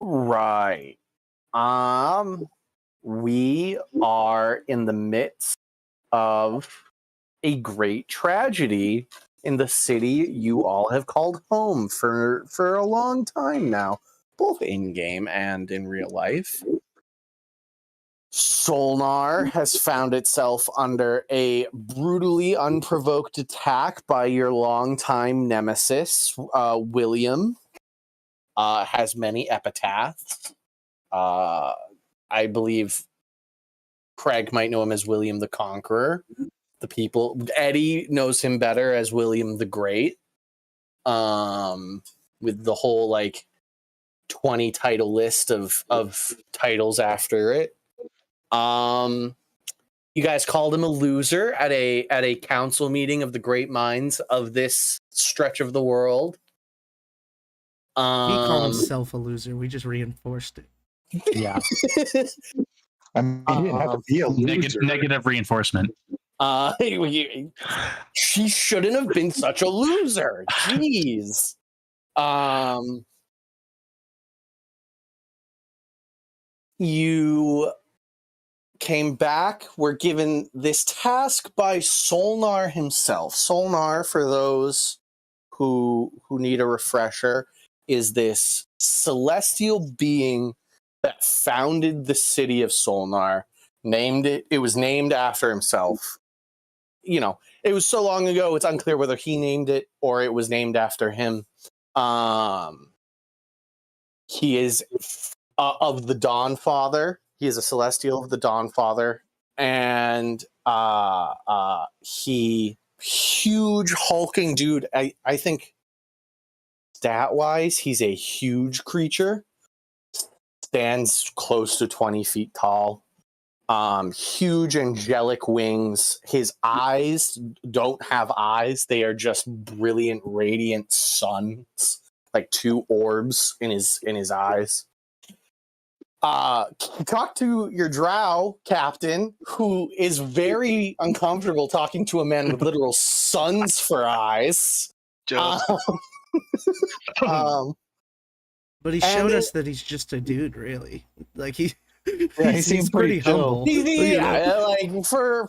Right. We are in the midst of a great tragedy in the city you all have called home for a long time now, both in game and in real life. Solnar has found itself under a brutally unprovoked attack by your longtime nemesis, William. Has many epitaphs. I believe Craig might know him as William the Conqueror. Eddie knows him better as William the Great. With the whole 20 title list of titles after it. You guys called him a loser at a council meeting of the great minds of this stretch of the world. He called himself a loser. We just reinforced it. Yeah. I mean, he didn't have to be a loser. Negative reinforcement. She shouldn't have been such a loser. Jeez. You came back, were given this task by Solnar himself. Solnar, for those who need a refresher, is this celestial being that founded the city of Solnar. It was named after himself. You know, it was so long ago, it's unclear whether he named it or it was named after him. He is of the Dawn Father. He is a celestial of the Dawn Father. And he, huge hulking dude. I think stat-wise, he's a huge creature. Stands close to 20 feet tall. Huge angelic wings. His eyes don't have eyes. They are just brilliant, radiant suns, like two orbs in his eyes. Talk to your drow captain, who is very uncomfortable talking to a man with literal suns for eyes. But he showed us that he's just a dude, really. Like he seems pretty humble. For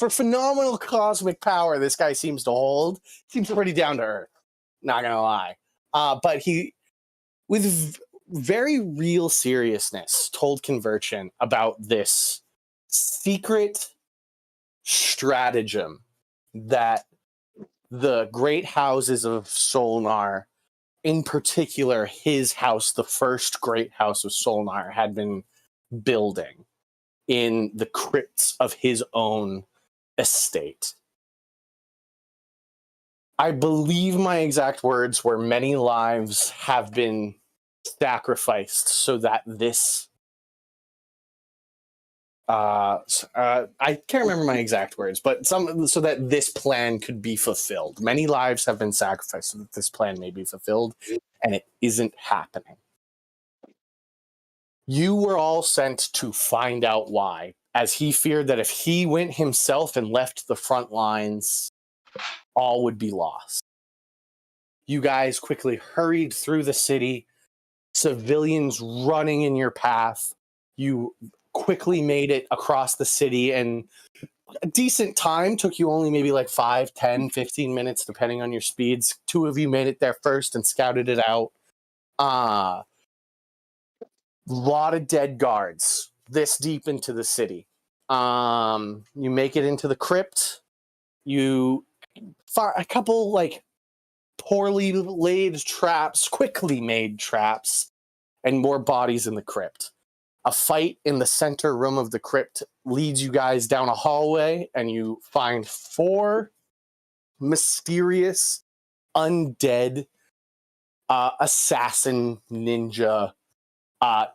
phenomenal cosmic power, this guy seems to hold. Seems pretty down to earth. Not gonna lie, but he, with very real seriousness, told Conversion about this secret stratagem that the great houses of Solnar, in particular his house, the first great house of Solnar, had been building in the crypts of his own estate. I believe my exact words were, many lives have been sacrificed so that this I can't remember my exact words, but so that this plan could be fulfilled. Many lives have been sacrificed so that this plan may be fulfilled, and it isn't happening. You were all sent to find out why, as he feared that if he went himself and left the front lines, all would be lost. You guys quickly hurried through the city, civilians running in your path. You quickly made it across the city, and a decent time. Took you only maybe 5, 10, 15 minutes, depending on your speeds. 2 of you made it there first and scouted it out. Lot of dead guards this deep into the city. You make it into the crypt. You fire a couple poorly laid traps, quickly made traps, and more bodies in the crypt. A fight in the center room of the crypt leads you guys down a hallway, and you find 4 mysterious, undead, assassin ninja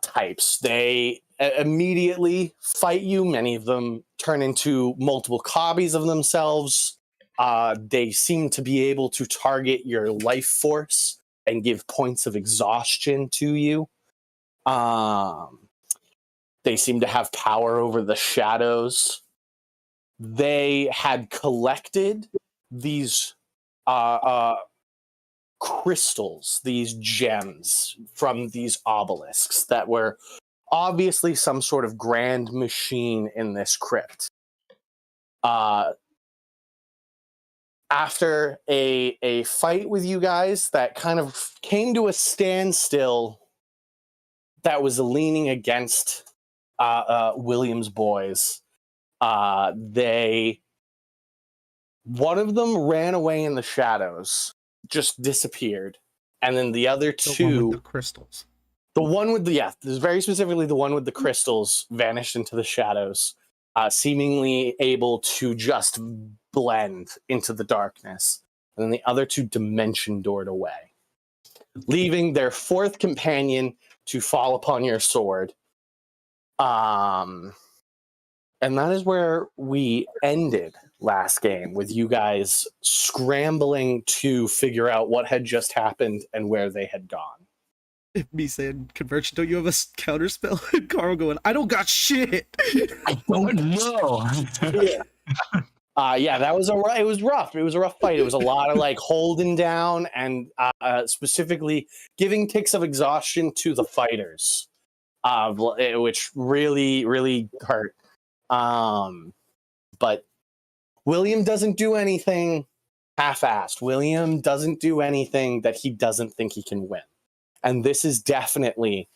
types. They immediately fight you. Many of them turn into multiple copies of themselves. They seem to be able to target your life force and give points of exhaustion to you. They seem to have power over the shadows. They had collected these crystals, these gems from these obelisks that were obviously some sort of grand machine in this crypt. After a fight with you guys that kind of came to a standstill, that was leaning against William's boys, one of them ran away in the shadows, just disappeared, and then the other two, the one with the crystals, very specifically the one with the crystals, vanished into the shadows, seemingly able to just blend into the darkness, and then the other two dimension doored away, leaving their fourth companion to fall upon your sword. And that is where we ended last game, with you guys scrambling to figure out what had just happened and where they had gone. Me saying, Conversion, don't you have a counterspell? And Carl going, I don't got shit. I don't know. That was it was rough. It was a rough fight. It was a lot of like holding down and specifically giving ticks of exhaustion to the fighters, which really, really hurt. But William doesn't do anything half-assed. William doesn't do anything that he doesn't think he can win. And this is definitely,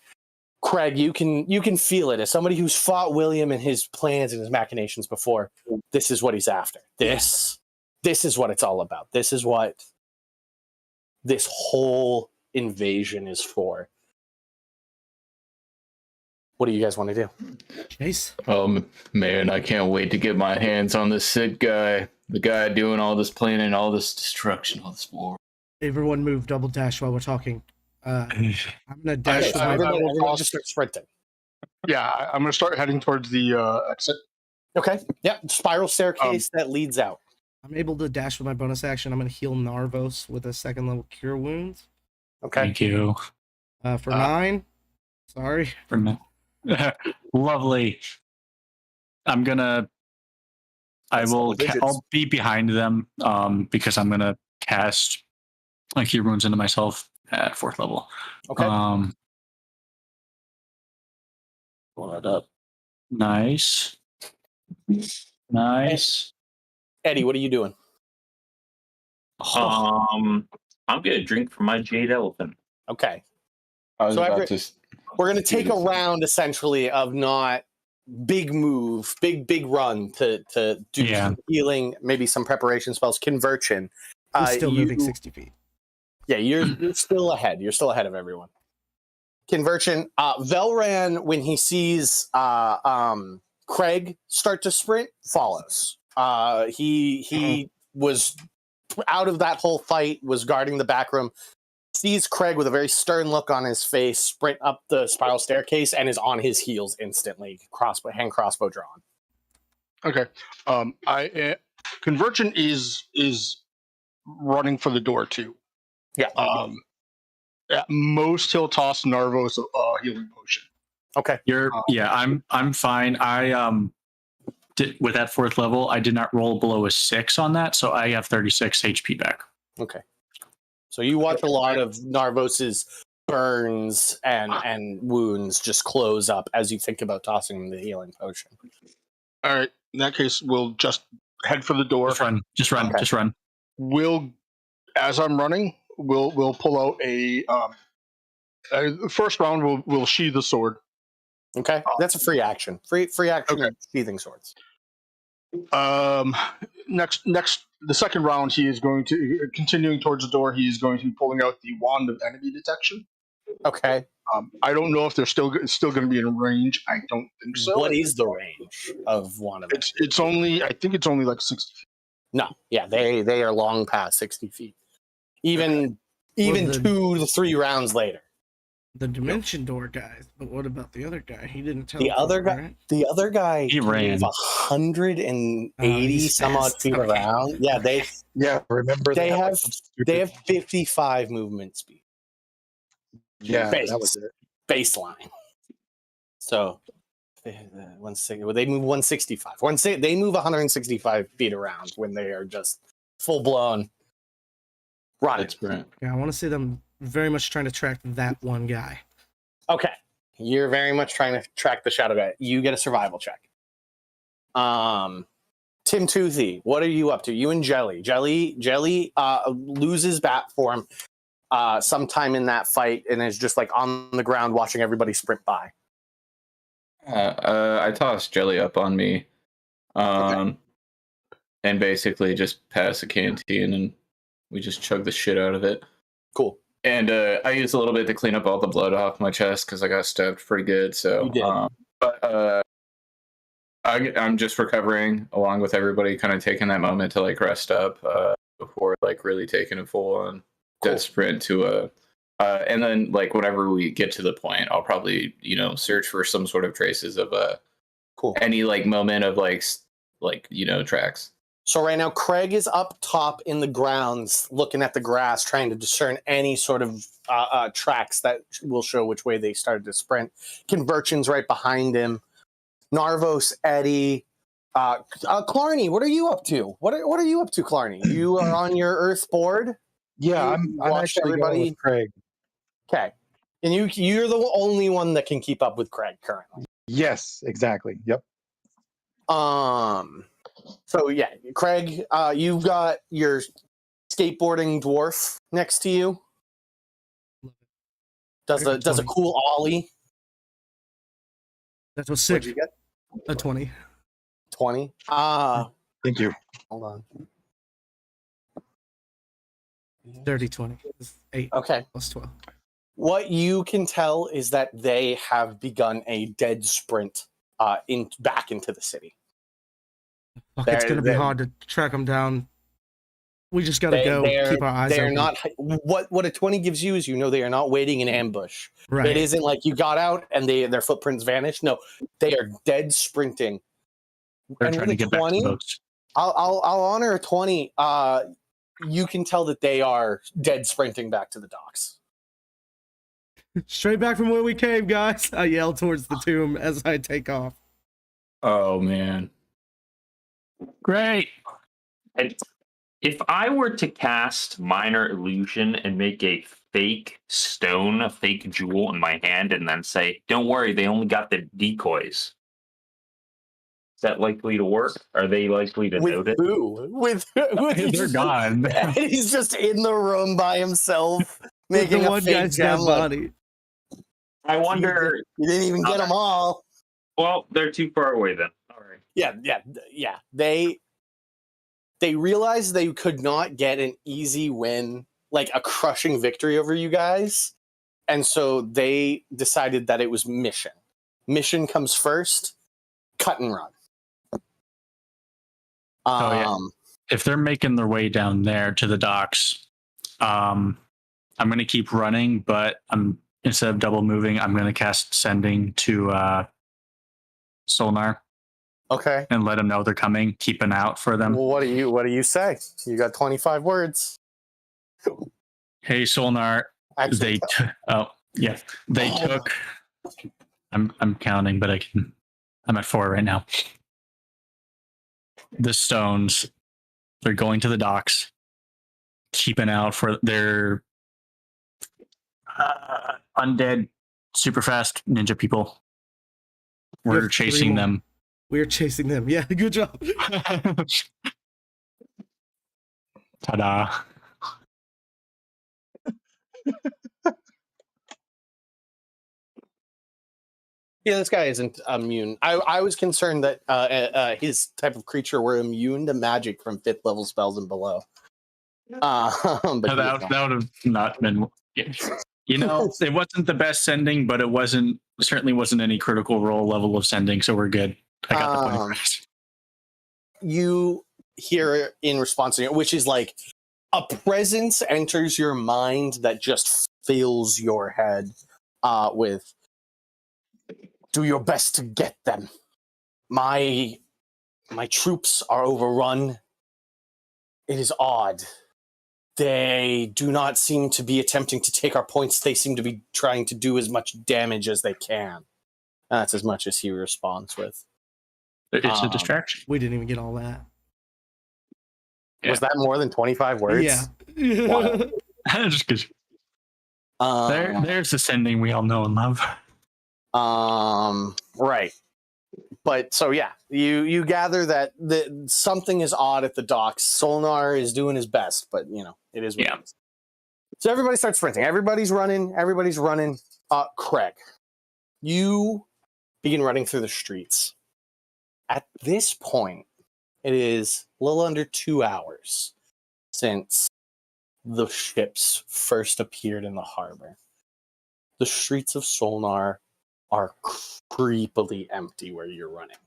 Craig, you can feel it. As somebody who's fought William and his plans and his machinations before, this is what he's after. This is what it's all about. This is what this whole invasion is for. What do you guys want to do? Chase? Man, I can't wait to get my hands on this sick guy. The guy doing all this planning, all this destruction, all this war. Everyone move double dash while we're talking. I'm gonna dash with my everyone just start sprinting. Yeah, I'm gonna start heading towards the exit. Okay. Yeah. Spiral staircase that leads out. I'm able to dash with my bonus action. I'm gonna heal Narvos with a 2nd level cure wounds. Okay. Thank you. For 9. Sorry. Lovely. I'll be behind them because I'm gonna cast cure wounds into myself at 4th level. Okay. Pull that up. Nice. Eddie, what are you doing? I'm gonna drink from my jade elephant. Okay. We're going to take a round essentially of not big move, big run to do some healing, maybe some preparation spells, conversion. He's still moving 60 feet. Yeah, you're still ahead. You're still ahead of everyone. Conversion. Velran, when he sees Craig start to sprint, follows. He was out of that whole fight, was guarding the back room, sees Craig with a very stern look on his face, sprint up the spiral staircase, and is on his heels instantly, hand crossbow drawn. Okay. Convergent is running for the door too. Yeah. At most, he'll toss Narvos a healing potion. Okay. I'm fine. I with that 4th level, I did not roll below a 6 on that, so I have 36 HP back. Okay. So you watch a lot of Narvos's burns and wounds just close up as you think about tossing him the healing potion. All right. In that case, we'll just head for the door. Just run. As I'm running, we'll pull out the first round. We'll sheathe the sword. Okay, that's a free action. Free action. Okay. Sheathing swords. Next, the second round, he is going to continuing towards the door. He is going to be pulling out the wand of enemy detection. Okay. I don't know if they're still going to be in range. I don't think so. What is the range of wand of enemy? It's only. I think it's only like 60 feet. No, yeah, they are long past 60 feet. Even 2 to 3 rounds later. The dimension door guys, but what about the other guy? He didn't tell the other guy. Right? The other guy, he ran 180 some odd feet around. Yeah, remember they have 55 movement speed. Yeah, that was it. Baseline. So they move 165. They move 165 feet around when they are just full blown. Run Dead it. sprint. Yeah, I want to see them very much trying to track that one guy. Okay. You're very much trying to track the shadow guy. You get a survival check. Tim Toothy, what are you up to? You and Jelly. Jelly loses bat form sometime in that fight and is just like on the ground watching everybody sprint by. I tossed Jelly up on me, and basically just pass the canteen, and we just chug the shit out of it. Cool. And I used a little bit to clean up all the blood off my chest because I got stabbed pretty good. So, You did. but I'm just recovering along with everybody, kind of taking that moment to like rest up before like really taking a full on death sprint to and then like whenever we get to the point, I'll probably search for some sort of traces of any like moment of like tracks. So right now, Craig is up top in the grounds, looking at the grass, trying to discern any sort of tracks that will show which way they started to sprint. Conversion's right behind him. Narvos, Eddie, Clarny, what are you up to? What are you up to, Clarny? You are on your Earth board. Yeah, I'm actually going with Craig. Okay, and you're the only one that can keep up with Craig currently. Yes, exactly. Yep. So yeah, Craig, you've got your skateboarding dwarf next to you. Does a cool ollie. That was What'd sick. you get? A 20. 20. Thank you. Hold on. Dirty 20. It's 8 Okay. plus 12. What you can tell is that they have begun a dead sprint back into the city. Fuck, it's going to be hard to track them down. We just got to go keep our eyes They're open. not. What a 20 gives you is they are not waiting in ambush. Right. It isn't like you got out and their footprints vanished. No, they are dead sprinting. They're And trying with to a get 20, back to boats. I'll honor a 20. You can tell that they are dead sprinting back to the docks. Straight back from where we came, guys. I yell towards the tomb as I take off. Oh man. Great. If I were to cast Minor Illusion and make a fake stone, a fake jewel in my hand, and then say, "Don't worry, they only got the decoys," is that likely to work? Are they likely to note it? With They're gone. He's just in the room by himself making the a one fake guy's dead gem. body. I wonder. You didn't even get them all. Well, they're too far away then. All right. Yeah. They realized they could not get an easy win, like a crushing victory over you guys. And so they decided that it was mission. Mission comes first, cut and run. If they're making their way down there to the docks, I'm going to keep running, but instead of double moving, I'm going to cast Sending to Solnar. Okay. And let them know they're coming. Keep an eye out for them. Well, what do you say? You got 25 words. Hey, Solnar. Actually, They took. I'm counting, but I'm at 4 right now. The stones. They're going to the docks. Keep an eye out for their undead, super fast ninja people. We're chasing them. We're chasing them. Yeah, good job. Ta-da. Yeah, this guy isn't immune. I was concerned that his type of creature were immune to magic from 5th level spells and below. But that would have not been. It wasn't the best sending, but it certainly wasn't any critical role level of sending, so we're good. I got the point. You hear in response to it, which is like a presence enters your mind that just fills your head with, do your best to get them. My troops are overrun. It is odd. They do not seem to be attempting to take our points. They seem to be trying to do as much damage as they can. That's as much as he responds with. It's a distraction. We didn't even get all that. Was that more than 25 words? Yeah. Wow. Just because there's the sending we all know and love. Right. But so yeah, you gather that something is odd at the docks. Solnar is doing his best, but it is what it is. So everybody starts sprinting. Everybody's running. Craig, you begin running through the streets. At this point, it is a little under 2 hours since the ships first appeared in the harbor. The streets of Solnar are creepily empty where you're running.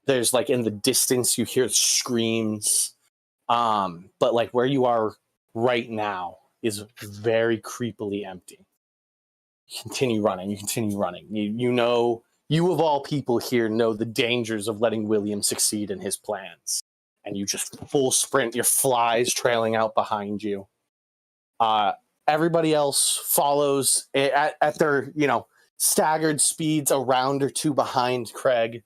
There's in the distance you hear screams, but where you are right now is very creepily empty. You continue running. You of all people here know the dangers of letting William succeed in his plans. And you just full sprint, your flies trailing out behind you. Everybody else follows at their, staggered speeds, a round or two behind Craig.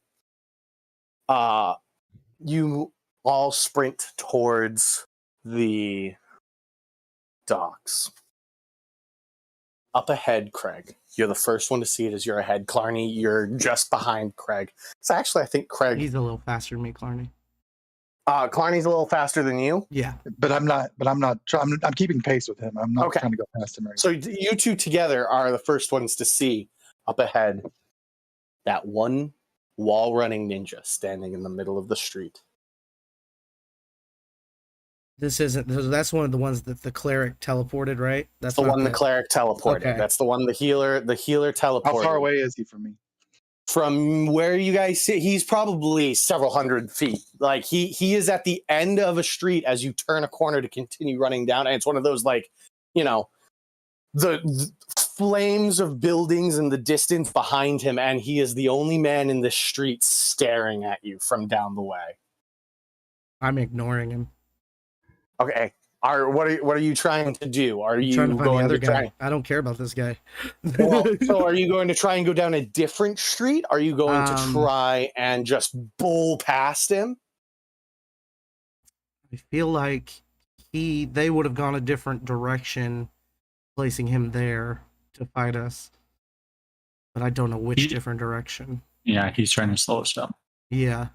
You all sprint towards the docks. Up ahead, Craig. You're the first one to see it as you're ahead. Clarny, you're just behind Craig. So actually, I think Craig... He's a little faster than me, Clarny. Clarny's a little faster than you? Yeah. But I'm keeping pace with him. I'm not trying to go past him. So you two together are the first ones to see up ahead that one wall-running ninja standing in the middle of the street. That's one of the ones that the cleric teleported, right? That's the one the cleric teleported. Okay. That's the one the healer teleported. How far away is he from me? From where you guys sit, he's probably several hundred feet. He is at the end of a street as you turn a corner to continue running down. And it's one of those the flames of buildings in the distance behind him, and he is the only man in the street staring at you from down the way. I'm ignoring him. Okay. What are you trying to do? Are you trying to find going the other to guy? I don't care about this guy. So are you going to try and go down a different street? Are you going to try and just bull past him? I feel like they would have gone a different direction, placing him there to fight us. But I don't know which different direction. Yeah, he's trying to slow us down. Yeah.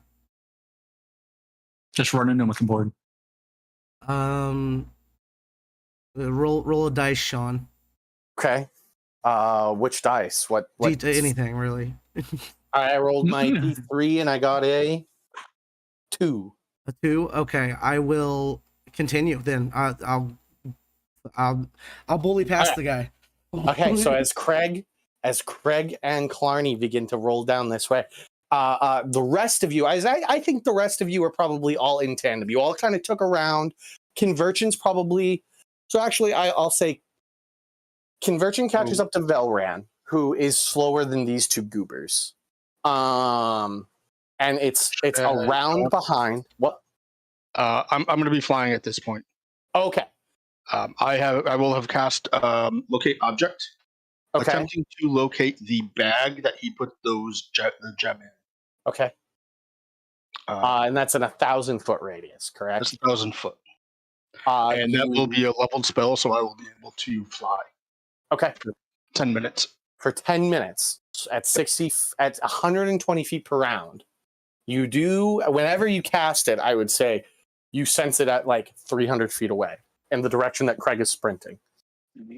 Just running him with the board. Roll a dice, Sean. Okay. Which dice? What anything really. I rolled my D3 and I got a 2. A 2? Okay, I will continue then. I'll bully past the guy. Okay, so as Craig and Clarny begin to roll down this way, the rest of you, I think the rest of you are probably all in tandem. You all kind of took a round. Convergence probably. So actually, I'll say Convergence catches up to Velran, who is slower than these two goobers. And it's a round behind. What? I'm going to be flying at this point. Okay. I will have cast locate object. Okay. Attempting to locate the bag that he put the gem in. Okay. And that's in 1,000-foot radius, correct? That's 1,000 foot. And that will be a leveled spell, so I will be able to fly. Okay. For 10 minutes. For 10 minutes at 120 feet per round. You do, whenever you cast it, I would say you sense it at 300 feet away in the direction that Craig is sprinting.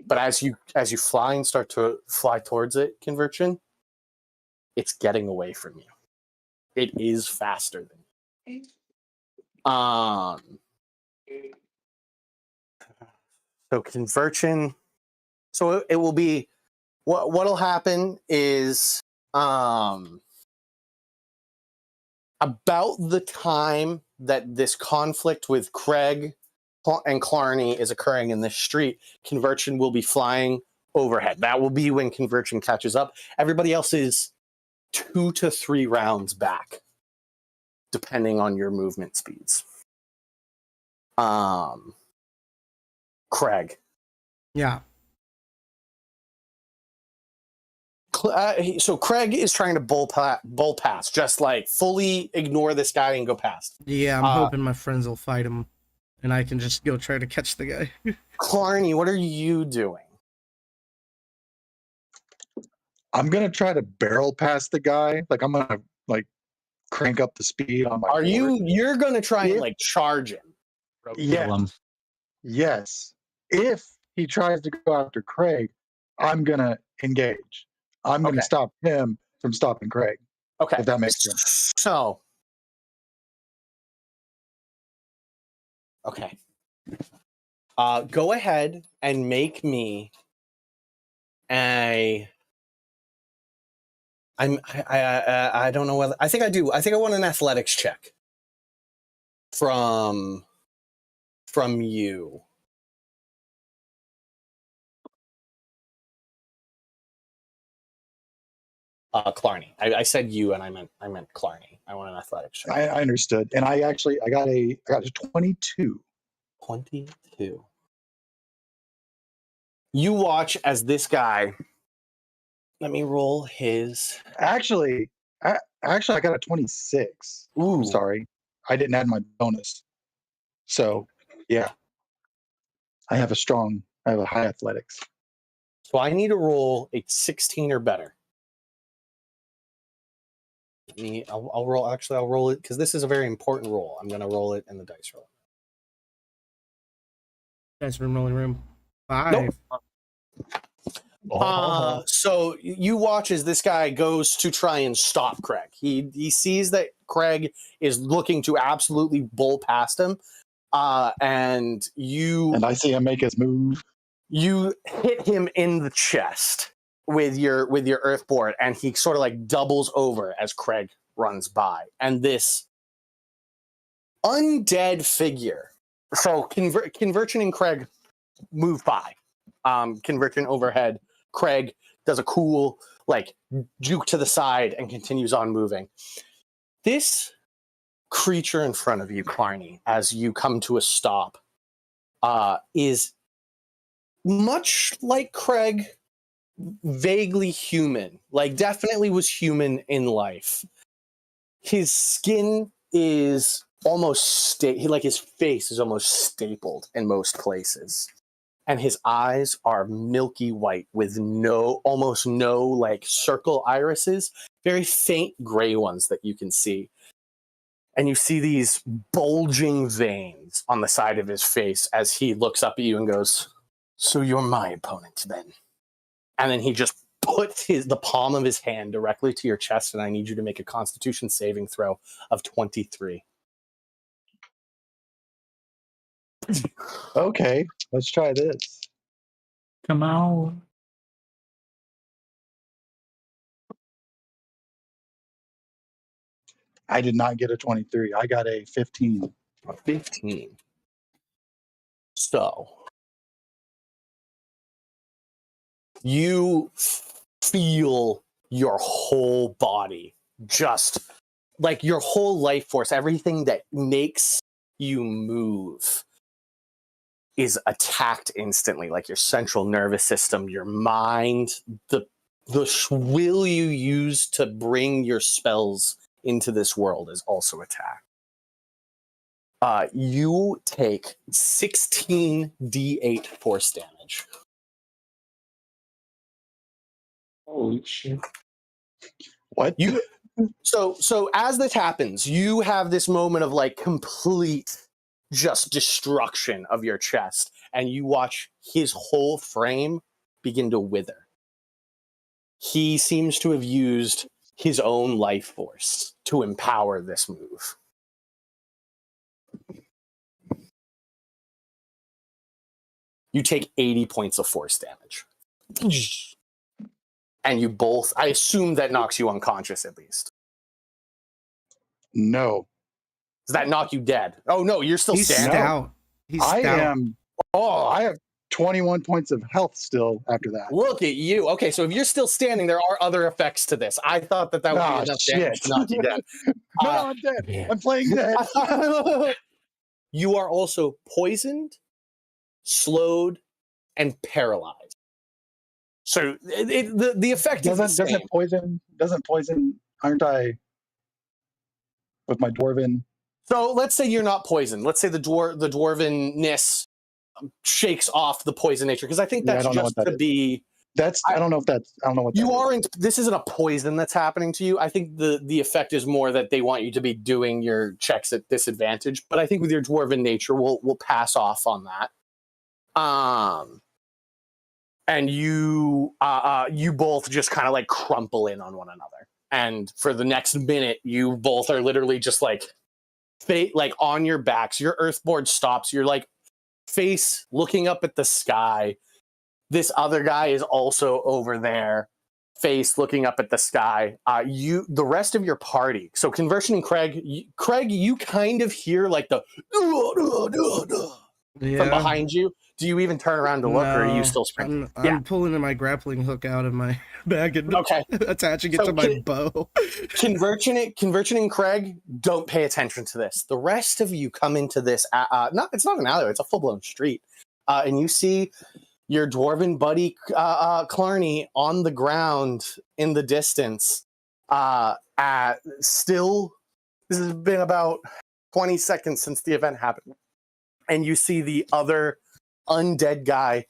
But as you fly and start to fly towards it, Conversion, it's getting away from you. It is faster than you. So Conversion, so it will be, what'll happen is about the time that this conflict with Craig and Clarny is occurring in this street, Conversion will be flying overhead. That will be when Conversion catches up. Everybody else is 2 to 3 rounds back, depending on your movement speeds. Craig. Yeah. So Craig is trying to bull past, just fully ignore this guy and go past. Yeah, I'm hoping my friends will fight him. and I can just go try to catch the guy. Clarny, what are you doing? I'm gonna try to barrel past the guy. Like I'm gonna like crank up the speed on my. Are board. you're gonna try and If- like charge him? Yes. Kill him. Yes. If he tries to go after Craig, I'm gonna engage. I'm gonna Okay. stop him from stopping Craig. Okay. If that makes sense. So, okay. Go ahead and make me I don't know whether I think I do. I think I want an athletics check from you. Clarny. I said you and I meant Clarny. I want an athletics check. I understood, and I got a 22. 22. You watch as this guy. Let me roll his. Actually, I got a 26. Ooh. I'm sorry, I didn't add my bonus. So, yeah, I have a high athletics. So I need to roll a 16 or better. I'll roll. Actually, I'll roll it because this is a very important roll. I'm going to roll it in the dice roll. Dice room, rolling room. 5. Nope. So you watch as this guy goes to try and stop Craig. He sees that Craig is looking to absolutely bull past him, and I see him make his move. You hit him in the chest with your earth board, and he sort of like doubles over as Craig runs by, and this undead figure. So Convergent and Craig move by. Convergent overhead. Craig does a cool like juke to the side and continues on moving. This creature in front of you, Clarny, as you come to a stop, is much like Craig, vaguely human. Like definitely was human in life. His skin is almost like his face is almost stapled in most places. And his eyes are milky white with almost no like circle irises, very faint gray ones that you can see. And you see these bulging veins on the side of his face as he looks up at you and goes, "So you're my opponent then." And then he just puts the palm of his hand directly to your chest, and I need you to make a Constitution saving throw of 23. Okay, let's try this. Come on. I did not get a 23. I got a 15. A 15. So you feel your whole body, just like your whole life force, everything that makes you move is attacked instantly, like your central nervous system, your mind, the will you use to bring your spells into this world is also attacked. You take 16 d8 force damage. Holy shit. What? So as this happens, you have this moment of like complete just destruction of your chest, and you watch his whole frame begin to wither. He seems to have used his own life force to empower this move. You take 80 points of force damage. And you both, I assume that knocks you unconscious at least. No. Does that knock you dead? Oh no, you're still He's standing. stout. He's I stout. am. Oh, I have 21 points of health still after that. look at you. Okay, so if you're still standing, there are other effects to this. I thought that would be enough damage to knock you dead. No, I'm dead. I'm playing dead. You are also poisoned, slowed, and paralyzed. So the effect is the same. Doesn't poison. Aren't I with my dwarven? So let's say you're not poisoned. Let's say the dwarvenness shakes off the poison nature, because I think Yeah, I that's don't know just what that to is. be. I don't know what that You is. aren't. This isn't a poison that's happening to you. I think the effect is more that they want you to be doing your checks at disadvantage. But I think with your dwarven nature, we'll pass off on that. And you both just kind of like crumple in on one another, and for the next minute, you both are literally just like on your backs. Your earthboard stops. You're like face looking up at the sky. This other guy is also over there, face looking up at the sky. The rest of your party. So Conversion and Craig, you kind of hear like the from behind you. Do you even turn around to look, or are you still sprinting? I'm pulling my grappling hook out of my bag and attaching it to my bow. Conversion and Craig, don't pay attention to this. The rest of you come into this. It's not an alleyway; it's a full-blown street, and you see your dwarven buddy Clarny on the ground in the distance. Still, this has been about 20 seconds since the event happened, and you see the other undead guy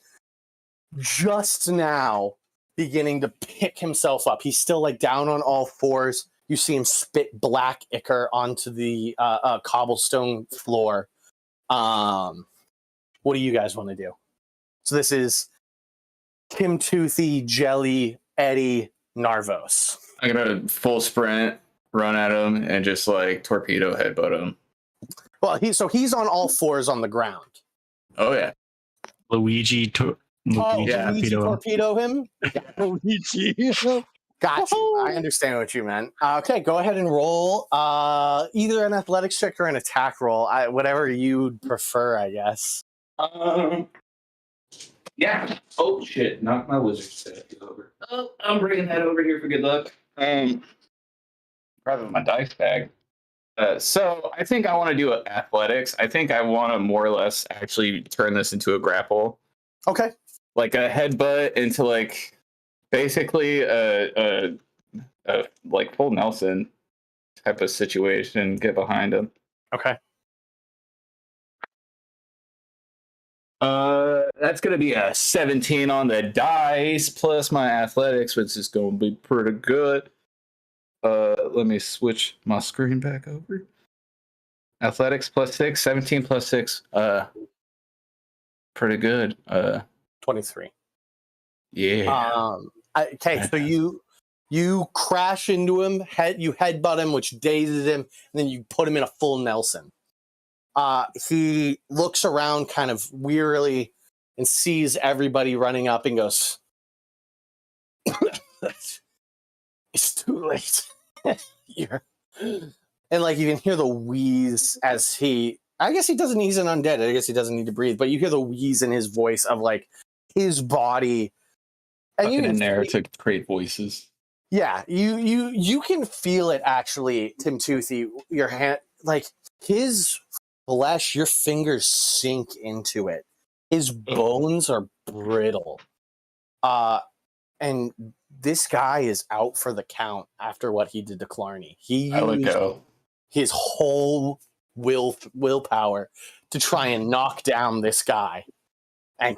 just now beginning to pick himself up. He's still like down on all fours. You see him spit black ichor onto the cobblestone floor. What do you guys want to do? So this is Tim Toothy, Jelly, Eddie, Narvos. I'm gonna full sprint, run at him, and just like torpedo headbutt him. Well, he's on all fours on the ground. Oh yeah. Luigi torpedo him. Luigi. Got you. I understand what you meant. Okay, go ahead and roll either an athletics check or an attack roll. Whatever you prefer, I guess. Yeah. Oh shit! Knock my wizard staff over. Oh, I'm bringing that over here for good luck. Grabbing my dice bag. So I think I want to do athletics. I think I want to more or less actually turn this into a grapple. Okay. Like a headbutt into like basically a like full Nelson type of situation. Get behind him. Okay. That's gonna be a 17 on the dice plus my athletics, which is gonna be pretty good. Let me switch my screen back over. Athletics plus 6, 17 plus 6. Pretty good. 23. Yeah. Okay, so you crash into him, you headbutt him, which dazes him, and then you put him in a full Nelson. He looks around kind of wearily and sees everybody running up and goes, "It's too late." And like you can hear the wheeze as he's an undead. I guess he doesn't need to breathe, but you hear the wheeze in his voice of like his body. And you in there to create voices. Yeah, you can feel it actually, Tim Toothy. Your hand, like his flesh, your fingers sink into it. His bones are brittle. And this guy is out for the count after what he did to Clarny. He used his whole willpower to try and knock down this guy. And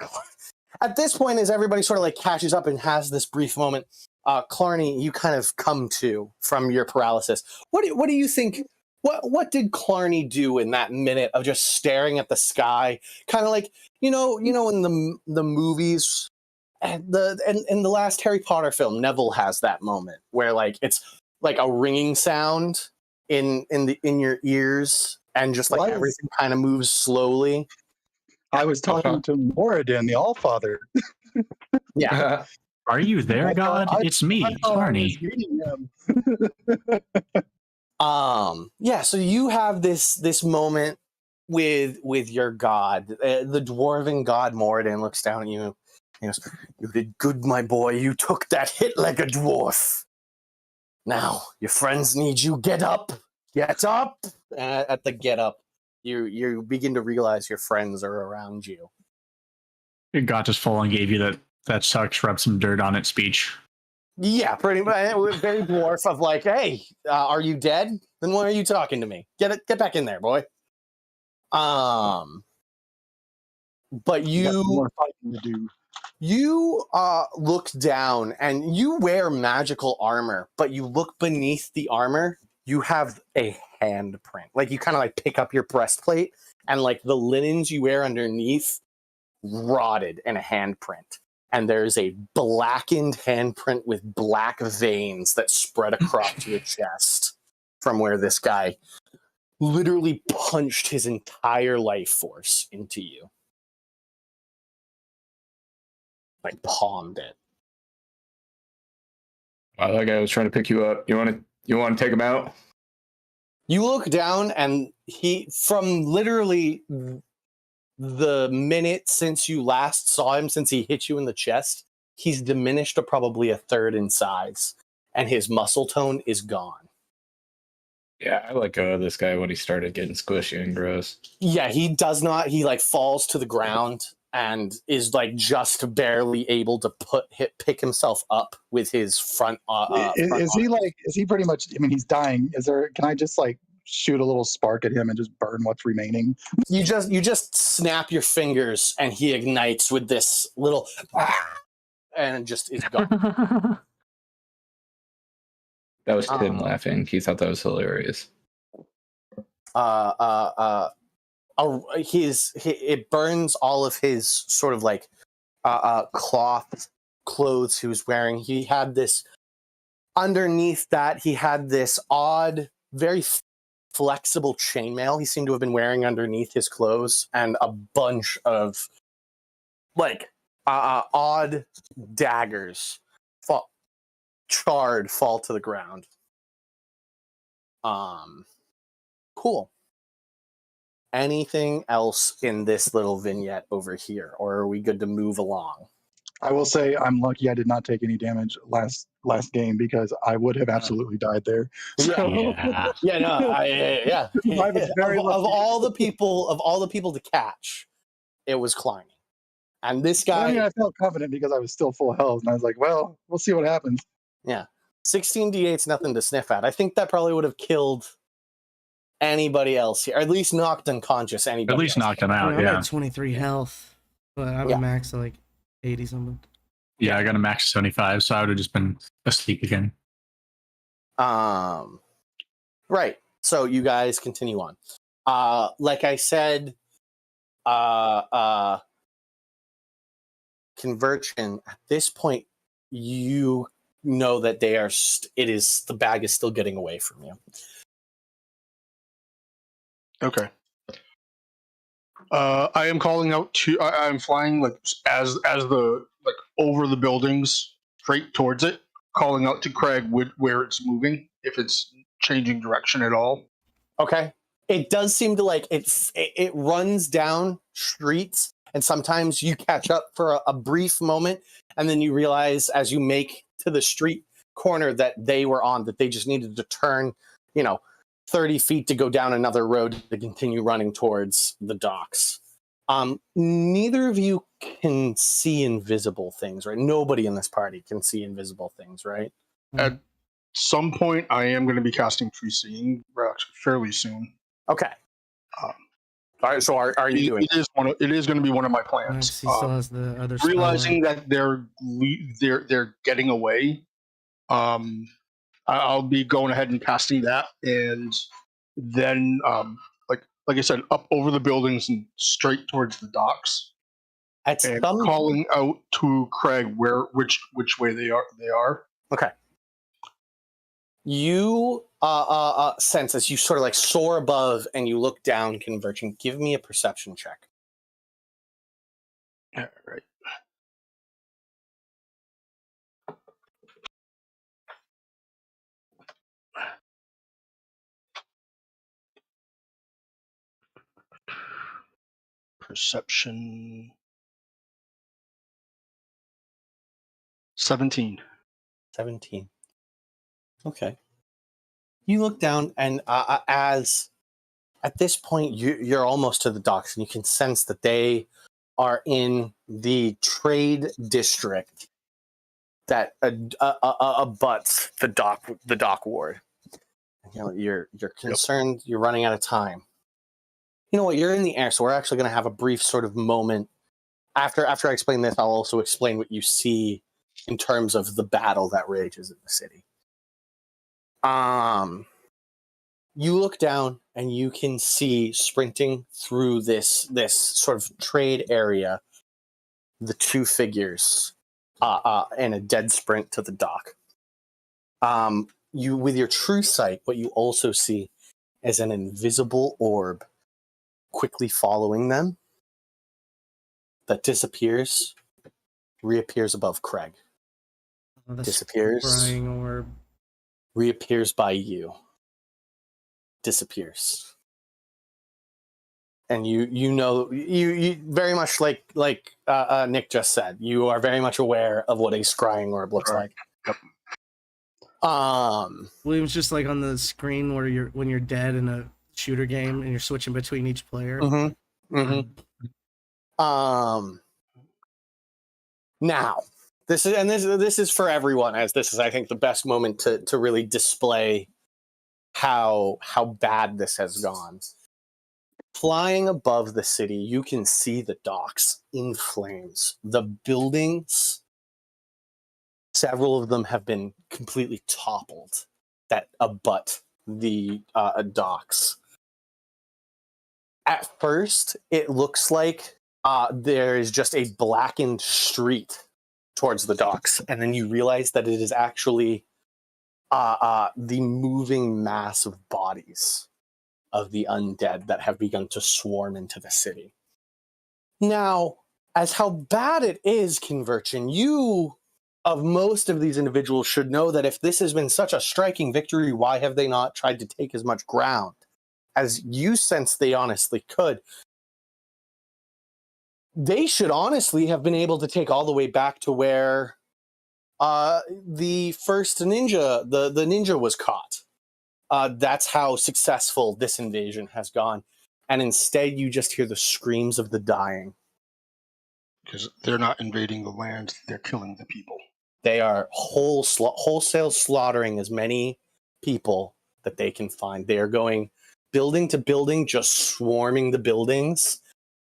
at this point, as everybody sort of like catches up and has this brief moment, Clarny, you kind of come to from your paralysis. What do you think? What did Clarny do in that minute of just staring at the sky, kind of like in the movies, and in the last Harry Potter film, Neville has that moment where like it's like a ringing sound in your ears, and just like everything kind of moves slowly. I was talking to Moradin, the Allfather. Yeah. Are you there, God? It's me, Clarny. Yeah, so you have this moment with your god. The dwarven god Moradin looks down at you. He goes, "You did good, my boy. You took that hit like a dwarf. Now, your friends need you. Get up. Get up." At the get up, you begin to realize your friends are around you. God just full and gave you that sucks, rub some dirt on it speech. Yeah, pretty much. Very dwarf of like, "Hey, are you dead? Then why are you talking to me? Get back in there, boy. But You got some you more fighting to do. look down and you wear magical armor, but you look beneath the armor, you have a handprint. Like you kind of like pick up your breastplate and like the linens you wear underneath rotted in a handprint. And there's a blackened handprint with black veins that spread across your chest from where this guy literally punched his entire life force into you. Like palmed it. Wow, that guy was trying to pick you up. You want to take him out? You look down and he, from literally the minute since you last saw him, since he hit you in the chest, he's diminished to probably a third in size and his muscle tone is gone. Yeah, I let go of this guy when he started getting squishy and gross. Yeah, he does not, he like falls to the ground and is like just barely able to pick himself up with his front. Is he pretty much? I mean, he's dying. Can I just like shoot a little spark at him and just burn what's remaining? You just snap your fingers and he ignites with this little and just is gone. That was Tim laughing. He thought that was hilarious. It burns all of his sort of like cloth clothes he was wearing. He had this underneath that. He had this odd, very flexible chainmail he seemed to have been wearing underneath his clothes, and a bunch of like odd daggers fall to the ground. Cool. Anything else in this little vignette over here, or are we good to move along? I will say I'm lucky I did not take any damage last game because I would have absolutely died there. So, Yeah. I was very of all the people to catch, it was climbing, and this guy. I mean, I felt confident because I was still full health, and I was like, "Well, we'll see what happens." Yeah, 16d8's nothing to sniff at. I think that probably would have killed anybody else here, or at least knocked unconscious anybody. At least else. knocked him out. I'm Yeah. at 23 health, but I have a max of like 80 something. Yeah, I got a max of 75, so I would have just been asleep again. Right. So you guys continue on. Like I said, Conversion, at this point, you know that they are. The bag is still getting away from you. Okay. I am calling out to. I'm flying like as the like over the buildings straight towards it, calling out to Craig where it's moving, if it's changing direction at all. Okay. It does seem to like it runs down streets, and sometimes you catch up for a brief moment, and then you realize as you make to the street corner that they were on, that they just needed to turn, 30 feet to go down another road to continue running towards the docks. Neither of you can see invisible things, right? Nobody in this party can see invisible things, right? At some point, I am going to be casting True Seeing fairly soon. Okay. All right. So are you doing? It is going to be one of my plans. Max, he still has the other Realizing that they're getting away. I'll be going ahead and casting that, and then like I said, up over the buildings and straight towards the docks, and calling out to Craig which way they are. Okay. You sense as you sort of like soar above and you look down, converging. Give me a perception check. All right. Perception 17. 17. Okay. You look down, and as at this point you're almost to the docks, and you can sense that they are in the trade district that abuts the dock ward. You're concerned. You're running out of time. You know what? You're in the air, so we're actually going to have a brief sort of moment. After I explain this, I'll also explain what you see in terms of the battle that rages in the city. You look down and you can see sprinting through this sort of trade area, the two figures in a dead sprint to the dock. You, with your true sight, what you also see is an invisible orb quickly following them that disappears, reappears above Craig. Disappears, Scrying orb. reappears by you, disappears. And you know you very much like Nick just said, you are very much aware of what a scrying orb looks like. Yep. William's just like on the screen where when you're dead in a shooter game and you're switching between each player. Now, this is for everyone, as this is, I think, the best moment to really display how bad this has gone. Flying above the city, you can see the docks in flames. The buildings, several of them have been completely toppled that abut the docks. At first, it looks like there is just a blackened street towards the docks, and then you realize that it is actually the moving mass of bodies of the undead that have begun to swarm into the city. Now, as how bad it is, Conversion, you, of most of these individuals, should know that if this has been such a striking victory, why have they not tried to take as much ground as you sense they honestly could? They should honestly have been able to take all the way back to where the first ninja, the ninja was caught. That's how successful this invasion has gone. And instead, you just hear the screams of the dying. Because they're not invading the land, they're killing the people. They are wholesale slaughtering as many people that they can find. They are going building to building, just swarming the buildings,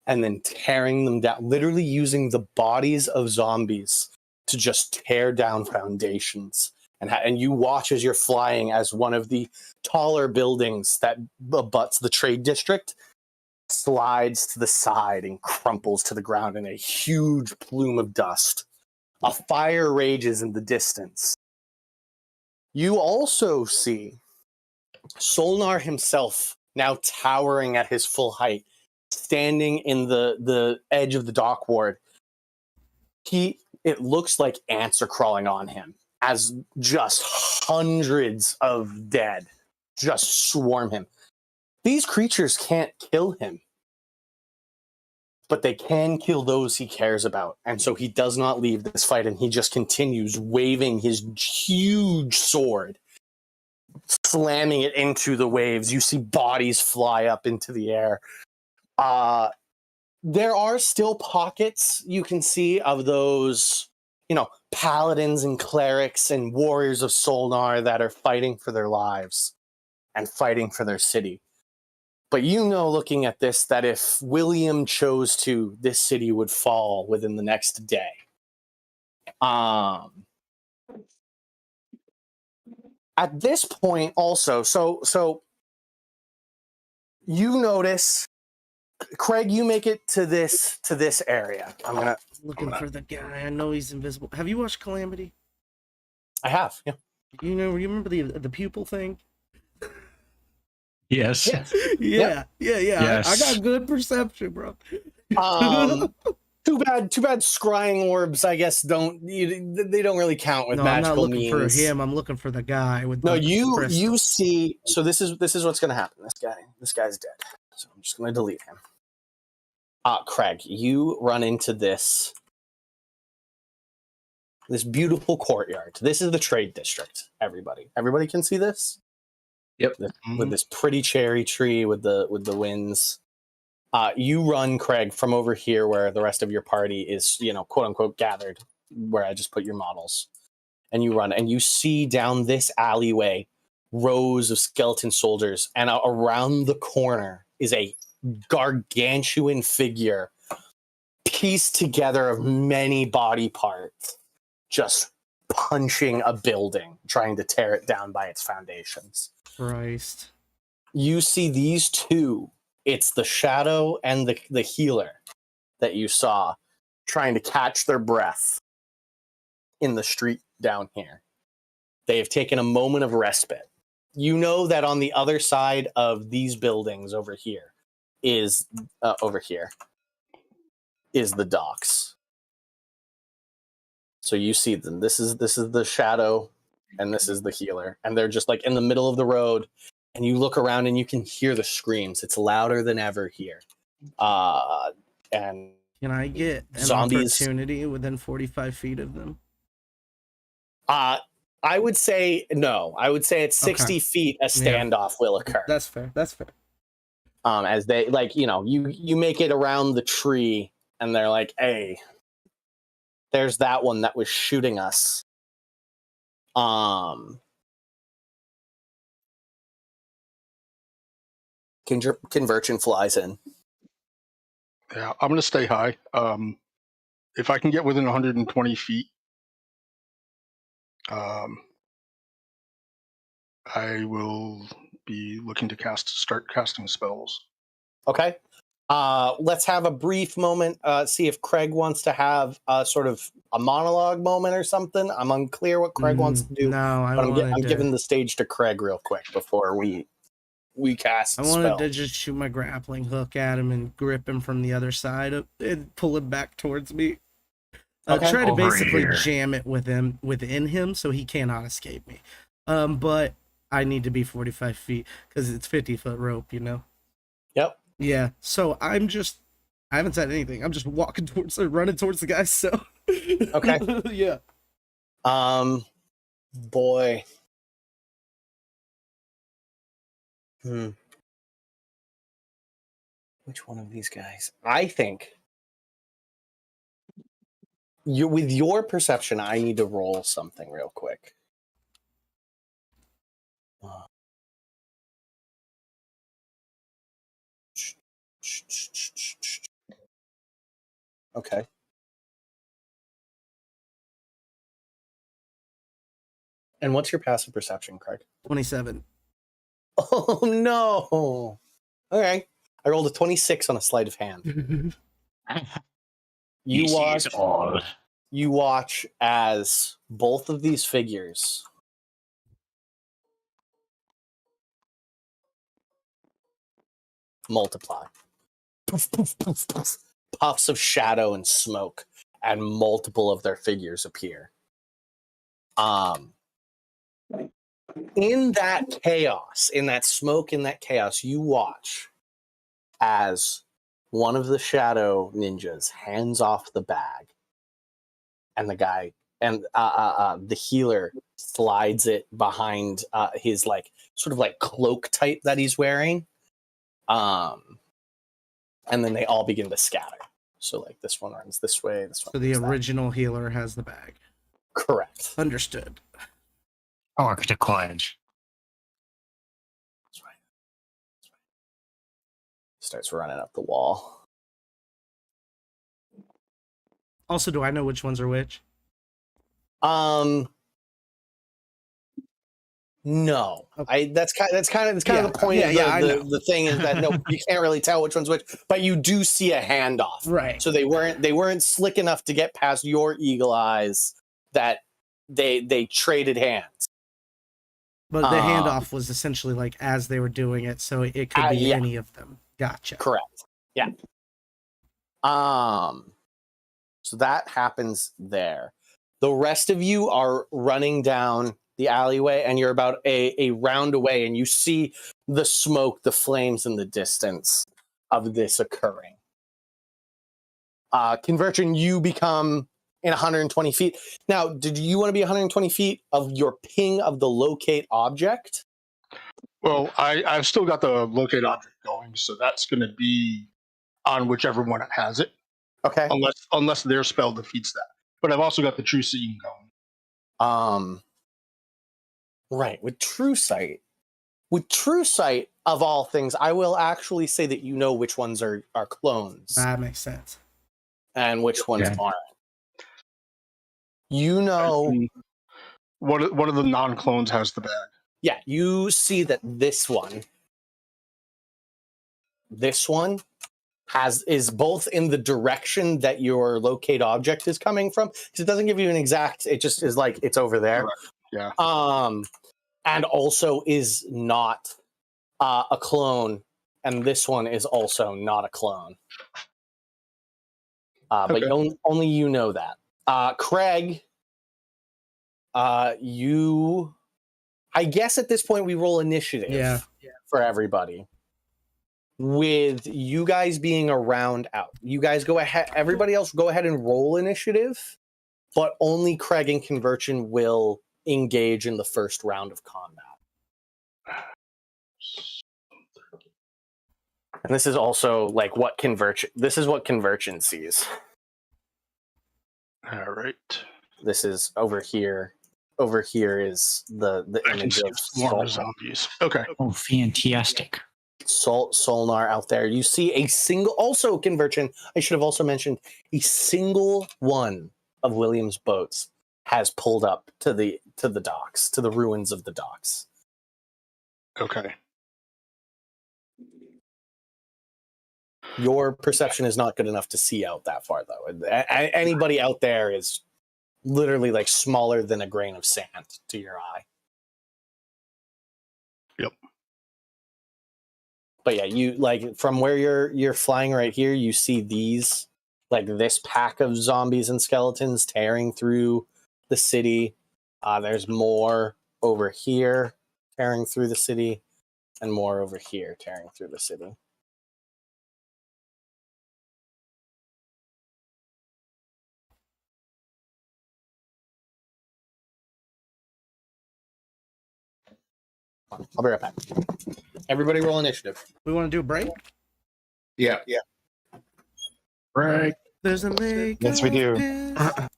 and then tearing them down, literally using the bodies of zombies to just tear down foundations. And you watch as you're flying as one of the taller buildings that abuts the trade district slides to the side and crumples to the ground in a huge plume of dust. A fire rages in the distance. You also see Solnar himself, now towering at his full height, standing in the edge of the dock ward. It looks like ants are crawling on him, as just hundreds of dead just swarm him. These creatures can't kill him, but they can kill those he cares about. And so he does not leave this fight, and he just continues waving his huge sword, slamming it into the waves. You see bodies fly up into the air. There are still pockets you can see of those, paladins and clerics and warriors of Solnar that are fighting for their lives and fighting for their city. But looking at this, that if William chose to, this city would fall within the next day. At this point also, so you notice, Craig, you make it to this area. Looking for the guy. I know he's invisible. Have you watched Calamity? I have, yeah. You remember the pupil thing? Yes. Yeah. Yes. I got good perception, bro. Too bad scrying orbs, I guess, they don't really count with magical means. I'm not looking for him. I'm looking for the guy with the you crystal. See, so this is what's going to happen. This guy's dead. So I'm just going to delete him. Craig, you run into this beautiful courtyard. This is the trade district. Everybody can see this? Yep. With this pretty cherry tree with the winds. You run, Craig, from over here where the rest of your party is, quote unquote, gathered, where I just put your models. And you run and you see down this alleyway rows of skeleton soldiers, and around the corner is a gargantuan figure pieced together of many body parts, just punching a building, trying to tear it down by its foundations. Christ. You see these two, it's the shadow and the healer that you saw trying to catch their breath in the street down here. They have taken a moment of respite. You know that on the other side of these buildings over here is the docks. So you see them. This is the shadow, and this is the healer, and they're just like in the middle of the road. And you look around and you can hear the screams. It's louder than ever here. And can I get an zombies, opportunity within 45 feet of them? I would say no. I would say at 60 feet, a standoff will occur. That's fair. That's fair. As they you make it around the tree, and they're like, "Hey, there's that one that was shooting us." Convergent flies in. Yeah, I'm gonna stay high. If I can get within 120 feet, I will be looking to start casting spells. Okay. Let's have a brief moment. See if Craig wants to have sort of a monologue moment or something. I'm unclear what Craig wants to do. No, I'm giving the stage to Craig real quick before we cast. I wanted to just shoot my grappling hook at him and grip him from the other side and pull him back towards me. Okay. Try to Over basically here. jam it within him so he cannot escape me. But I need to be 45 feet because it's 50-foot rope, you know? Yep. Yeah. So I haven't said anything. I'm just running towards the guy. So. Okay. Yeah. Boy. Which one of these guys? I think with your perception, I need to roll something real quick. Okay. And what's your passive perception, Craig? 27. Oh no. Okay. I rolled a 26 on a sleight of hand. You watch as both of these figures multiply. Poof, poof, poof, poof. Puffs of shadow and smoke, and multiple of their figures appear. In that chaos, in that smoke, in that chaos, you watch as one of the shadow ninjas hands off the bag, and the guy and the healer slides it behind his sort of cloak type that he's wearing, and then they all begin to scatter. So this one runs this way. This one. So the original healer has the bag. Correct. Understood. Arctic Quiet. That's right. Starts running up the wall. Also, do I know which ones are which? No. Okay. That's kind of the point of the thing is that no, you can't really tell which one's which, but you do see a handoff. Right. So they weren't slick enough to get past your eagle eyes that they traded hands. But the handoff was essentially as they were doing it, so it could be any of them. Gotcha. Correct. Yeah. So that happens there. The rest of you are running down the alleyway, and you're about a round away, and you see the smoke, the flames in the distance of this occurring. Conversion, you become in 120 feet. Now, did you want to be 120 feet of your ping of the locate object? Well, I've still got the locate object going, so that's going to be on whichever one has it. Okay. Unless their spell defeats that. But I've also got the true seeing going. Right, with True Sight. With True Sight, of all things, I will actually say that you know which ones are clones That makes sense. and which ones Okay. aren't. You know, One of the non-clones has the bag. yeah, you see that this one is both in the direction that your locate object is coming from, because it doesn't give you an exact, it just is like it's over there. Correct. Yeah. And also is not a clone, and this one is also not a clone. But only you know that. Craig, you, I guess at this point we roll initiative for everybody. With you guys being a round out, you guys go ahead. Everybody else go ahead and roll initiative, but only Craig and Conversion will engage in the first round of combat. And this is also like what Conversion. This is what Conversion sees. All right. This is over here. Over here is the image of swarm of zombies. Okay. Oh, fantastic. Solnar out there. You see a single, also Conversion, I should have also mentioned, a single one of William's boats has pulled up to the docks, to the ruins of the docks. Okay. Your perception is not good enough to see out that far, though. Anybody out there is literally like smaller than a grain of sand to your eye. Yep. But yeah, you like from where you're flying right here, you see these, like this pack of zombies and skeletons tearing through the city. There's more over here tearing through the city, and more over here tearing through the city. I'll be right back. Everybody roll initiative. We want to do a break? Yeah. Right. There's a lake. Yes, we do. Piss.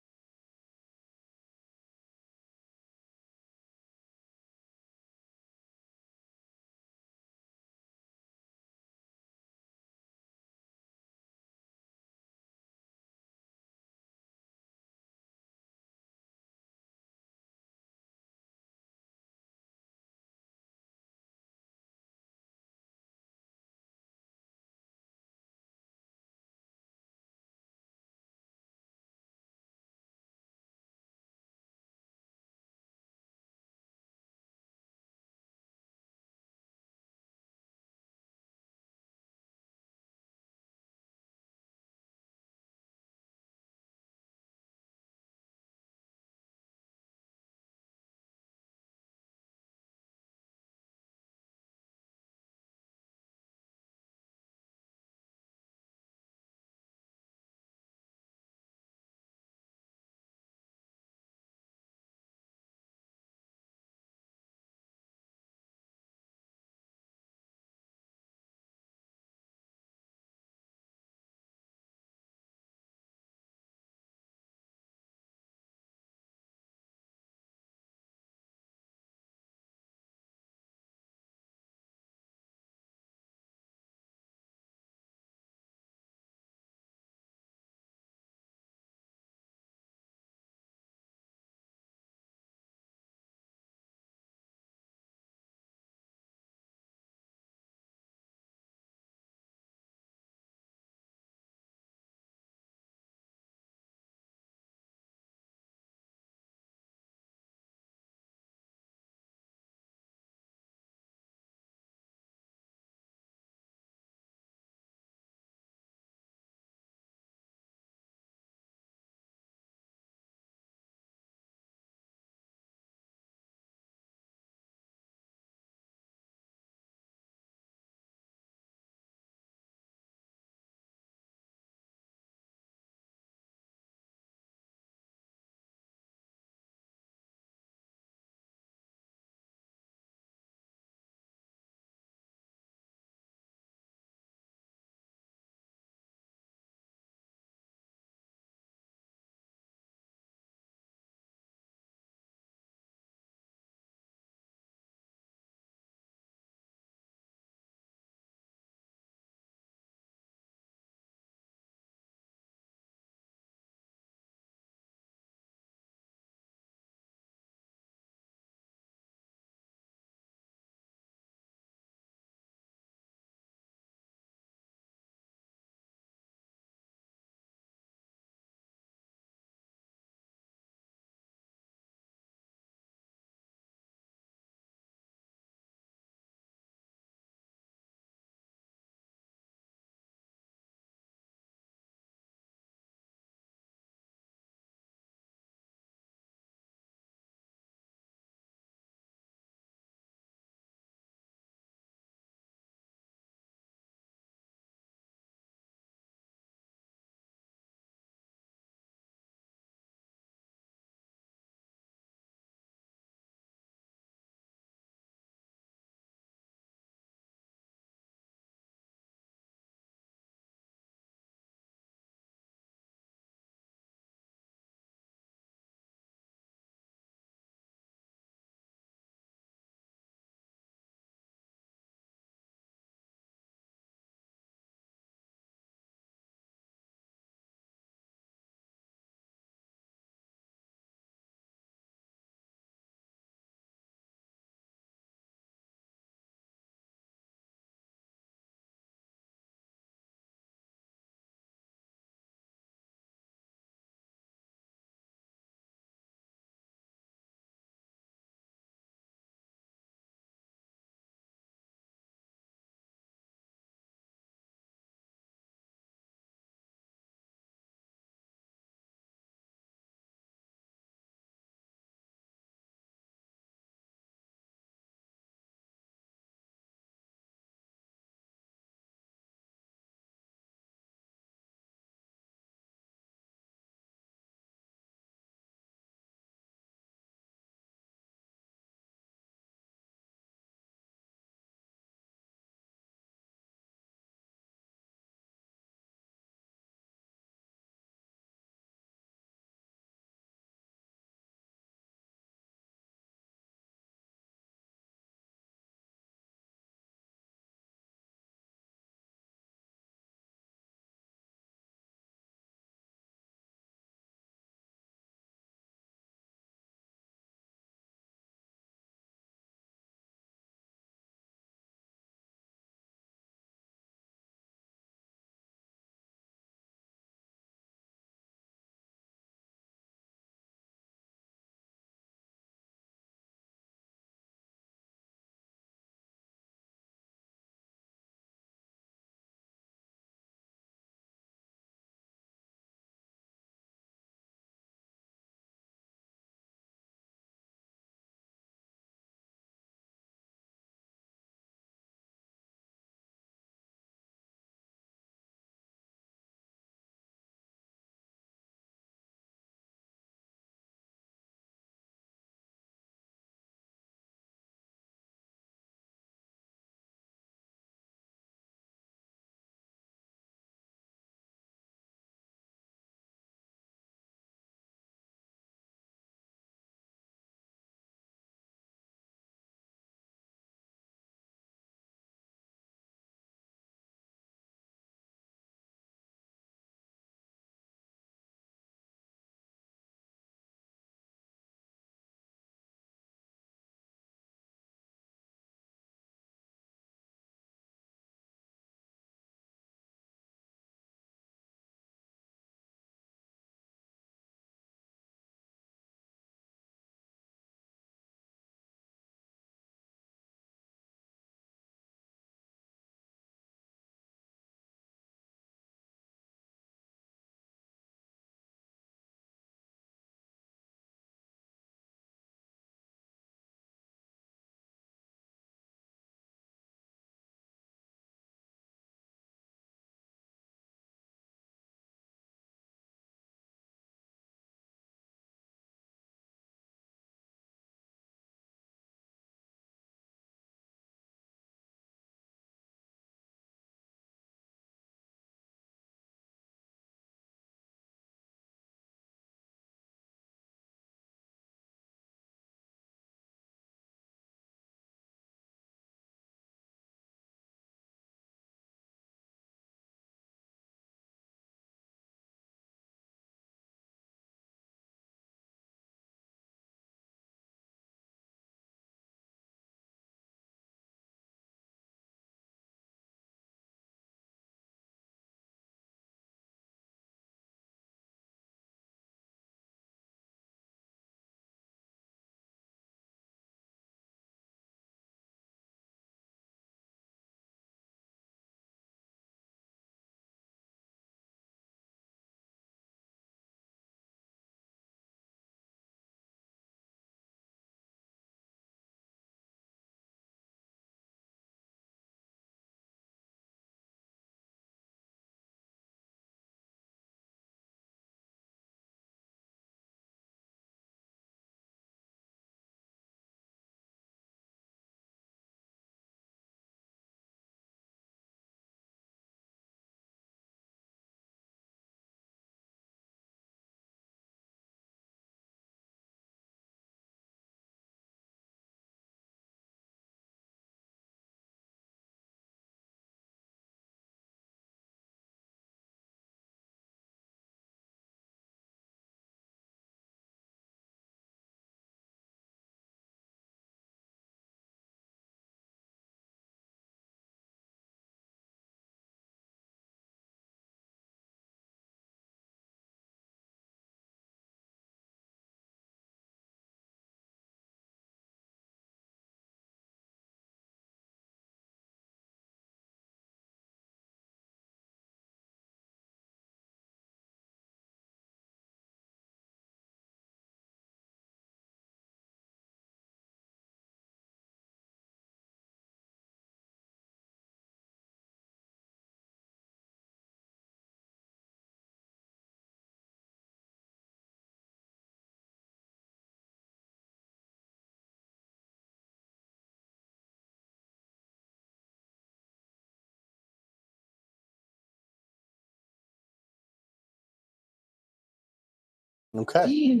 Okay.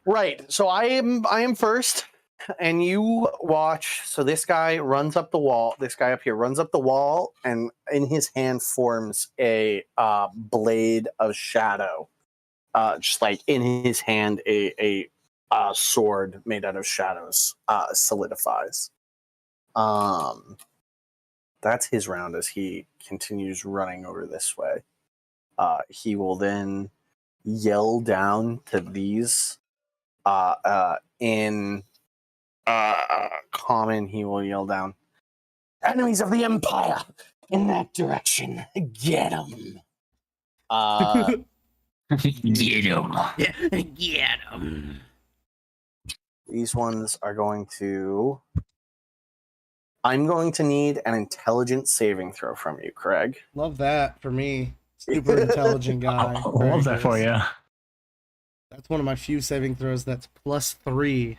Right. So I am first, and you watch. So this guy runs up the wall. This guy up here runs up the wall, and in his hand forms a blade of shadow. Just like in his hand, a sword made out of shadows solidifies. That's his round as he continues running over this way. He will then yell down to these in common. He will yell down, "Enemies of the Empire in that direction, get them!" Get him. Get him. These ones are going to. I'm going to need an intelligence saving throw from you, Craig. Love that for me. Super intelligent guy. I love that for you. That's one of my few saving throws that's +3.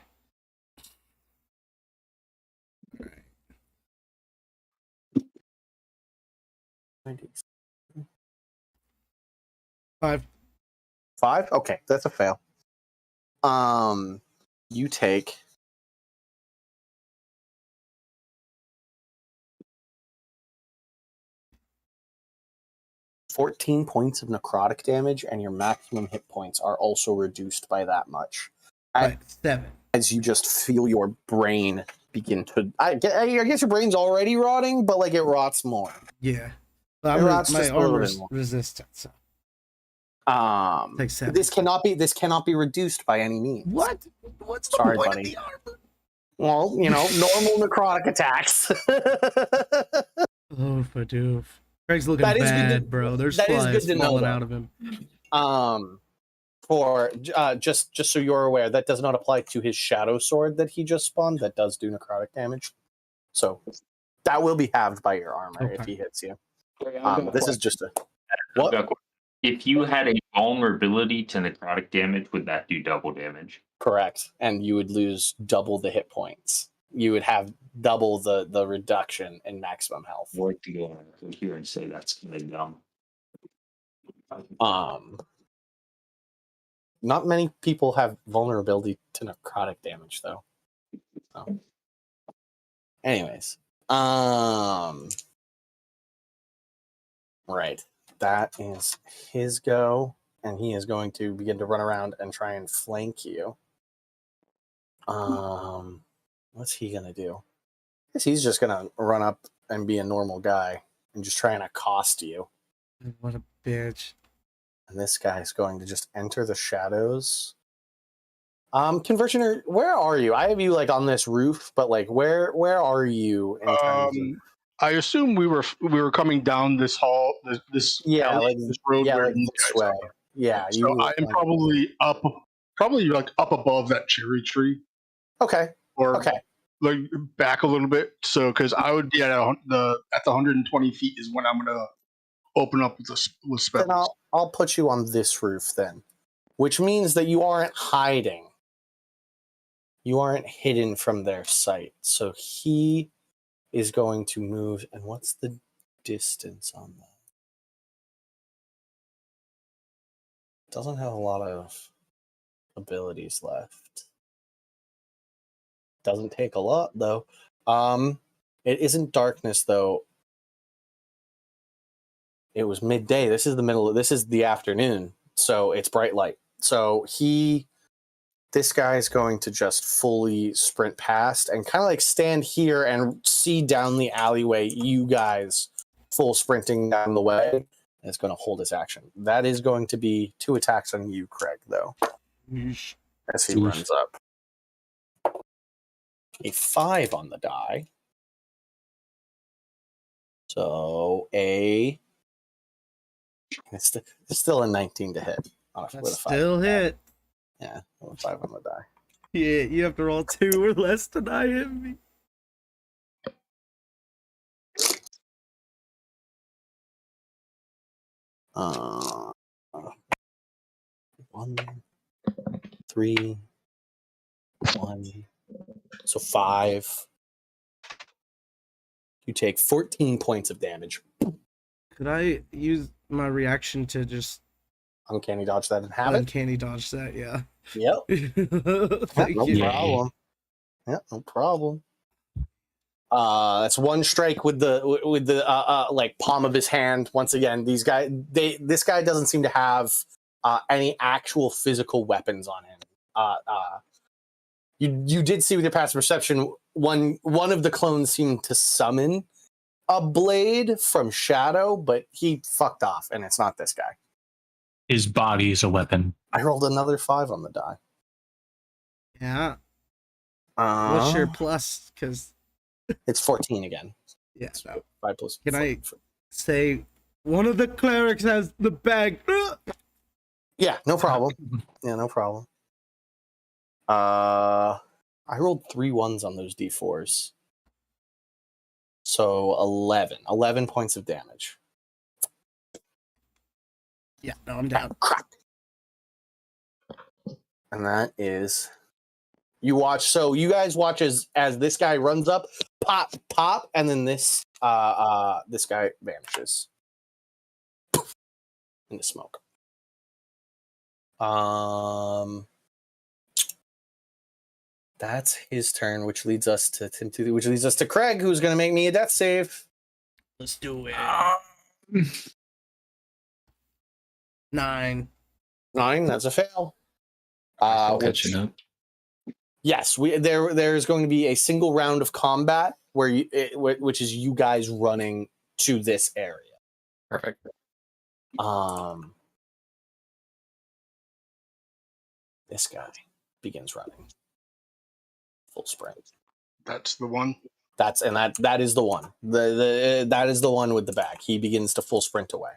Right. 5? Okay, that's a fail. You take 14 points of necrotic damage, and your maximum hit points are also reduced by that much. By 7. As you just feel your brain begin to... I guess your brain's already rotting, but like it rots more. Yeah. But my armor's resistant, so. Take 7. This cannot be reduced by any means. What? What's the point of the armor? Well, normal necrotic attacks. Oh, Fadoof. Craig's looking bad, bro. There's flies falling out of him. For just so you're aware, that does not apply to his shadow sword that he just spawned. That does do necrotic damage. So that will be halved by your armor if he hits you. This is just a... What? If you had a vulnerability to necrotic damage, would that do double damage? Correct. And you would lose double the hit points. You would have double the reduction in maximum health. Worth to go here and say that's kind of dumb. Not many people have vulnerability to necrotic damage, though. So. Anyways. Right. That is his go, and he is going to begin to run around and try and flank you. What's he gonna do? I guess he's just gonna run up and be a normal guy and just try and accost you. What a bitch. And this guy's going to just enter the shadows. Conversioner, where are you? I have you like on this roof, but like where are you in terms of... I assume we were coming down this hall, this alley, this road. Yeah, like this way. Yeah, so I am probably like up above that cherry tree. Okay. Or like back a little bit. So because I would be at the 120 feet is when I'm gonna open up with spells. Then I'll put you on this roof then, which means that you aren't hiding. You aren't hidden from their sight. So he is going to move, and what's the distance on that? Doesn't have a lot of abilities left. Doesn't take a lot though. It isn't darkness though. It was midday. This is the afternoon, so it's bright light. So this guy is going to just fully sprint past and kind of like stand here and see down the alleyway, you guys full sprinting down the way. And it's going to hold his action. That is going to be 2 attacks on you, Craig, though. As he runs up. A 5 on the die. So it's still a 19 to hit. Still hit. Yeah, 5 on the die. Yeah, you have to roll 2 or less to die hit me. One, 3, 1. So 5. You take 14 points of damage. Could I use my reaction to just uncanny dodge that and have it. Uncanny dodge that, yeah. Yep. Thank No you. problem. Yeah, no problem. That's one strike with the like palm of his hand. Once again, this guy doesn't seem to have any actual physical weapons on him. You did see with your passive perception, one of the clones seemed to summon a blade from shadow, but he fucked off, and it's not this guy. His body is a weapon. I rolled another 5 on the die. Yeah. What's your plus? Because it's 14 again. Yeah. No. 5 plus. Can I say one of the clerics has the bag? Yeah, no problem. Yeah, no problem. I rolled 3 1s on those d4s. So 11 points of damage. Yeah, no, I'm down. Crack. And that is you watch. So you guys watch as this guy runs up, pop, and then this guy vanishes in the smoke. That's his turn, which leads us to which leads us to Craig, who's going to make me a death save. Let's do it. 9. 9. That's a fail. Catching up. Yes, there's going to be a single round of combat which is you guys running to this area. Perfect. This guy begins running full sprint. That's the one. That is the one. That is the one with the bag. He begins to full sprint away.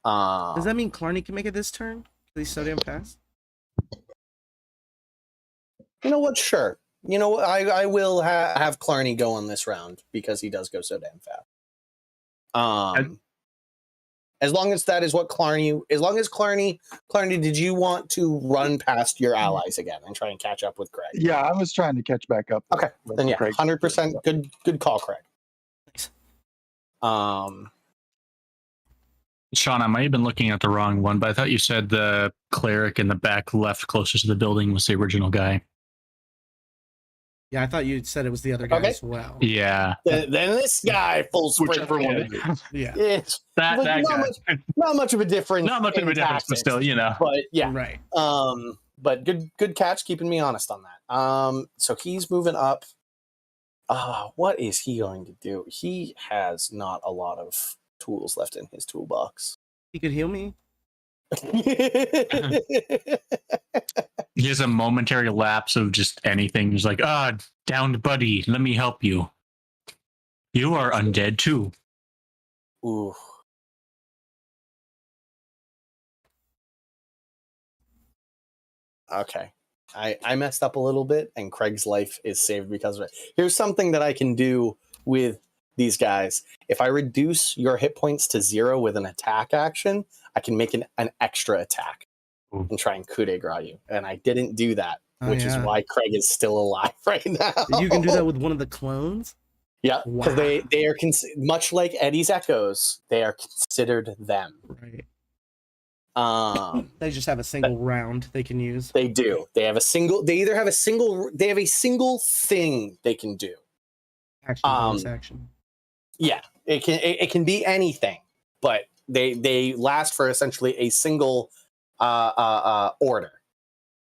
Does that mean Clarny can make it this turn? Because he's so damn fast? You know what? Sure. You know what? I will have Clarny go on this round because he does go so damn fast. As long as that is what Clarny... As long as Clarny, did you want to run past your allies again and try and catch up with Craig? Yeah, I was trying to catch back up. Okay, then yeah, Craig. 100% good call, Craig. Thanks. Sean, I might have been looking at the wrong one, but I thought you said the cleric in the back left closest to the building was the original guy. Yeah, I thought you said it was the other guy as well. Yeah. Then this guy full sprint. Whichever one it is. Yeah. It's That guy. not much of a difference. Not much of a difference, but still, you know. But yeah. Right. But good catch, keeping me honest on that. So he's moving up. What is he going to do? He has not a lot of tools left in his toolbox. He could heal me? He has a momentary lapse of just anything. He's like, downed buddy, let me help you. You are undead too. Ooh. Okay. I messed up a little bit, and Craig's life is saved because of it. Here's something that I can do with these guys. If I reduce your hit points to 0 with an attack action, I can make an extra attack and try and coup de grace you. And I didn't do that, which is why Craig is still alive right now. You can do that with one of the clones? Yeah, because they are much like Eddie's Echoes, they are considered them. Right. They just have a single round they can use. They do. They have a single. They either have a single. They have a single thing they can do. Bonus action. Yeah, it can be anything, but they last for essentially a single order,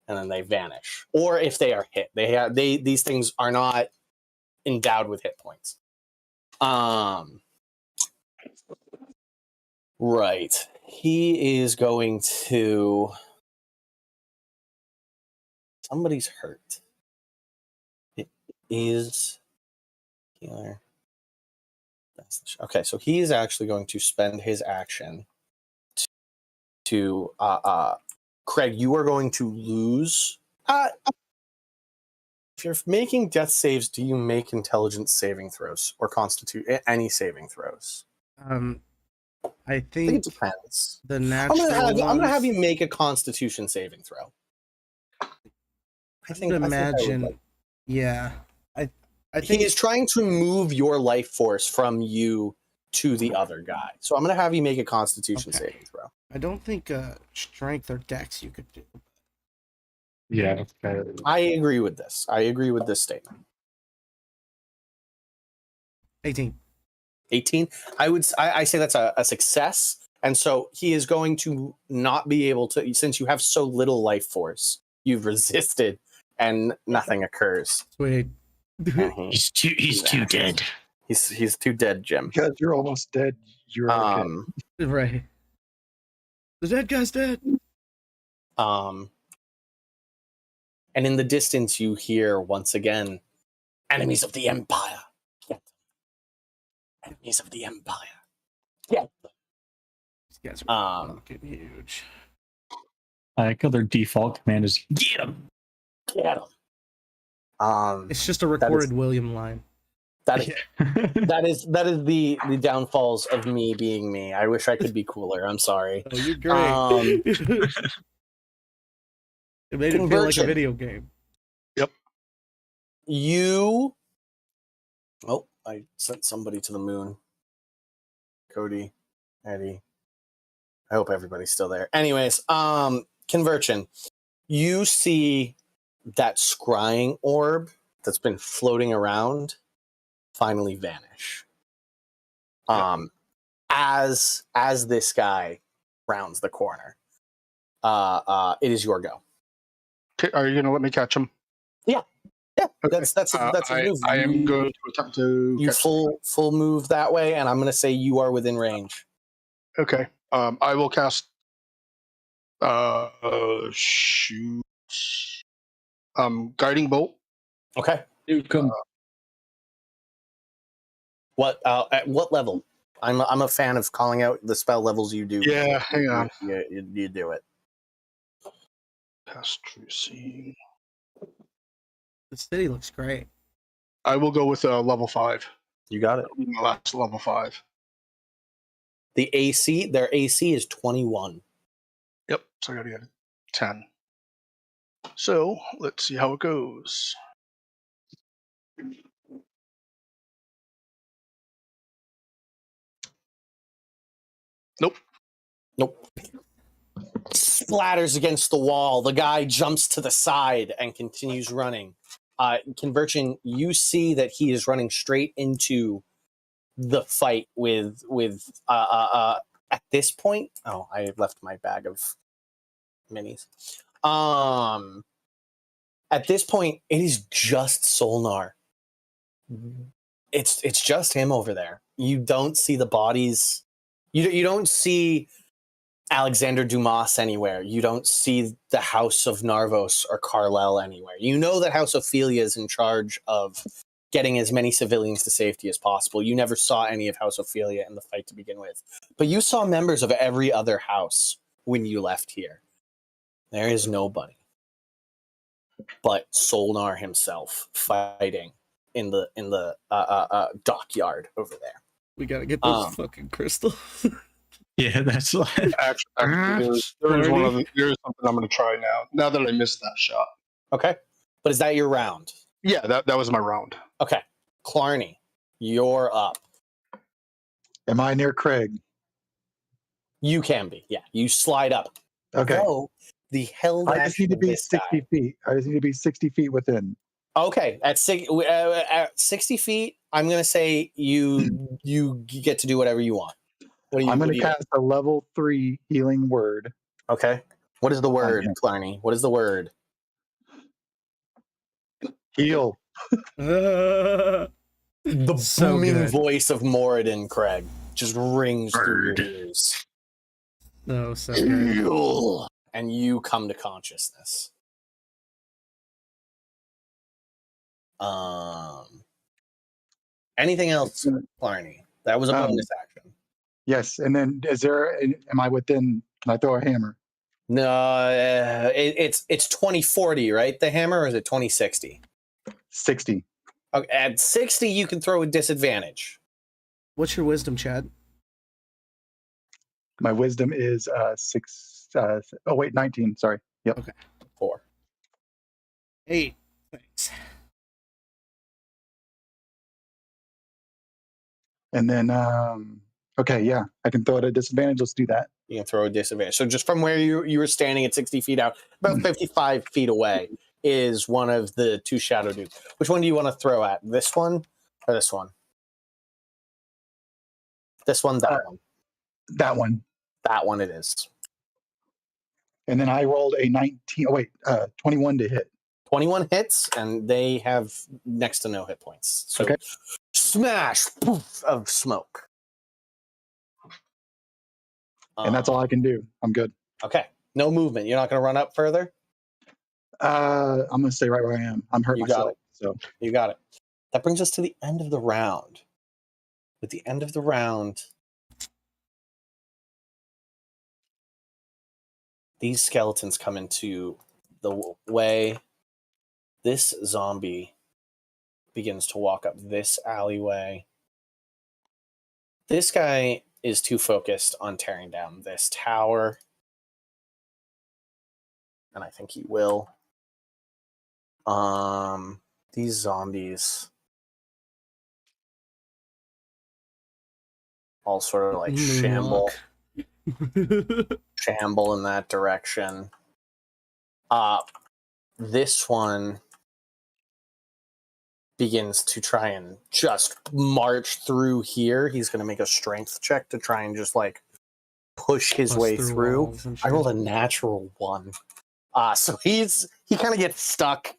and then they vanish. Or if they are hit, these things are not endowed with hit points. Right. He is going to... Somebody's hurt. It is... Healer. Okay, so he is actually going to spend his action to Craig, you are going to lose... if you're making death saves, do you make intelligence saving throws or constitute any saving throws? I think it depends. The natural. I'm gonna have you make a Constitution saving throw. I think. Imagine. Yeah, I think he is trying to move your life force from you to the other guy. So I'm gonna have you make a Constitution saving throw. I don't think strength or dex you could do. Yeah. I agree with this. I agree with this statement. 18. 18. I say that's a success. And so he is going to not be able to, since you have so little life force, you've resisted and nothing occurs. Sweet. And He's too dead. He's too dead, Jim. Because you're almost dead. You're okay. Right. The dead guy's dead. And in the distance you hear once again, enemies of the Empire. Get them. Enemies of the Empire. Get them. These guys are fucking huge. I like how their default command is get him. Get them. It's just a recorded William line. That is the downfalls of me being me. I wish I could be cooler. I'm sorry. Oh, you're great. It made it feel like a video game. Yep. I sent somebody to the moon. Cody, Eddie. I hope everybody's still there. Anyways, Conversion. You see that scrying orb that's been floating around finally vanish. As this guy rounds the corner. It is your go. Okay, are you gonna let me catch him? Yeah. Okay. That's a move. I am going to attempt to you catch full move that way, and I'm going to say you are within range. Okay. I will cast. Shoot. Guiding bolt. Okay. You come. What? At what level? I'm a fan of calling out the spell levels you do. Yeah, hang on. You do it. Cast Tracing. The city looks great. I will go with level 5. You got it. My last level 5. Their AC is 21. Yep. So I got to get a 10. So let's see how it goes. Nope. Splatters against the wall. The guy jumps to the side and continues running. Conversion, you see that he is running straight into the fight with at this point. Oh, I left my bag of minis. At this point, it is just Solnar. It's just him over there. You don't see the bodies. You don't see Alexander Dumas anywhere. You don't see the House of Narvos or Carlel anywhere. You know that House Ophelia is in charge of getting as many civilians to safety as possible. You never saw any of House Ophelia in the fight to begin with. But you saw members of every other house when you left here. There is nobody but Solnar himself fighting in the dockyard over there. We gotta get those fucking crystals. Yeah, that's like. Actually, there's something I'm going to try now that I missed that shot. Okay. But is that your round? Yeah, that was my round. Okay. Clarny, you're up. Am I near Craig? You can be. Yeah. You slide up. Okay. Though, the hell I just need to be 60 feet. I just need to be 60 feet within. Okay. At 60 feet, I'm going to say you get to do whatever you want. I'm going to cast a level 3 healing word. Okay. What is the word, Clarny? What is the word? Heal. The booming voice of Moradin, Craig, just rings through your ears. So good. And you come to consciousness. Anything else, Clarny? That was a bonus action. Yes, and then am I within, can I throw a hammer? No, it's 2040, right? The hammer, or is it 2060? 60. Okay, at 60, you can throw a disadvantage. What's your wisdom, Chad? My wisdom is 19. Sorry. Yep. Okay. 4. 8. Thanks. And then, okay, yeah, I can throw it at a disadvantage. Let's do that. You can throw a disadvantage. So just from where you were standing at 60 feet out, about 55 feet away is one of the two shadow dudes. Which one do you want to throw at? This one or this one? This one, that one. That one. That one it is. And then I rolled a 21 to hit. 21 hits, and they have next to no hit points. So Okay. Smash! Poof of smoke. And that's all I can do. I'm good. Okay. No movement. You're not going to run up further? I'm going to stay right where I am. I'm hurt You got myself. it. So You got it. That brings us to the end of the round. At the end of the round, these skeletons come into the way. This zombie begins to walk up this alleyway. This guy is too focused on tearing down this tower. And I think he will. These zombies all sort of like shamble in that direction. This one begins to try and just march through here. He's going to make a strength check to try and just like push his way through. I rolled a natural 1. So he kind of gets stuck.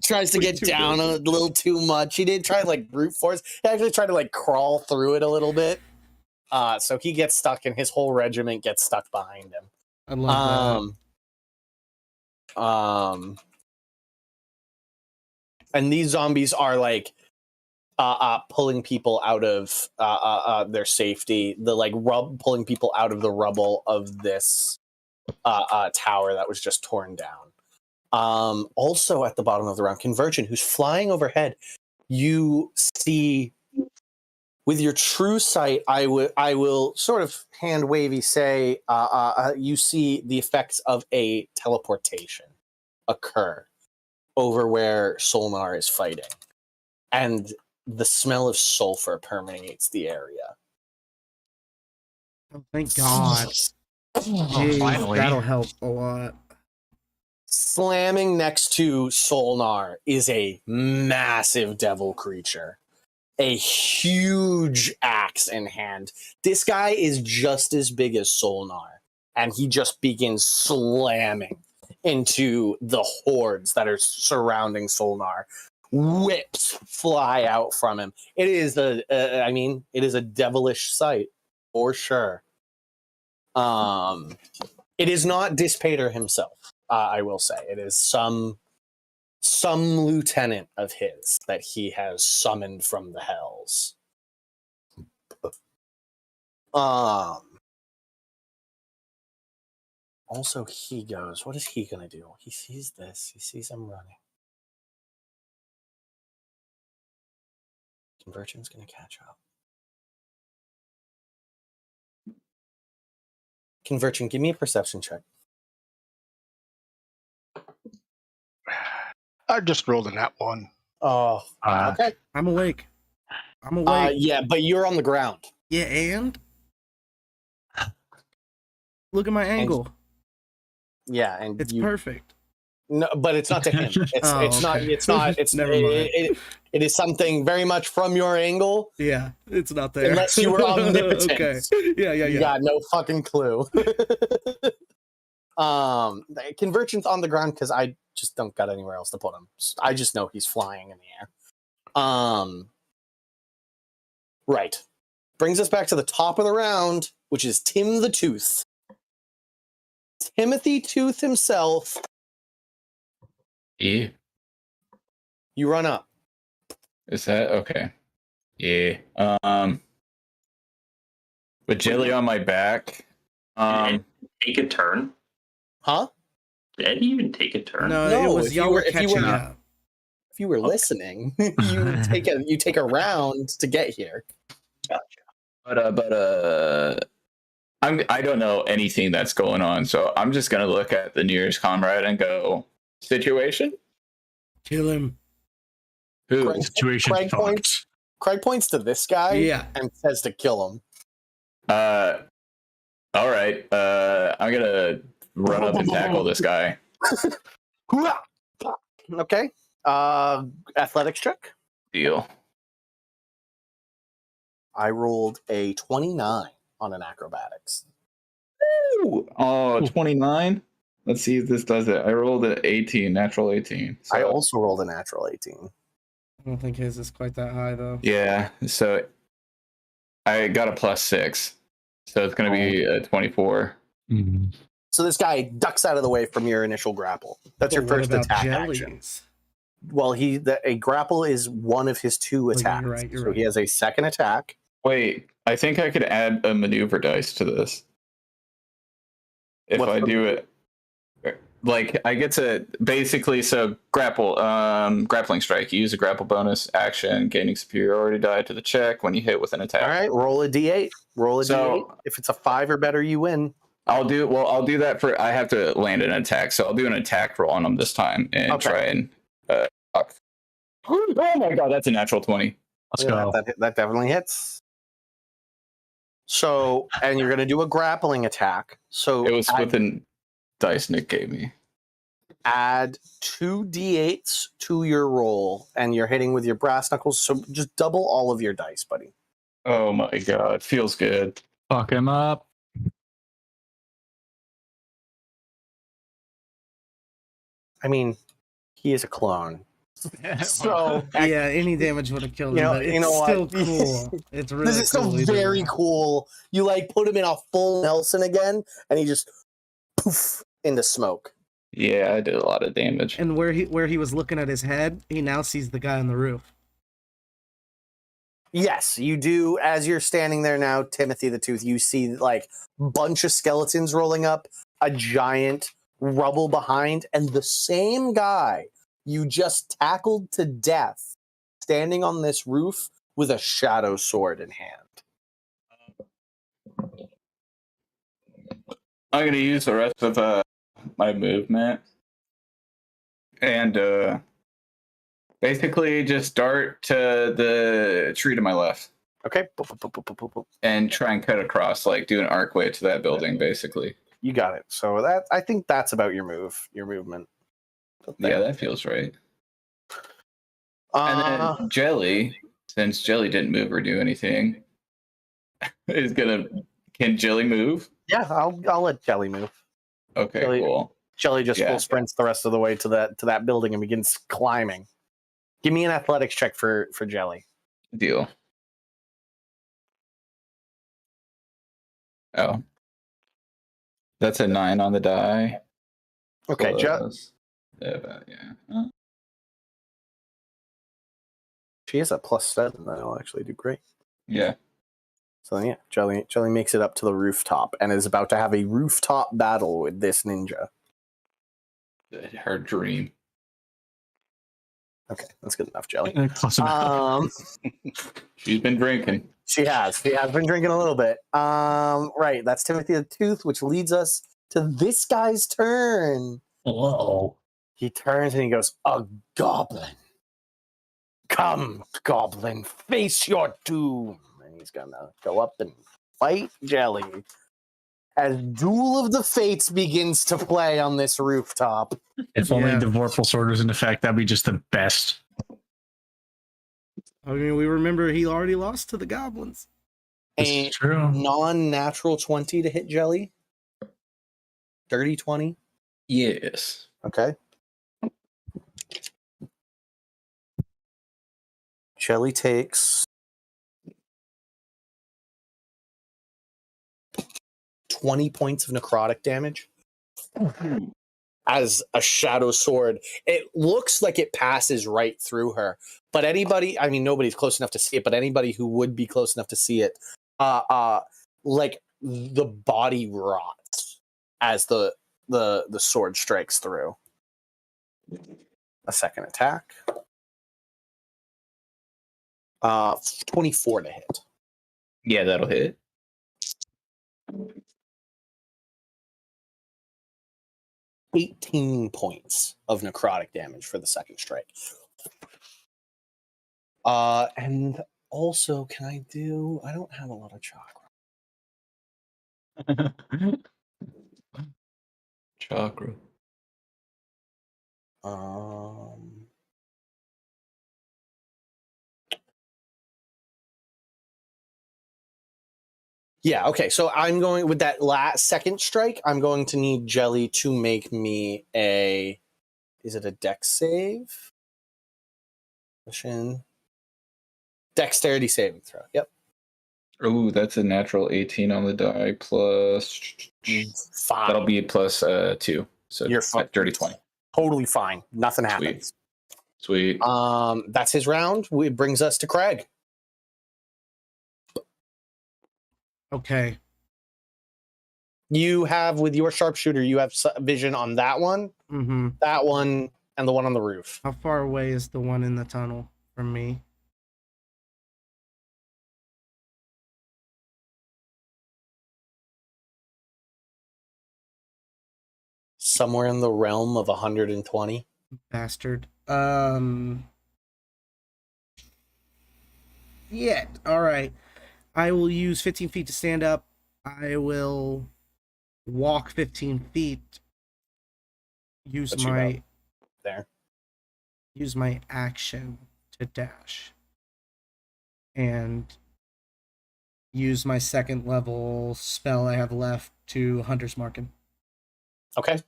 Tries to get down a little too much. He did try to like brute force. He actually tried to like crawl through it a little bit. So he gets stuck, and his whole regiment gets stuck behind him. I love that. And these zombies are like pulling people out of their safety. The like pulling people out of the rubble of this tower that was just torn down. Also at the bottom of the round, Convergent, who's flying overhead, you see with your true sight, I will sort of hand wavy say, you see the effects of a teleportation occur over where Solnar is fighting. And the smell of sulfur permeates the area. Oh, thank God. Jeez, finally. that'll help a lot. Slamming next to Solnar is a massive devil creature. A huge axe in hand. This guy is just as big as Solnar, and he just begins slamming into the hordes that are surrounding Solnar. Whips fly out from him. It is it is a devilish sight for sure. It is not Dispater himself. I will say it is some lieutenant of his that he has summoned from the hells. Also, he goes. What is he gonna do? He sees this. He sees him running. Convergent's gonna catch up. Convergent, give me a perception check. I just rolled a nat 1. Oh, okay. I'm awake. Yeah, but you're on the ground. Yeah, and look at my angle. Yeah, and it's perfect. No, but it's not to him. It's Never mind. It is something very much from your angle. Yeah, it's not there. Unless you were omnipotent. Okay. Yeah. You got no fucking clue. Convergent's on the ground because I just don't got anywhere else to put him. I just know he's flying in the air. Right. Brings us back to the top of the round, which is Tim the Tooth. Timothy Tooth himself. Yeah. You run up. Is that okay? Yeah. With Jelly on my back. Take a turn. Huh? Did he even take a turn? No, No, it was if y'all you were were- if you catching were- up. If you were listening, you take a round to get here. But I don't know anything that's going on, so I'm just gonna look at the nearest comrade and go, situation? Kill him. Who? Craig- Situation Craig fucked. Craig points to this guy Yeah. and says to kill him. All right. I'm gonna run up and tackle this guy. Okay. Athletics check. Deal. I rolled a 29 on an acrobatics. Ooh, oh, 29. Let's see if this does it. I rolled an 18, natural 18. So. I also rolled a natural 18. I don't think his is quite that high though. Yeah, so I got a +6. So it's going to be a 24. Mm-hmm. So this guy ducks out of the way from your initial grapple. That's your first attack action. Well, a grapple is one of his 2 attacks. You're right, so he has a second attack. Wait, I think I could add a maneuver dice to this. If I do it. Like, I get to basically, so grappling strike. You use a grapple bonus action, gaining superiority die to the check when you hit with an attack. All right, roll a d8. Roll a d8. If it's a 5 or better, you win. I'll do that for, I have to land an attack, so I'll do an attack roll on him this time and try and oh my god, that's a natural 20. Let's go. That definitely hits. So, and you're going to do a grappling attack. So it was with the dice Nick gave me. Add 2 d8s to your roll, and you're hitting with your brass knuckles. So just double all of your dice, buddy. Oh my god, feels good. Fuck him up. I mean, he is a clone. So yeah, any damage would have killed him. But it's still cool. It's really this is still very cool. You like put him in a full Nelson again, and he just poof into smoke. Yeah, I did a lot of damage. And where he was looking at his head, he now sees the guy on the roof. Yes, you do. As you're standing there now, Timothy the Tooth, you see like bunch of skeletons rolling up, a giant rubble behind, and the same guy you just tackled to death standing on this roof with a shadow sword in hand. I'm going to use the rest of my movement and basically just dart to the tree to my left. Okay. And try and cut across, like do an arcway to that building, basically. You got it. So I think that's about your movement. Yeah, that feels right. And then Jelly, since Jelly didn't move or do anything, can Jelly move? Yeah, I'll let Jelly move. Okay, cool. Jelly just full sprints the rest of the way to that building and begins climbing. Give me an athletics check for Jelly. Deal. Oh. That's a 9 on the die. Okay, yeah. She is a +7. That'll actually do great. Yeah. So yeah, Jelly makes it up to the rooftop and is about to have a rooftop battle with this ninja. Her dream. Okay, that's good enough, Jelly. Close enough. She's been drinking. She has been drinking a little bit. Right, that's Timothy the Tooth, which leads us to this guy's turn. Whoa. He turns and he goes, "A goblin. Come, goblin, face your doom." And he's gonna go up and fight Jelly as Duel of the Fates begins to play on this rooftop. If only the Vorpal Sword was in effect, that'd be just the best. I mean, we remember he already lost to the goblins. A non-natural 20 to hit Jelly. Dirty 20. Yes. Okay. Jelly takes 20 points of necrotic damage as a shadow sword. It looks like it passes right through her, but nobody's close enough to see it, but anybody who would be close enough to see it, like the body rots as the sword strikes through. A second attack. 24 to hit. Yeah, that'll hit. $18 points of necrotic damage for the second strike. And also, I don't have a lot of chakra. Chakra. Yeah, okay. So I'm going with that last second strike. I'm going to need Jelly to make me a. Is it a dex save? Mission. Dexterity saving throw. Yep. Ooh, that's a natural 18 on the die plus. Fine. That'll be plus 2. So You're dirty 20. Totally fine. Nothing happens. Sweet. That's his round. It brings us to Craig. Okay. You have, with your sharpshooter, you have vision on that one, that one, and the one on the roof. How far away is the one in the tunnel from me? Somewhere in the realm of 120. Bastard. Yeah, alright. I will use 15 feet to stand up. I will walk 15 feet. Use my action to dash. And use my second level spell I have left to Hunter's Mark him. Okay.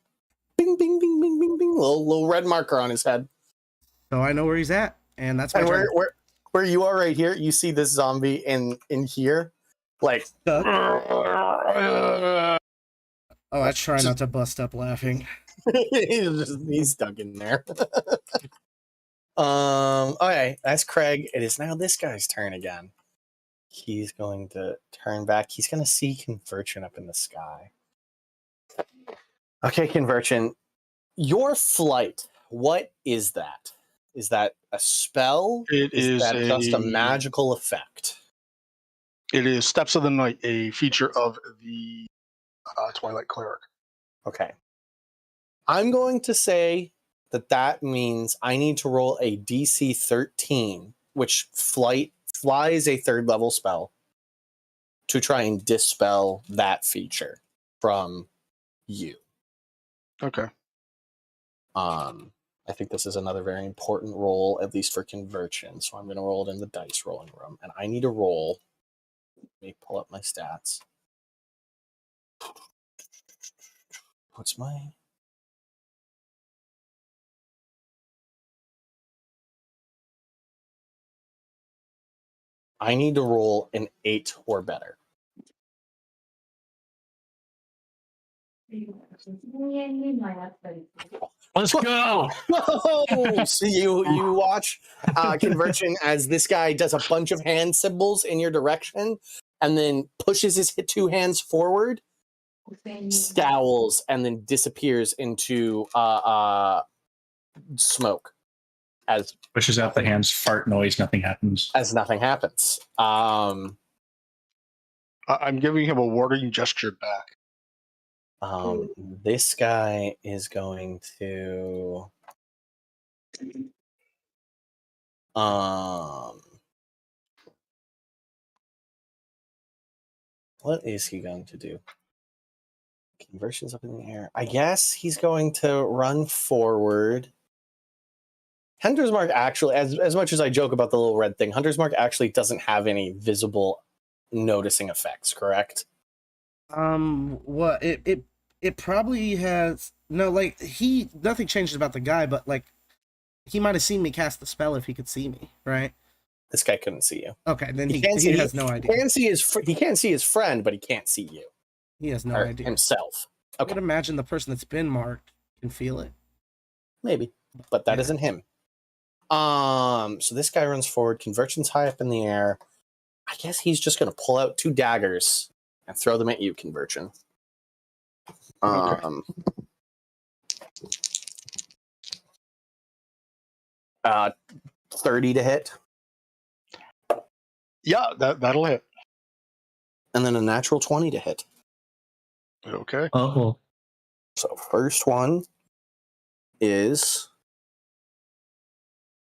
Bing, bing, bing, bing, bing, bing. Little red marker on his head. So I know where he's at, and that's my turn. Where you are right here, you see this zombie in here, like. Oh, I try not to bust up laughing. he's stuck in there. Okay, that's Craig. It is now this guy's turn again. He's going to turn back. He's going to see Convergent up in the sky. Okay, Convergent, your flight, what is that? Is that a spell? Is that just a magical effect? It is Steps of the Night, a feature of the Twilight Cleric. Okay. I'm going to say that means I need to roll a DC 13, which flies a third level spell, to try and dispel that feature from you. Okay. I think this is another very important roll, at least for Conversion. So I'm going to roll it in the dice rolling room. And I need to roll. Let me pull up my stats. What's my... I need to roll an 8 or better. Let's go. So you watch Conversion as this guy does a bunch of hand symbols in your direction and then pushes his two hands forward, scowls, and then disappears into smoke. As pushes out the hands, fart noise, nothing happens. As nothing happens. I'm giving him a warning gesture back. This guy is going to what is he going to do? Conversion's up in the air. I guess he's going to run forward. Hunter's Mark actually, as much as I joke about the little red thing, Hunter's Mark actually doesn't have any visible noticing effects, correct? What it probably has no, like, nothing changes about the guy, but like he might have seen me cast the spell if he could see me, right? This guy couldn't see you. Okay, then he has no idea. He can't see his friend, but he can't see you. He has no idea himself. Okay. I would imagine the person that's been marked can feel it. Maybe, but that isn't him. So this guy runs forward. Conversion's high up in the air. I guess he's just going to pull out 2 daggers and throw them at you, Conversion. Okay. 30 to hit. Yeah, that'll hit. And then a natural 20 to hit. Okay. Oh. So first one is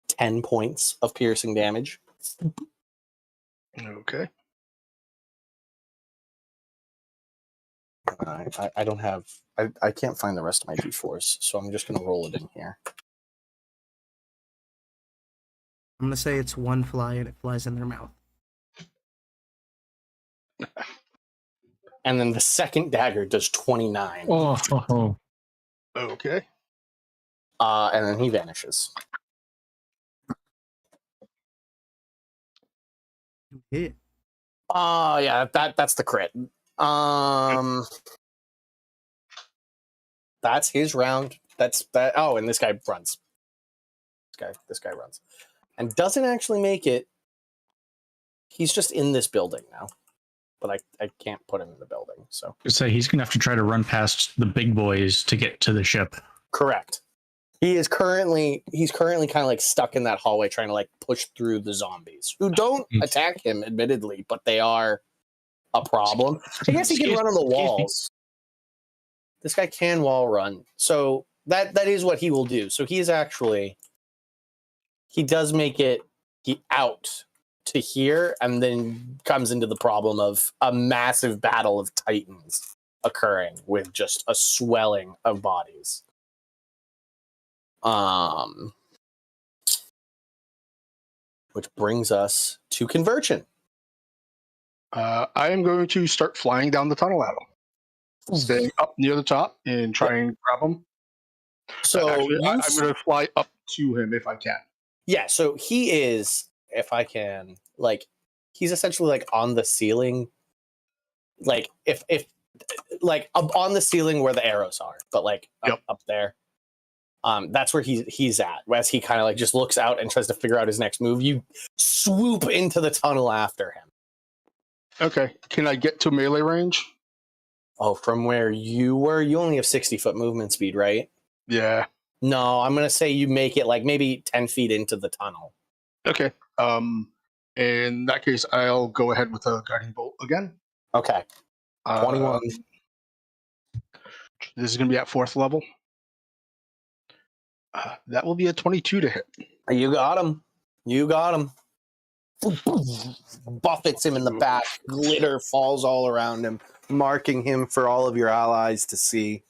10 points of piercing damage. Okay. I don't have. I can't find the rest of my d4s, so I'm just gonna roll it in here. I'm gonna say it's one fly and it flies in their mouth. And then the second dagger does 29. Oh. Okay. And then he vanishes. Hit. Yeah, that's the crit. That's his round. That's that. Oh, and this guy runs. This guy runs, and doesn't actually make it. He's just in this building now, but I can't put him in the building. So He's gonna have to try to run past the big boys to get to the ship. correct. He's currently kind of like stuck in that hallway trying to like push through the zombies who don't attack him, admittedly, but they are a problem. I guess he can run on the walls. This guy can wall run. So that is what he will do. So he does make it out to here and then comes into the problem of a massive battle of titans occurring with just a swelling of bodies. Which brings us to Convergent. I am going to start flying down the tunnel at him. Staying up near the top and try and grab him. So actually, I'm going to fly up to him if I can. Yeah, so he is, if I can, like, he's essentially like on the ceiling. Like if like up on the ceiling where the arrows are, but like up there. That's where he's at. As he kind of like just looks out and tries to figure out his next move. You swoop into the tunnel after him. Okay. Can I get to melee range? Oh, from where you were, you only have 60-foot movement speed, right? Yeah. No, I'm gonna say you make it like maybe 10 feet into the tunnel. Okay. In that case, I'll go ahead with a guiding bolt again. Okay. 21. This is gonna be at 4th level. That will be a 22 to hit. You got him. You got him. Buffets him in the back. Glitter falls all around him, marking him for all of your allies to see.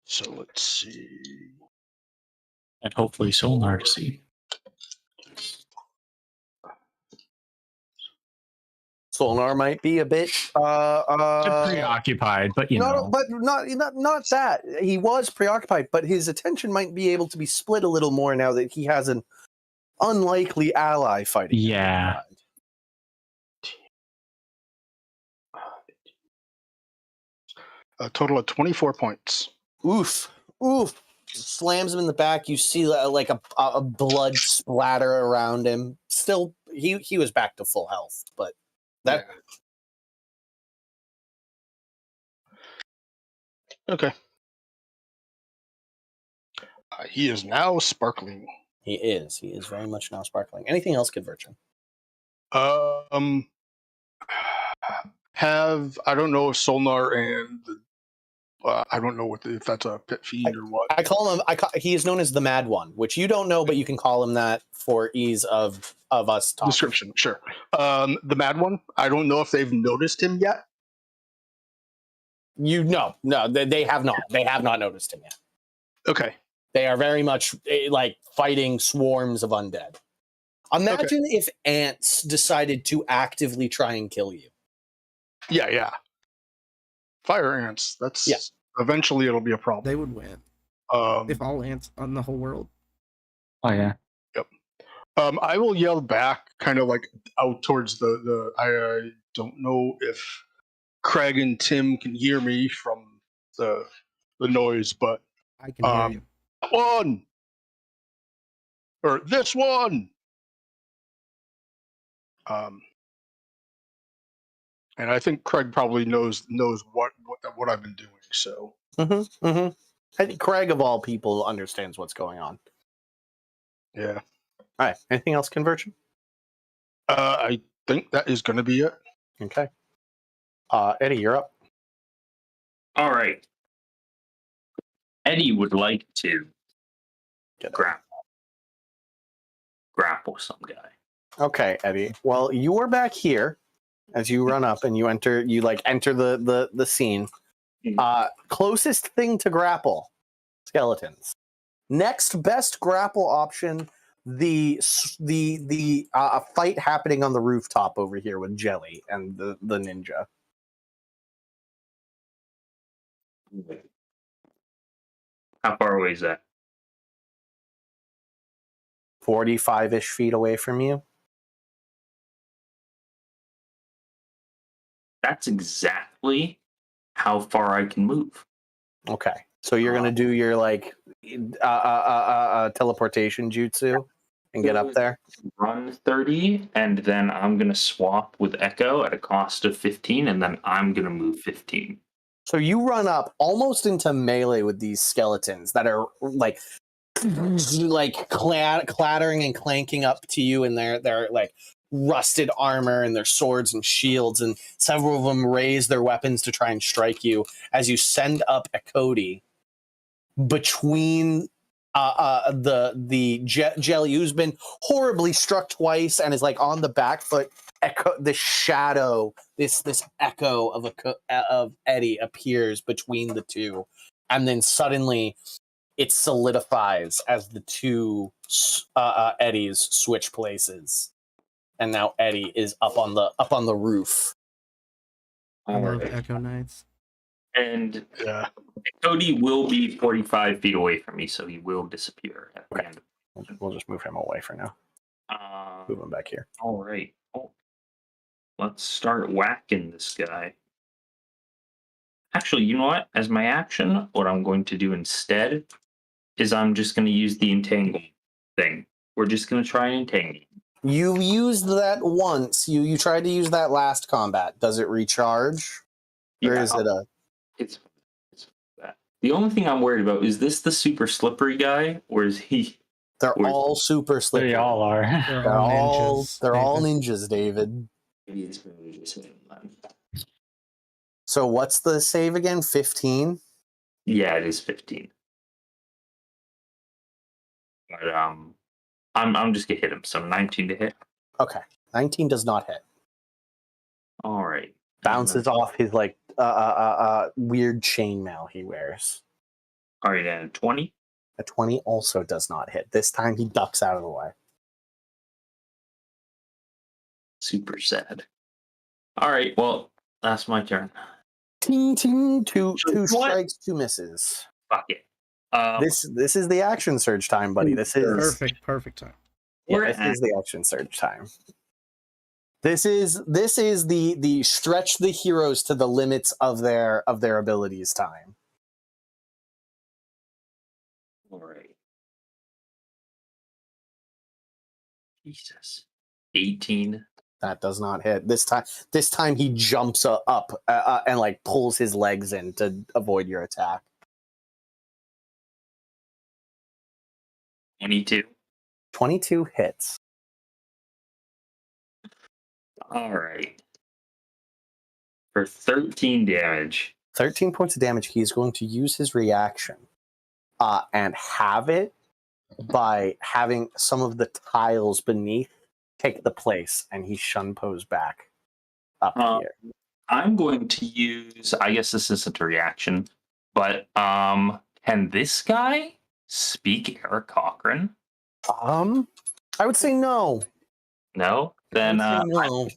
So let's see. And hopefully Sonar to see. Sonar might be a bit preoccupied, but not that. He was preoccupied, but his attention might be able to be split a little more now that he has an unlikely ally fighting. Yeah. A total of 24 points. Oof. Slams him in the back. You see like a blood splatter around him. Still, he was back to full health, but that. Yeah. Okay. He is now sparkling. He is very much now sparkling. Anything else, Convergent? I don't know if Solnar and I don't know if that's a pit fiend or what. I call him. He is known as the Mad One, which you don't know, but you can call him that for ease of us talking. Description, sure. The Mad One. I don't know if they've noticed him yet. No, they have not. They have not noticed him yet. Okay. They are very much like fighting swarms of undead. Imagine if ants decided to actively try and kill you. Yeah. Fire ants. That's eventually it'll be a problem. They would win. If all ants on the whole world. Oh yeah. Yep. I will yell back, kind of like out towards the. I don't know if Craig and Tim can hear me from the noise, but I can hear you. That one or this one. And I think Craig probably knows what I've been doing. So. I think Craig, of all people, understands what's going on. Yeah. All right. Anything else, Convergent? I think that is going to be it. Okay. Eddie, you're up. All right. Eddie would like to grapple some guy. Okay, Eddie. Well, you are back here as you run up and you enter the scene. Closest thing to grapple, skeletons. Next best grapple option, the fight happening on the rooftop over here with Jelly and the ninja. How far away is that? 45-ish feet away from you. That's exactly how far I can move. Okay, so you're gonna do your teleportation jutsu and get up there. Run 30, and then I'm gonna swap with Echo at a cost of 15, and then I'm gonna move 15. So you run up almost into melee with these skeletons that are like clattering and clanking up to you in their like rusted armor and their swords and shields, and several of them raise their weapons to try and strike you as you send up a Cody between the Jelly, who's been horribly struck twice and is like on the back foot. The shadow, this echo of Eddie appears between the two, and then suddenly it solidifies as the two Eddies switch places, and now Eddie is up on the roof. I love Echo Knights. And Cody will be 45 feet away from me, so he will disappear at the end. We'll just move him away for now. Move him back here. All right. Let's start whacking this guy. Actually, you know what? As my action, what I'm going to do instead is I'm just going to use the entangle thing. We're just going to try and entangle. You used that once. You tried to use that last combat. Does it recharge? Or is it a... It's that. The only thing I'm worried about is this the super slippery guy, or is he... They're all super slippery. They all are. They're all ninjas. They're all ninjas, David. Maybe it's really just him then. So what's the save again? 15? Yeah, it is 15. But I'm just gonna hit him. So 19 to hit. Okay, 19 does not hit. All right. Bounces off his like weird chainmail he wears. All right, and 20. A 20 also does not hit. This time he ducks out of the way. Super sad. All right, well, that's my turn. Ting ting, two strikes, 2 misses. Fuck it. This is the action surge time, buddy. This is perfect time. this is the action surge time. This is the stretch the heroes to the limits of their abilities time. All right. Jesus. 18. That does not hit. This time he jumps up and like pulls his legs in to avoid your attack. 22. 22 hits. All right. For 13 damage. 13 points of damage. He's going to use his reaction and have it by having some of the tiles beneath take the place, and he shunpos back up here. I'm going to use, I guess this isn't a reaction, but can this guy speak Eric Cochran? I would say no. No? Then no.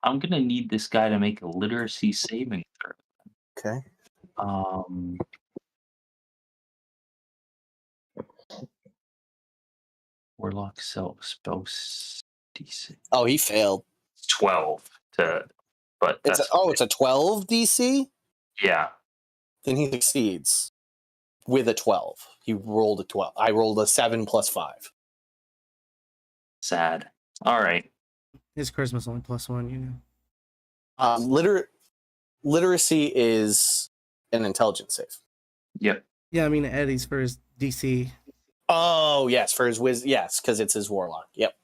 I'm going to need this guy to make a literacy saving throw. Okay. Warlock spouse DC. Oh, he failed. 12 to, but It's a 12 DC? Yeah. Then he succeeds with a 12. He rolled a 12. I rolled a 7 plus 5. Sad. All right. His charisma's only +1, you know. Literacy is an intelligence save. Yep. Yeah, I mean Eddie's for his DC. Oh, yes, for his yes, because it's his warlock. Yep.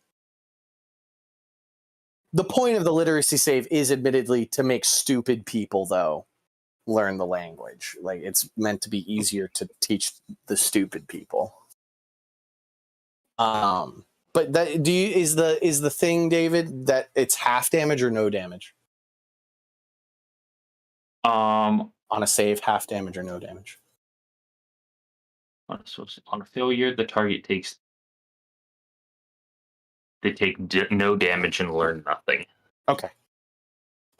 The point of the literacy save is admittedly to make stupid people, though, learn the language. Like, it's meant to be easier to teach the stupid people. But But that is the thing, David, that it's half damage or no damage? On a save, half damage or no damage. On a failure, the target takes. They take no damage and learn nothing. Okay.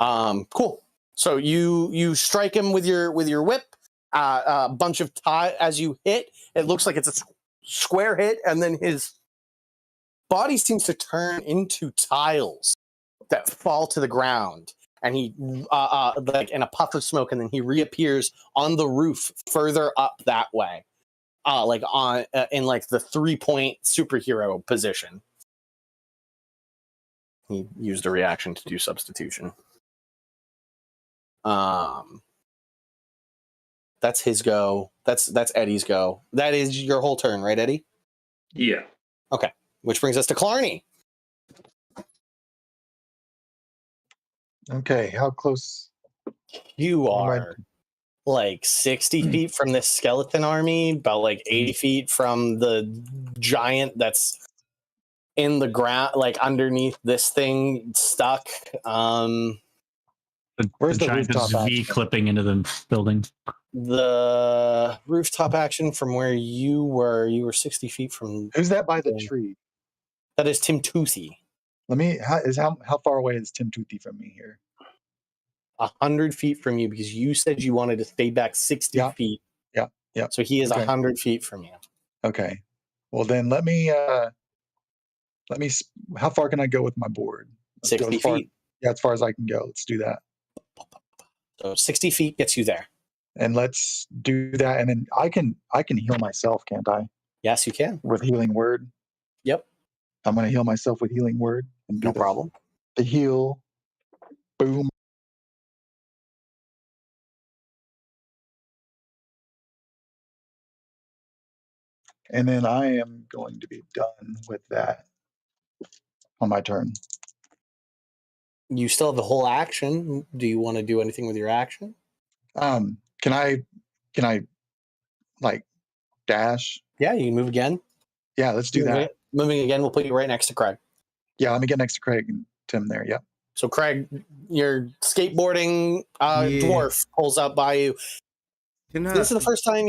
Cool. So you strike him with your whip. A bunch of as you hit, it looks like it's a square hit, and then his body seems to turn into tiles that fall to the ground, and he like in a puff of smoke, and then he reappears on the roof further up that way, like on in like the 3-point superhero position. He used a reaction to do substitution. That's his go. That's Eddie's go. That is your whole turn, right, Eddie? Yeah. Okay. Which brings us to Clarny. Okay, how close? You are like 60 feet from this skeleton army, about like 80 feet from the giant that's in the ground, like underneath this thing stuck. Where's the giant rooftop V action? clipping into the building? The rooftop action from where you were 60 feet from. Who's that by the tree? That is Tim Toothy. How far away is Tim Toothy from me here? 100 feet from you, because you said you wanted to stay back 60 feet. Yeah. So he is Okay. 100 feet from you. Okay. Well, then let me. How far can I go with my board? 60 feet. Yeah, as far as I can go. Let's do that. So 60 feet gets you there. And let's do that, and then I can heal myself, can't I? Yes, you can. With healing word. Yep. I'm gonna heal myself with healing word. And No problem. The heal. Boom. And then I am going to be done with that on my turn. You still have the whole action. Do you want to do anything with your action? Can I like dash? Yeah, you can move again. Yeah, let's do that. Moving again will put you right next to Craig. Yeah, let me get next to Craig and Tim there. Yep. So Craig, your skateboarding dwarf pulls up by you. This is the first time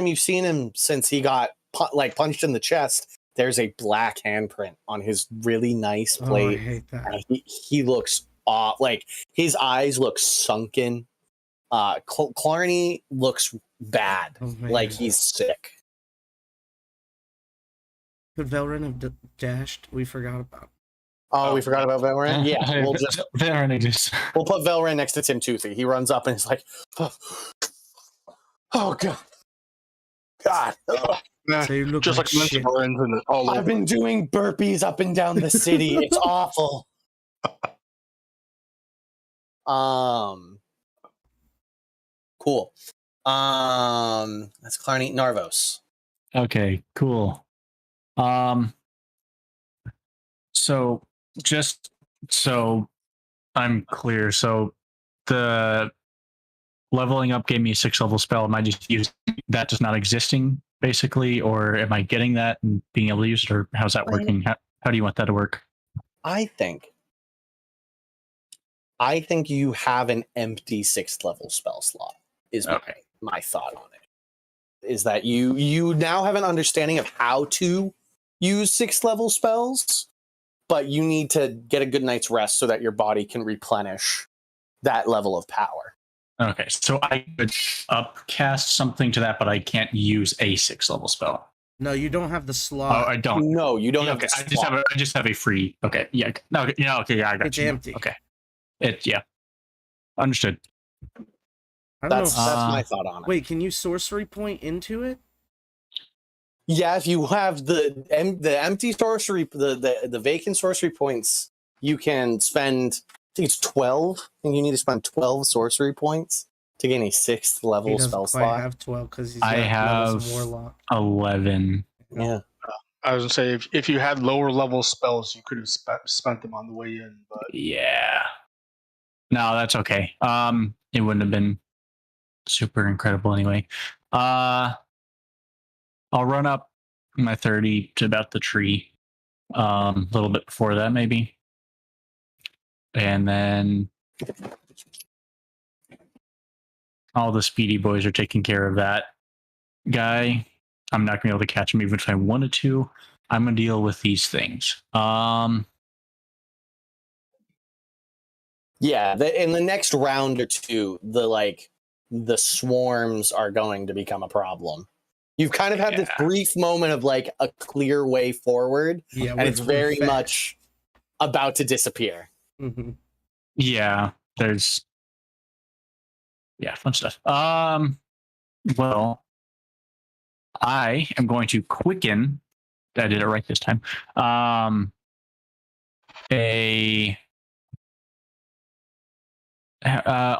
you've seen him since he got punched in the chest. There's a black handprint on his really nice plate. I hate that. And he looks off, like his eyes look sunken. Clarny looks bad, like he's sick. Could Velrin have dashed? We forgot about. Oh, we forgot about Velrin? Yeah, Velrin exists. We'll put Velrin next to Tim Toothy. He runs up and is like, oh God. God. So you look just like shit. I've been doing burpees up and down the city. It's awful. Cool. That's Clarny. Narvos. Okay, cool. So just so I'm clear, so the leveling up gave me a 6th level spell. Am I just using that just not existing, basically, or am I getting that and being able to use it, or how's that working? How do you want that to work? I think you have an empty 6th level spell slot. Is my thought on it. Is that you now have an understanding of how to use 6th level spells, but you need to get a good night's rest so that your body can replenish that level of power. Okay, so I could upcast something to that, but I can't use a 6th level spell. No, you don't have the slot. Oh, I don't. No, you don't have. Okay, the I just have a free. Okay, yeah. No, yeah. Okay, yeah. I got It's you. empty. Okay, understood. I don't That's know. my thought on it. Wait, can you sorcery point into it? Yeah, if you have the empty sorcery, the vacant sorcery points, you can spend. I think it's 12. I think you need to spend 12 sorcery points to gain a 6th level spell slot. I have 12 because I have warlock. 11. Yeah. I was gonna say if you had lower level spells, you could have spent them on the way in. But Yeah. No, that's okay. It wouldn't have been super incredible anyway. I'll run up my 30 to about the tree A little bit before that, maybe. And then all the speedy boys are taking care of that guy. I'm not going to be able to catch him even if I wanted to. I'm going to deal with these things. Yeah, in the next round or two, the swarms are going to become a problem. You've kind of had this brief moment of like a clear way forward, and it's very much about to disappear. Mm-hmm. Yeah, there's fun stuff. Well, I am going to quicken. I did it right this time. I'll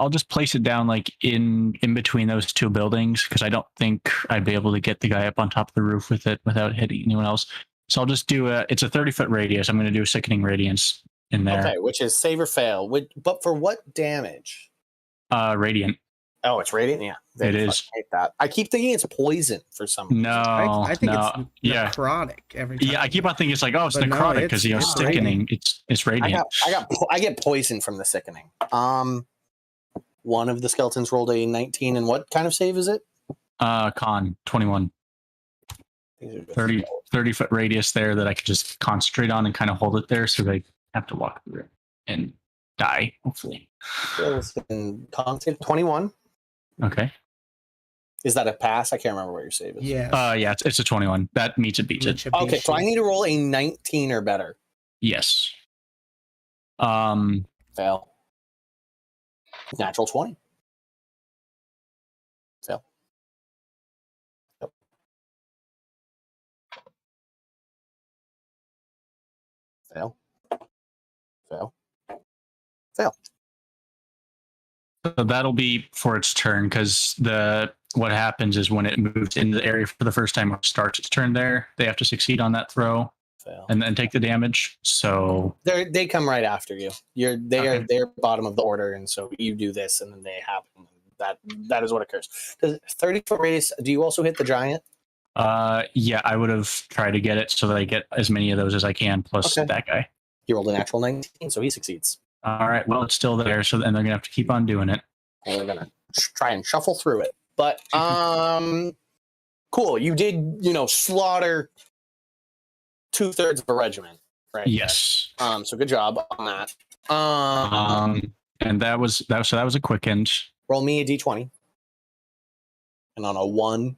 just place it down like in between those two buildings because I don't think I'd be able to get the guy up on top of the roof with it without hitting anyone else. So I'll just do it's a 30-foot radius. I'm going to do a sickening radiance in there. Okay, which is save or fail. But for what damage? Radiant. Oh, it's radiant? Yeah. It is. I hate that. I keep thinking it's poison for some reason. No, I think it's necrotic every time. Yeah, I keep on thinking it's like, oh, it's But no, necrotic because it's sickening. It's radiant. I get poison from the sickening. One of the skeletons rolled a 19, and what kind of save is it? Con 21. 30-foot radius there that I could just concentrate on and kind of hold it there so they have to walk through it and die, hopefully. Con save 21. Okay. Is that a pass? I can't remember what your save is. Yeah. Yeah, it's a 21. That meets it, beats it. Okay, so I need to roll a 19 or better. Yes. Fail. Natural 20. Fail. Yep. Fail. Fail. Fail. So that'll be for its turn because what happens is when it moves into the area for the first time or starts its turn there, they have to succeed on that throw. Fail. And then take the damage. So they come right after you. They're bottom of the order, and so you do this, and then they happen. That is what occurs. Does 30-foot radius? Do you also hit the giant? Yeah, I would have tried to get it so that I get as many of those as I can. Plus that guy. He rolled a natural 19, so he succeeds. All right. Well, it's still there, so then they're gonna have to keep on doing it. And we're gonna try and shuffle through it. But cool. You did slaughter 2/3 of a regiment, right? Yes. So good job on that. And that was a quickened. Roll me a d20. And on a 1,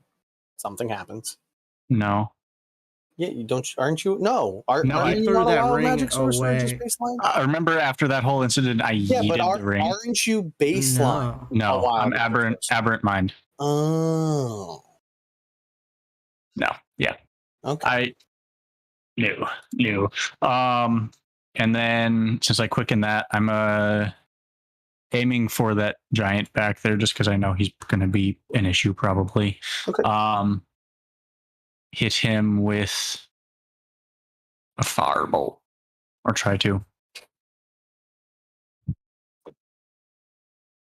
something happens. No. Yeah, aren't you? No. I threw that ring magic sorcerer away. just baseline? I remember after that whole incident, I yeeted the ring. Aren't you baseline? No, Oh, wow. I'm aberrant mind. Oh. No, yeah. Okay. New. And then since I quickened that, I'm aiming for that giant back there just because I know he's going to be an issue probably. Okay. Hit him with a firebolt, or try to.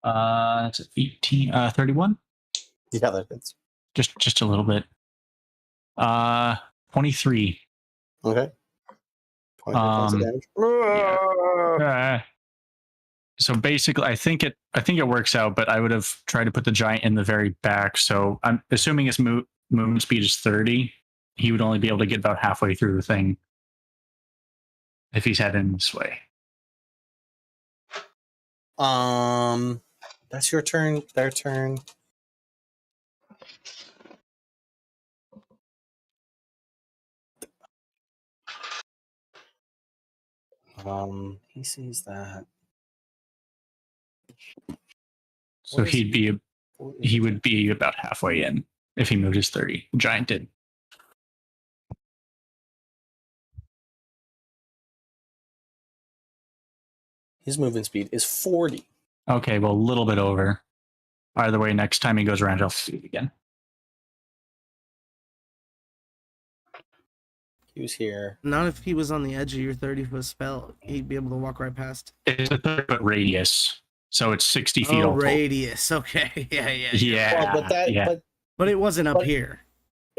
That's 18, 31. Yeah, that hits. Just a little bit. 23. Okay. 23 points of damage. So basically, I think it works out, but I would have tried to put the giant in the very back. So I'm assuming his movement speed is 30. He would only be able to get about halfway through the thing if he's heading this way. That's your turn. Their turn. He sees that. So he would be about halfway in if he moved his 30. The giant did. His movement speed is 40. Okay, well, a little bit over. Either way, next time he goes around, I'll see it again. He was here. Not if he was on the edge of your 30-foot spell. He'd be able to walk right past. It's a 30-foot radius, so it's 60 feet. Radius. Okay. Yeah. Well, but it wasn't up here.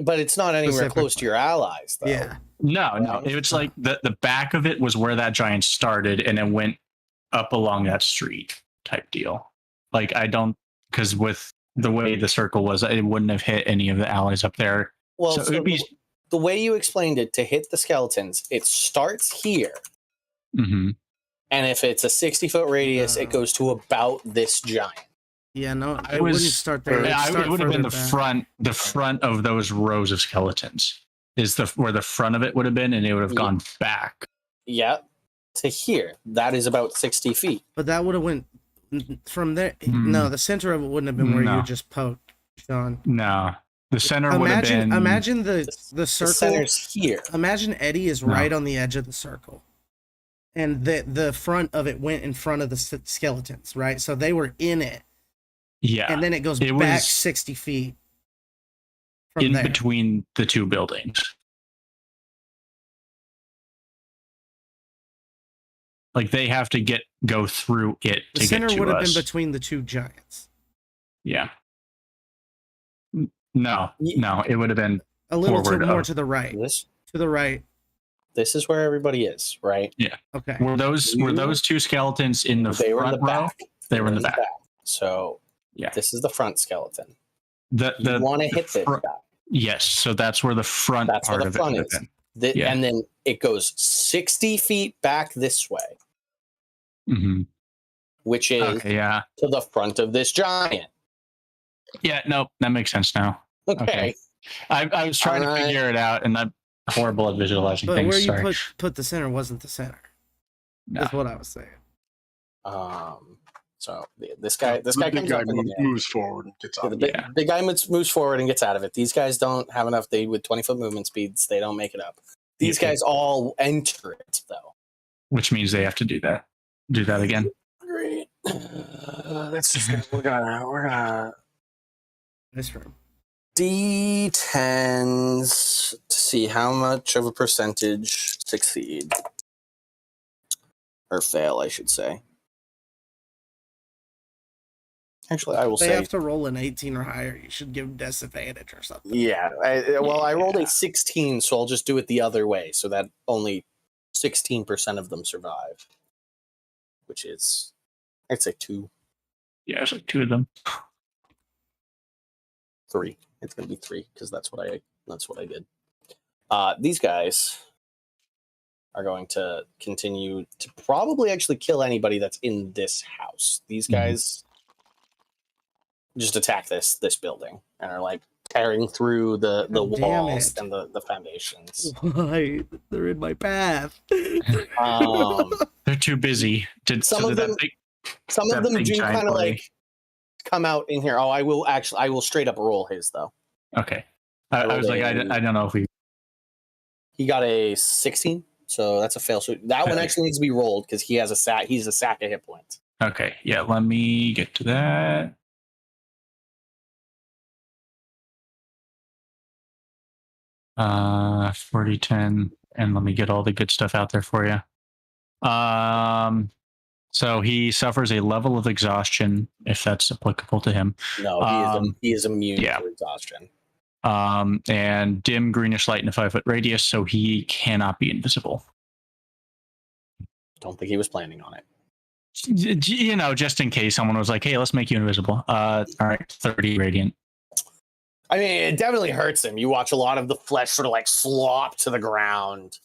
But it's not anywhere close to your allies, though. Yeah. No. It's like the back of it was where that giant started, and it went up along that street type deal. Like I don't, because with the way the circle was, it wouldn't have hit any of the allies up there. Well, So it'd be. the way you explained it, to hit the skeletons, it starts here. Mm-hmm. And if it's a 60-foot radius, it goes to about this giant. Yeah, no, it wouldn't start there. It would have been back. the front of those rows of skeletons is where the front of it would have been, and it would have gone back. Yeah, to here. That is about 60 feet. But that would have went from there. No, the center of it wouldn't have been where you just poked, Sean. No, the center would have been. Imagine the circle. The center's here. Imagine Eddie is right on the edge of the circle, and the front of it went in front of the skeletons, right? So they were in it. Yeah, and then it goes back 60 feet from there. Between the two buildings. Like they have to go through it to get to us. The center would have been between the two giants. Yeah. No, it would have been a little more to the right. To the right. This is where everybody is, right? Yeah. Okay. Were those two skeletons in the front row? They were in the back. So yeah, this is the front skeleton. You want to hit this guy. Yes, so that's where the front part of it would have been. And then it goes 60 feet back this way, which is to the front of this giant. Yeah, no, that makes sense now. Okay. I was trying to figure it out, and I'm horrible at visualizing things. But where you put the center wasn't the center. That's what I was saying. So this guy comes up and moves forward and gets out. The guy moves forward and gets out of it. These guys don't have enough. With 20-foot movement speeds, they don't make it up. These guys all enter it though, which means they have to do that again. Great. We're gonna this room. D10s to see how much of a percentage succeed or fail, I should say. Actually, I will say... They have to roll an 18 or higher. You should give them disadvantage or something. Yeah. I rolled a 16, so I'll just do it the other way, so that only 16% of them survive. Which is, I'd say 2. Yeah, it's like 2 of them. 3. It's going to be 3, because that's what I did. These guys are going to continue to probably actually kill anybody that's in this house. These guys... just attack this building and are like tearing through the walls and the foundations. Why? They're in my path. They're too busy. Some of them do kind of like come out in here. Oh, I will straight up roll his though. Okay. I was like, I don't know if he got a 16, so that's a fail. So that one actually needs to be rolled because he's a sack of hit points. Okay, yeah, let me get to that. 40, 10, and let me get all the good stuff out there for you. So he suffers a level of exhaustion, if that's applicable to him. No, he is immune to exhaustion. And dim greenish light in a 5-foot radius, so he cannot be invisible. Don't think he was planning on it. You know, just in case someone was like, "Hey, let's make you invisible." All right, 30 radiant. I mean, it definitely hurts him. You watch a lot of the flesh sort of like slop to the ground,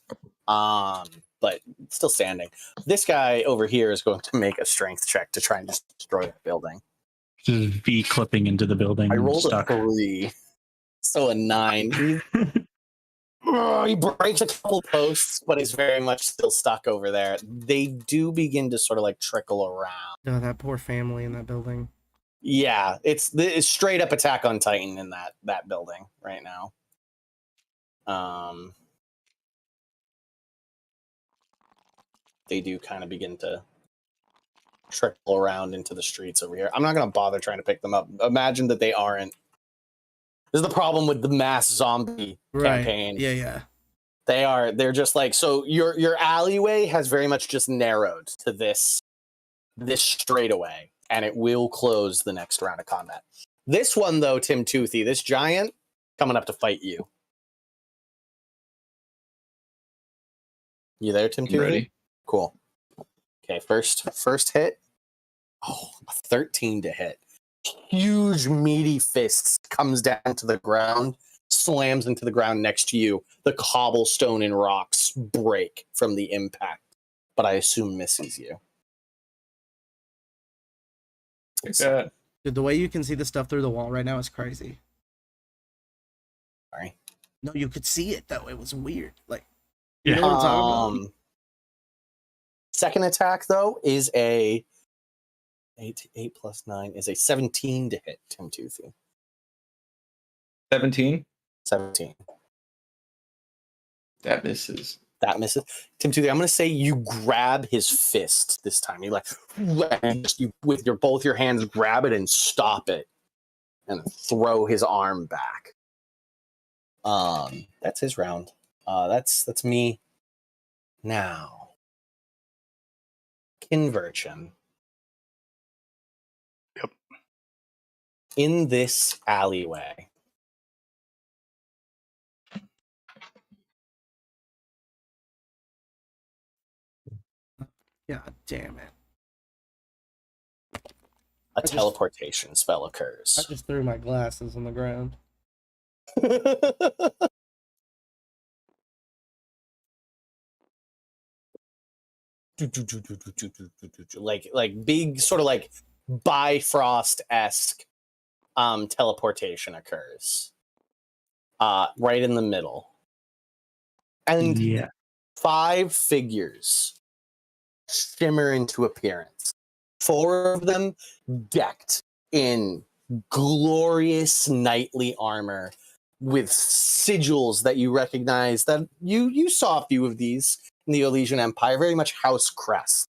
but still standing. This guy over here is going to make a strength check to try and destroy that building. Just V clipping into the building. I rolled a 3, so a 9. He breaks a couple posts, but is very much still stuck over there. They do begin to sort of like trickle around. Oh, that poor family in that building. Yeah, it's straight up Attack on Titan in that building right now. They do kind of begin to trickle around into the streets over here. I'm not going to bother trying to pick them up. Imagine that they aren't. This is the problem with the mass zombie campaign. Yeah. They're just like, so your alleyway has very much just narrowed to this straightaway. And it will close the next round of combat. This one, though, Tim Toothy, this giant, coming up to fight you. You there, Tim? I'm ready. Cool. Okay, first hit. Oh, 13 to hit. Huge meaty fists comes down to the ground, slams into the ground next to you. The cobblestone and rocks break from the impact, but I assume misses you. Like that. Dude, the way you can see the stuff through the wall right now is crazy. Sorry. No, you could see it though. It was weird. Like, Yeah. you know what I'm talking about? Second attack though is a 8 plus 9 is a 17 to hit Tim Toothy. 17. 17. That misses. That misses. Tim Toothy, I'm going to say you grab his fist this time. You you with both your hands grab it and stop it, and throw his arm back. That's his round. That's me. Now, Conversion. Yep. In this alleyway. God damn it. A teleportation spell occurs. I just threw my glasses on the ground. like big sort of like Bifrost-esque teleportation occurs. Right in the middle. And Yeah. 5 figures shimmer into appearance. 4 of them decked in glorious knightly armor with sigils that you recognize, that you saw a few of these in the Elysian Empire, very much house crest.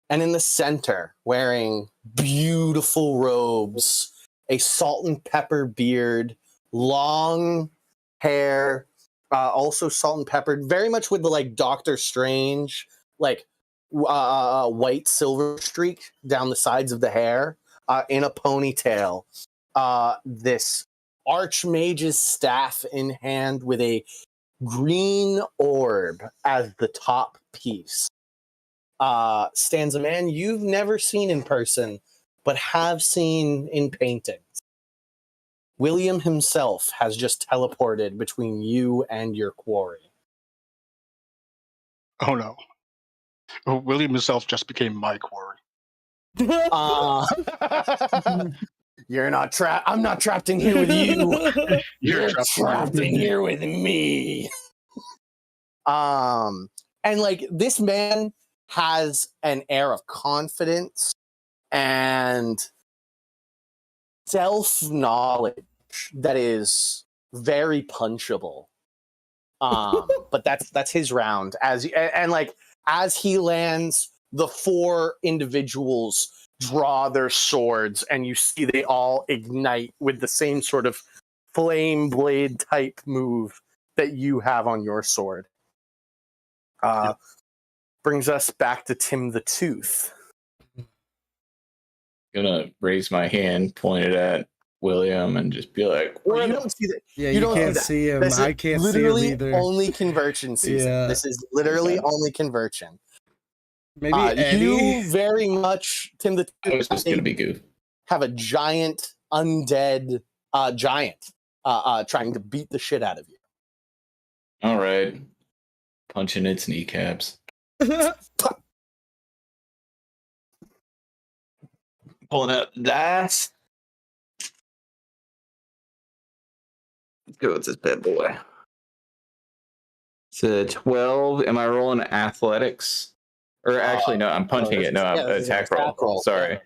And in the center, wearing beautiful robes, a salt and pepper beard, long hair, also salt and peppered, very much with the like Doctor Strange, like white silver streak down the sides of the hair, in a ponytail. This Archmage's staff in hand with a green orb as the top piece. Stands a man you've never seen in person, but have seen in paintings. William himself has just teleported between you and your quarry. Oh no. William himself just became my quarry. You're not trapped. I'm not trapped in here with you. You're trapped in here with me. And like this man has an air of confidence and self-knowledge that is very punchable. But that's his round. As he lands, the 4 individuals draw their swords, and you see they all ignite with the same sort of flame blade type move that you have on your sword. Brings us back to Tim the Tooth. Gonna raise my hand, point it at William, and just be like, Well, you don't see that. Yeah, you can't see him. I can't see him either. Only conversion season. Yeah. This is literally only conversion. Maybe Eddie? You very much, Tim the Tooth, I was just gonna be goof. have a giant undead giant trying to beat the shit out of you. All right, punching its kneecaps. Pulling out dice. Let's go with this bad boy. It's a 12. Am I rolling athletics? Or actually, no, I'm punching it. No, I'm attack roll. Sorry.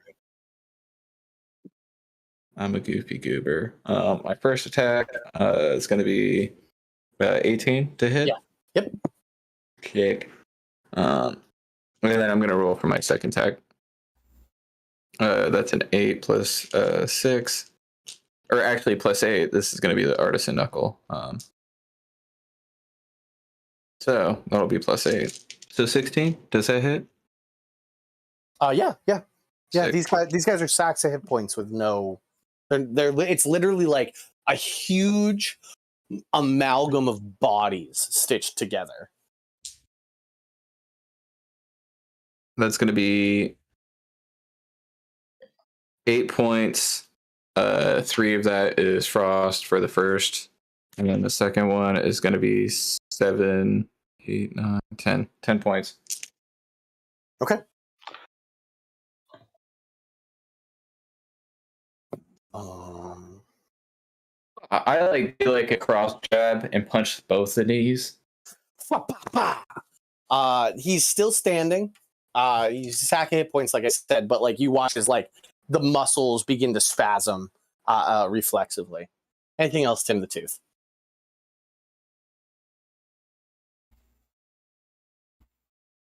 I'm a goofy goober. My first attack is going to be 18 to hit. Yeah. Yep. Kick. And then I'm going to roll for my second attack. That's an 8 plus 6. Or actually, plus 8. This is going to be the Artisan Knuckle. So that'll be plus 8. So 16. Does that hit? Yeah. Sick. These guys are sacks of hit points with no. It's literally like a huge amalgam of bodies stitched together. That's going to be 8 points. 3 of that is frost for the first. And then the second one is going to be 7, 8, 9, 10. 10 points. Okay. I like do like a cross jab and punch both the knees. He's still standing. He's attacking hit points, like I said, but like you watch as like the muscles begin to spasm reflexively. Anything else, Tim the Tooth?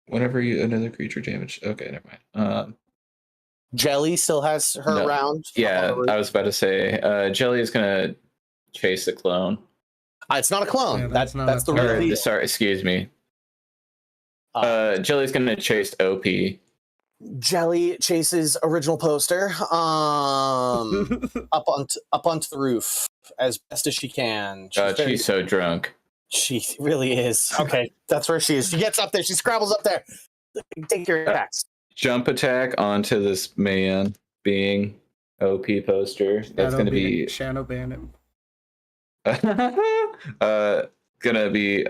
Whenever you another creature damage. Okay, never mind. Jelly still has her round. Yeah, I was about to say. Jelly is gonna chase the clone. It's not a clone. Yeah, that's that's the not a real clone. deal. Sorry, excuse me. Jelly's gonna chase OP. Jelly chases original poster up onto the roof as best as she can. She's so drunk. She really is. Okay, that's where she is. She gets up there. She scrabbles up there. Take your attacks. Jump attack onto this man being OP poster. That's going to be Shadow Ban him. gonna be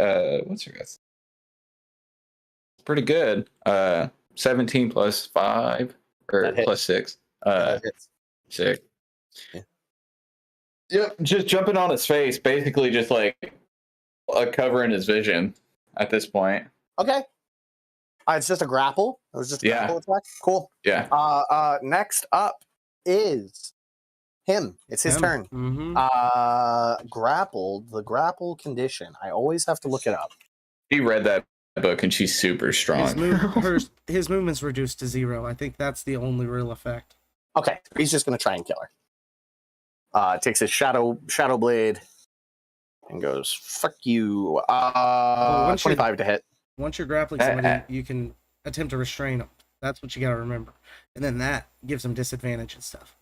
what's her guess? Pretty good. 17 plus 5 or plus 6. 6. Yeah. Yep, just jumping on his face, basically just like covering his vision at this point. Okay. It's just a grapple. It was just a grapple attack. Cool. Yeah. Next up is him. It's his turn. Mm-hmm. Grappled. The grapple condition. I always have to look it up. He read that book and she's super strong. His movement's reduced to 0. I think that's the only real effect. Okay, he's just gonna try and kill her. Takes his shadow blade and goes, "Fuck you." 25 to hit. Once you're grappling somebody, you can attempt to restrain them. That's what you gotta remember, and then that gives them disadvantage and stuff.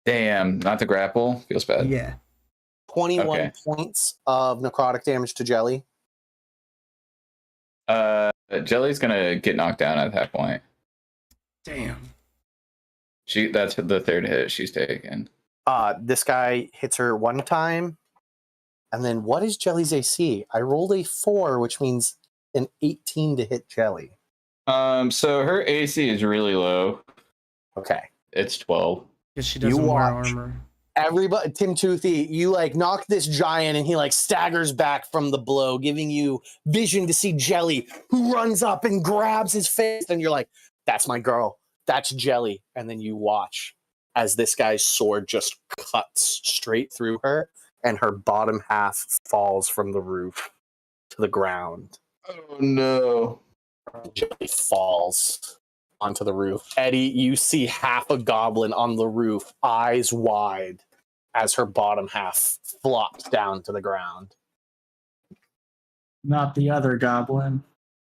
Damn, not the grapple. Feels bad. Yeah. 21 points of necrotic damage to Jelly. Jelly's gonna get knocked down at that point. Damn. That's the third hit she's taken. This guy hits her one time, and then what is Jelly's AC? I rolled a 4, which means an 18 to hit Jelly. So her AC is really low. Okay, it's 12. Because she doesn't wear armor. Everybody, Tim Toothy, you like knock this giant, and he like staggers back from the blow, giving you vision to see Jelly, who runs up and grabs his face, and you're like, "That's my girl. That's Jelly." And then you watch as this guy's sword just cuts straight through her, and her bottom half falls from the roof to the ground. Oh no! Jelly falls onto the roof. Eddie, you see half a goblin on the roof, eyes wide, as her bottom half flops down to the ground. Not the other goblin.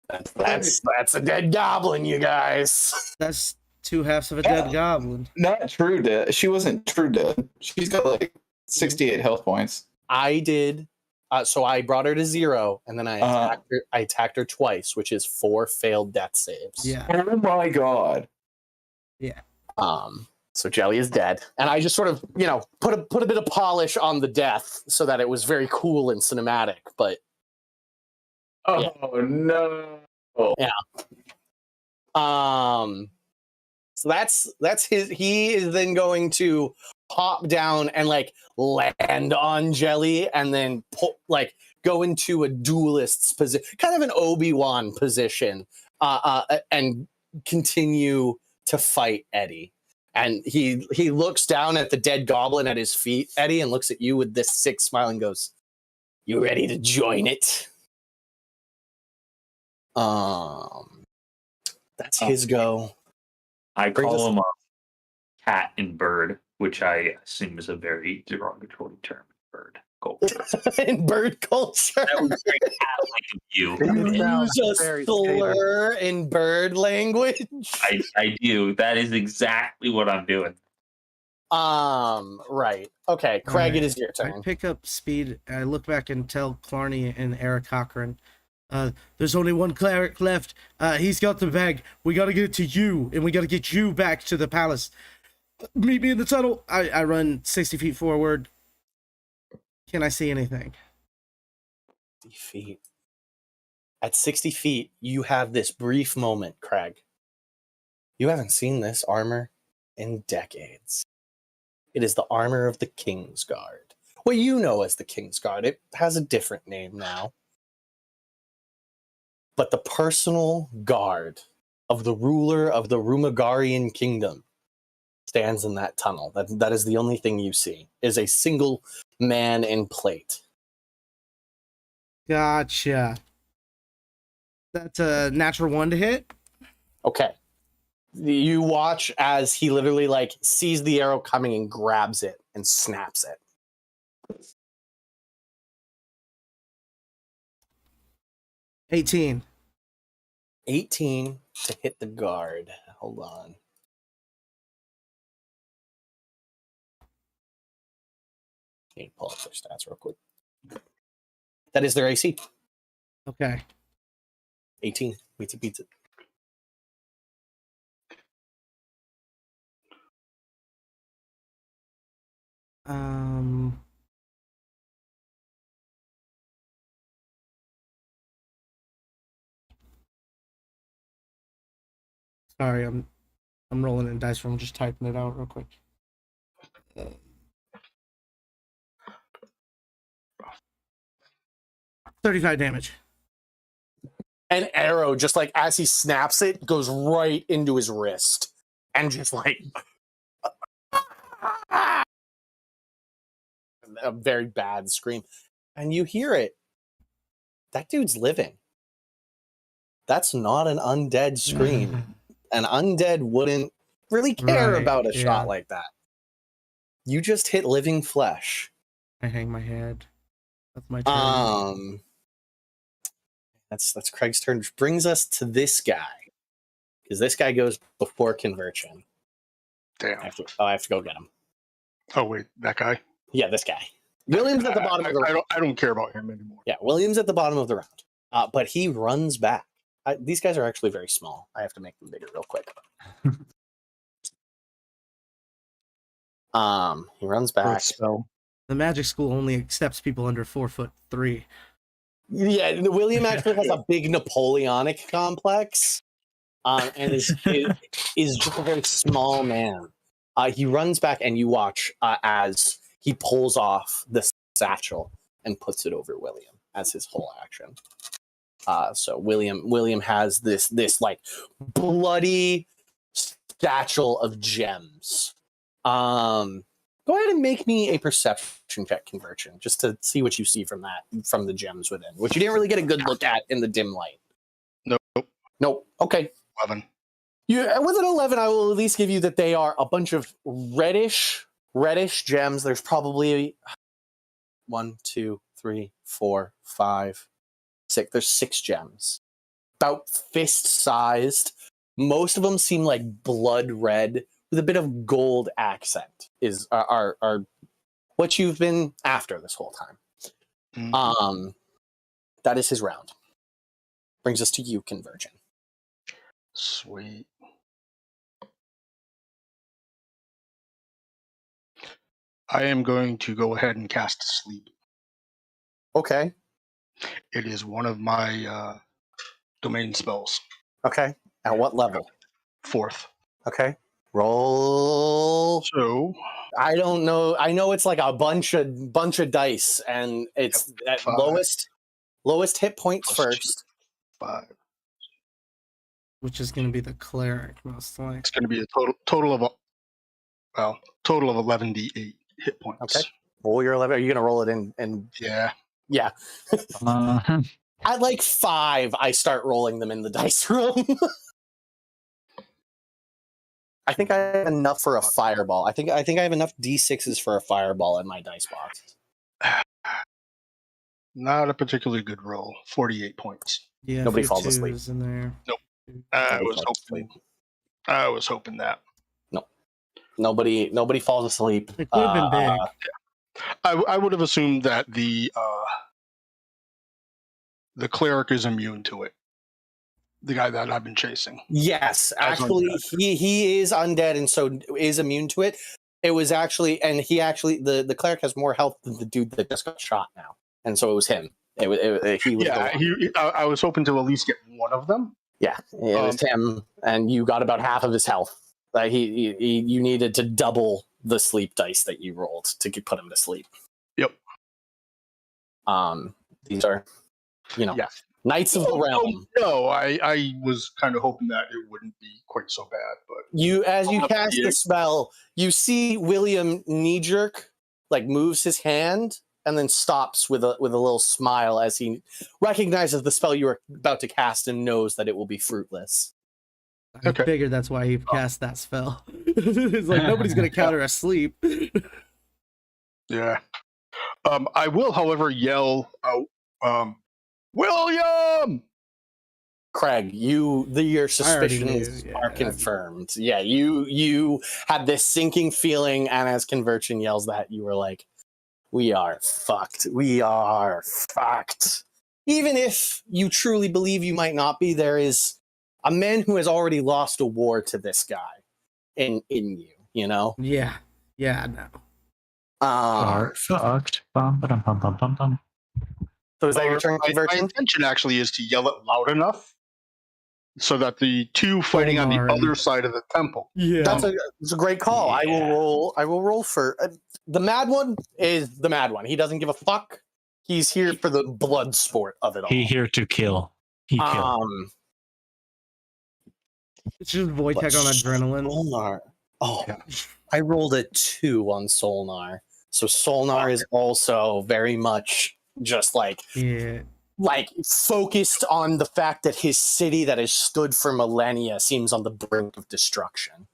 That's a dead goblin, you guys. That's 2 halves of a dead goblin. Not true dead. She wasn't true dead. She's got like 68 health points. I did. So I brought her to 0, and then I attacked her twice, which is 4 failed death saves. Yeah. Oh my god. Yeah. So Jelly is dead, and I just sort of, put a bit of polish on the death so that it was very cool and cinematic. But no. Yeah. So that's his. He is then going to hop down and like land on Jelly, and then go into a duelist's position, kind of an Obi-Wan position, and continue to fight Eddie. And he looks down at the dead goblin at his feet, Eddie, and looks at you with this sick smile and goes, "You ready to join it?" That's his go. I call him a cat and bird, which I assume is a very derogatory term. Bird culture. In bird culture. That was very cat-like of you. Use a slur in bird language. I do. That is exactly what I'm doing. Right. Okay, Craig, it is your turn. I pick up speed. I look back and tell Clarny and Eric Cochran, There's only one cleric left. He's got the bag. We gotta get it to you, and we gotta get you back to the palace. Meet me in the tunnel. I run 60 feet forward. Can I see anything? 60 feet. At 60 feet, you have this brief moment, Craig. You haven't seen this armor in decades. It is the armor of the King's Guard. What you know as the King's Guard. It has a different name now. But the personal guard of the ruler of the Rumagarian kingdom stands in that tunnel. That is the only thing you see, is a single man in plate. Gotcha. That's a natural 1 to hit. Okay. You watch as he literally sees the arrow coming and grabs it and snaps it. 18. 18 to hit the guard. Hold on. Need to pull up their stats real quick. That is their AC. Okay. 18. Beats it. Sorry, I'm rolling in dice room, just typing it out real quick. 35 damage. An arrow, just as he snaps it, goes right into his wrist. And just a very bad scream. And you hear it. That dude's living. That's not an undead scream. An undead wouldn't really care about a shot like that. You just hit living flesh. I hang my head. That's my turn. That's Craig's turn, which brings us to this guy. Because this guy goes before conversion. Damn. I have to go get him. Oh, wait, that guy? Yeah, this guy. William's at the bottom of the round. I don't care about him anymore. Yeah, William's at the bottom of the round. But he runs back. These guys are actually very small. I have to make them bigger real quick. He runs back. Spell. The magic school only accepts people under 4'3". Yeah, William actually has a big Napoleonic complex, and is just a very small man. He runs back, and you watch as he pulls off the satchel and puts it over William as his whole action. So William has this bloody satchel of gems. Go ahead and make me a perception check, conversion, just to see what you see from the gems within, which you didn't really get a good look at in the dim light. Nope. Okay. 11. With an 11, I will at least give you that they are a bunch of reddish gems. There's probably 1, 2, 3, 4, 5, 6. There's 6 gems, about fist-sized. Most of them seem like blood red with a bit of gold accent. Are what you've been after this whole time. Mm-hmm. That is his round. Brings us to you, conversion. Sweet. I am going to go ahead and cast Sleep. Okay. It is one of my domain spells. Okay. At what level? 4th. Okay. Roll. So I don't know. I know it's like a bunch of dice, and it's at 5. lowest hit points first. 5. Which is going to be the cleric, most likely. It's going to be a total of 11d8 hit points. Okay. Roll your 11. Are you going to roll it in? And yeah. At like 5, I start rolling them in the dice room. I think I have enough for a fireball. I think I have enough d6s for a fireball in my dice box. Not a particularly good roll. 48 points. Yeah, nobody falls asleep in there. Nope. I was hoping that. No. Nobody falls asleep. It could have been big. I would have assumed that the the cleric is immune to it. The guy that I've been chasing. Yes, actually, he is undead and so is immune to it. It was actually, and the cleric has more health than the dude that just got shot now, and so it was him. He was. Yeah, I was hoping to at least get one of them. Yeah, it was him, and you got about half of his health. Like you needed to double the sleep dice that you rolled to put him to sleep. Yep. These are, Knights of the Realm. No, I was kind of hoping that it wouldn't be quite so bad, but as you cast the spell, you see William knee-jerk, like moves his hand and then stops with a little smile as he recognizes the spell you are about to cast and knows that it will be fruitless. I figured that's why he cast that spell. It's like nobody's gonna counter a sleep. Yeah. I will, however, yell out, William! Craig, your suspicions are confirmed. Yeah, you had this sinking feeling, and as Conversion yells that, you were like, we are fucked. We are fucked. Even if you truly believe you might not be, there is a man who has already lost a war to this guy in you, Yeah, no. Are fucked. Bum, ba-dum, bum, bum, bum, bum. So is that your turn, Conversion? My intention actually is to yell it loud enough so that the two fighting on the other side of the temple. Yeah, that's a great call. Yeah. I will roll for the mad one. Is the mad one? He doesn't give a fuck. He's here for the blood sport of it all. He here to kill. He kill. It's just Wojtek on adrenaline. Solnar. Oh, yeah. I rolled a 2 on Solnar, so Solnar is also very much just like focused on the fact that his city that has stood for millennia seems on the brink of destruction.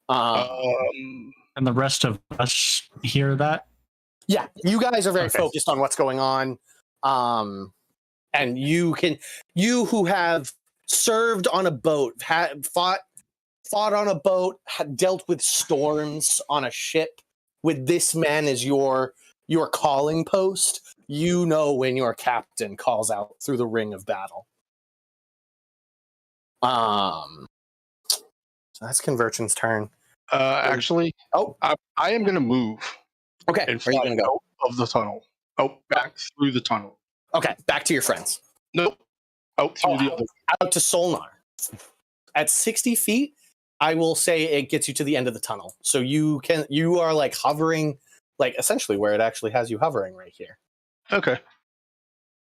And the rest of us hear that? Yeah, you guys are very focused on what's going on. And you who have served on a boat, fought on a boat, dealt with storms on a ship, with this man as your calling post, you know when your captain calls out through the ring of battle. So that's Conversion's turn. Actually, I am going to move. Okay, and where are you going to go? Out of the tunnel. Back through the tunnel. Okay, back to your friends. Nope. Out through the other. Out to Solnar. At 60 feet, I will say it gets you to the end of the tunnel. So you are like hovering, like essentially where it actually has you hovering right here. Okay.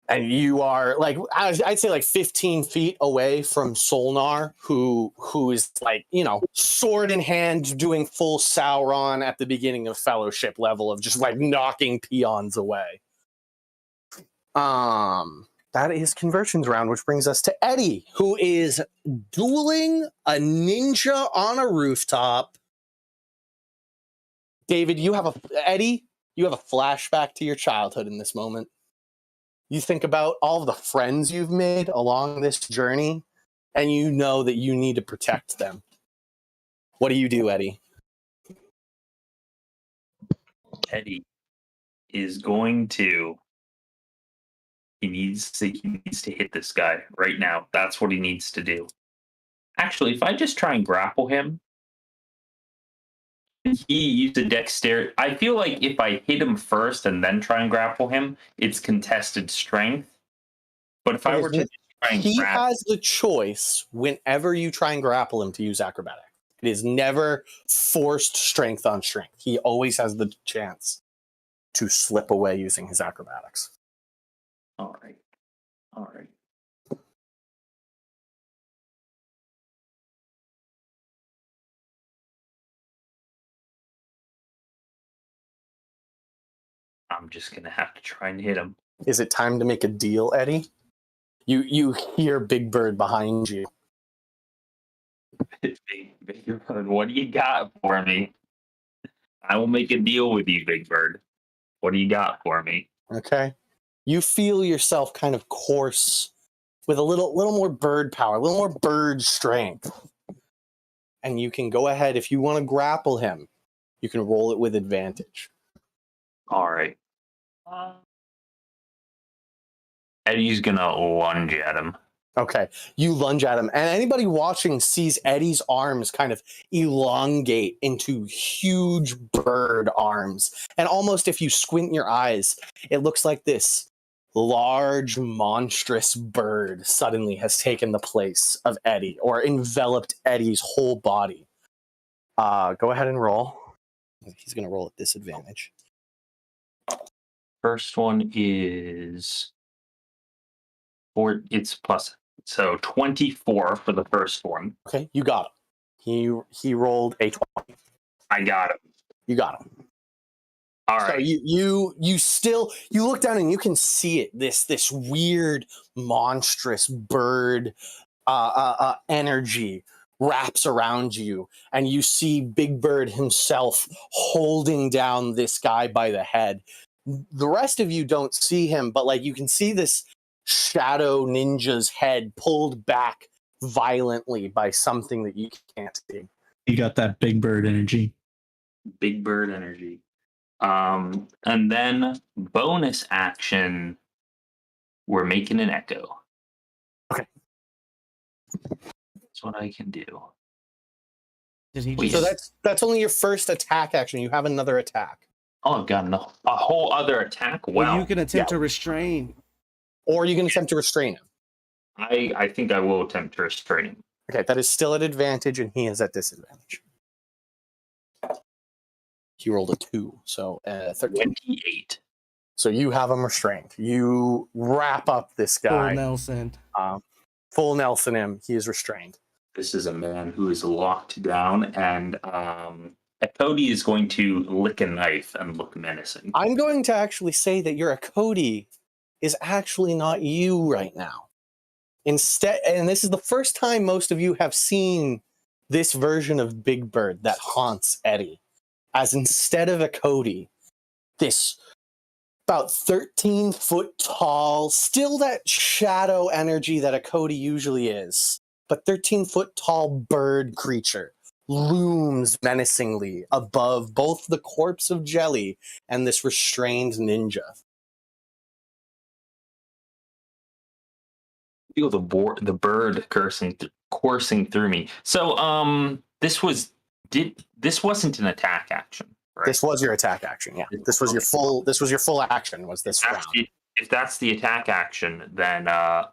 And you are like, I'd say like 15 feet away from Solnar, who is like, sword in hand, doing full Sauron at the beginning of Fellowship level of just like knocking peons away. That is Conversions round, which brings us to Eddie, who is dueling a ninja on a rooftop. David, you have a flashback to your childhood in this moment. You think about all of the friends you've made along this journey, and you know that you need to protect them. What do you do, Eddie? Eddie is going to... He needs to hit this guy right now. That's what he needs to do. Actually, if I just try and grapple him, he used a dexterity. I feel like if I hit him first and then try and grapple him, it's contested strength. But if I were to try and he has the choice whenever you try and grapple him to use acrobatic. It is never forced strength on strength. He always has the chance to slip away using his acrobatics. All right. I'm just gonna have to try and hit him. Is it time to make a deal, Eddie? You hear Big Bird behind you. Big Bird, what do you got for me? I will make a deal with you, Big Bird. What do you got for me? Okay. You feel yourself kind of course with a little more bird power, a little more bird strength. And you can go ahead, if you want to grapple him, you can roll it with advantage. All right. Eddie's gonna lunge at him. Okay, you lunge at him, and anybody watching sees Eddie's arms kind of elongate into huge bird arms. And almost if you squint your eyes, it looks like this large, monstrous bird suddenly has taken the place of Eddie, or enveloped Eddie's whole body. Go ahead and roll. He's going to roll at disadvantage. First one is it's plus, so 24 for the first one. Okay, you got him. He rolled a 20. I got him. You got him. All right. So you look down and you can see it. This weird, monstrous bird energy wraps around you, and you see Big Bird himself holding down this guy by the head. The rest of you don't see him, but like you can see this shadow ninja's head pulled back violently by something that you can't see. You got that Big Bird energy. Big Bird energy. And then bonus action, we're making an echo. Okay. That's what I can do. Did he Wait, just... So that's only your first attack action. You have another attack. Oh, I've got a whole other attack. Wow. Well, you can attempt to restrain. Or you can attempt to restrain him. I think I will attempt to restrain him. Okay, that is still at advantage, and he is at disadvantage. He rolled a 2, so 13. 28. So you have him restrained. You wrap up this guy. Full Nelson. Full Nelson him. He is restrained. This is a man who is locked down, and Cody is going to lick a knife and look menacing. I'm going to actually say that your Cody is actually not you right now. Instead, and this is the first time most of you have seen this version of Big Bird that haunts Eddie, as instead of a Cody, this about 13 foot tall, still that shadow energy that a Cody usually is, but 13 foot tall bird creature looms menacingly above both the corpse of Jelly and this restrained ninja. Feel the bird coursing through me. So this wasn't an attack action, right? This was your attack action, yeah. This was your full action, was this round. If that's the attack action, then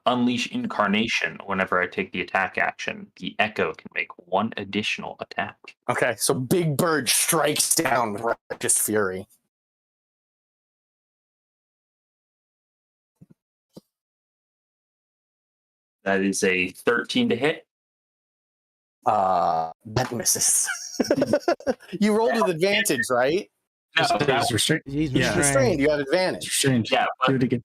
Unleash Incarnation. Whenever I take the attack action, the Echo can make one additional attack. Okay, so Big Bird strikes down with righteous fury. That is a 13 to hit. That misses. You rolled with advantage, right? No, He's restrained. He's Yeah. Restrained, you have advantage. Restrained. yeah, Do but it again.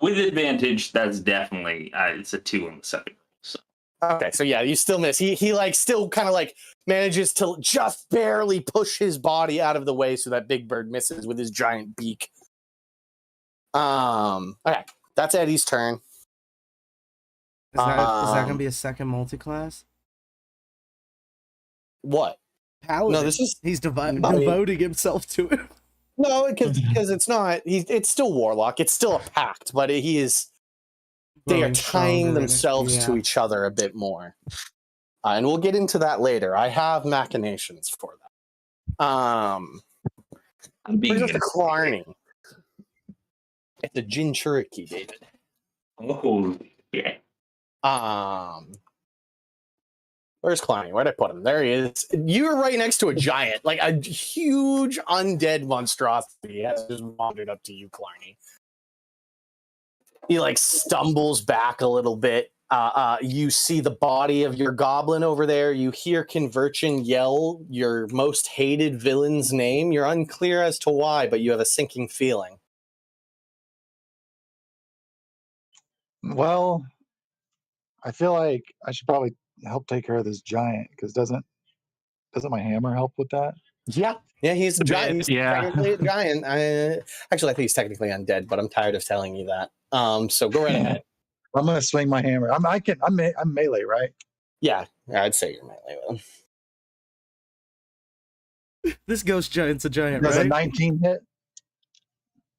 with advantage, that's definitely it's a 2 on the second. So. Okay, so yeah, you still miss. He like still kind of like manages to just barely push his body out of the way so that Big Bird misses with his giant beak. Okay, that's Eddie's turn. Is that gonna be a second multi-class? What? Paladin. No, this is he's devoting himself to it. no, because it's not. It's still Warlock. It's still a pact, but he is. They are Growing tying stronger. themselves to Yeah. each other a bit more, and we'll get into that later. I have machinations for that. I'm being Where's the Clarny? It's a Jinchuriki, David. Oh yeah. Where's Clarny? Where'd I put him? There he is. You're right next to a giant, like a huge undead monstrosity has just wandered up to you, Clarny. He like stumbles back a little bit. You see the body of your goblin over there. You hear Convergin yell your most hated villain's name. You're unclear as to why, but you have a sinking feeling. Well, I feel like I should probably help take care of this giant, because doesn't my hammer help with that? Yeah, he's a giant. He's Yeah. technically a giant. Actually, I think he's technically undead, but I'm tired of telling you that. So go right ahead. I'm gonna swing my hammer. I'm melee, right? Yeah, I'd say you're melee with him. This ghost giant's a giant, Does a right? 19 hit?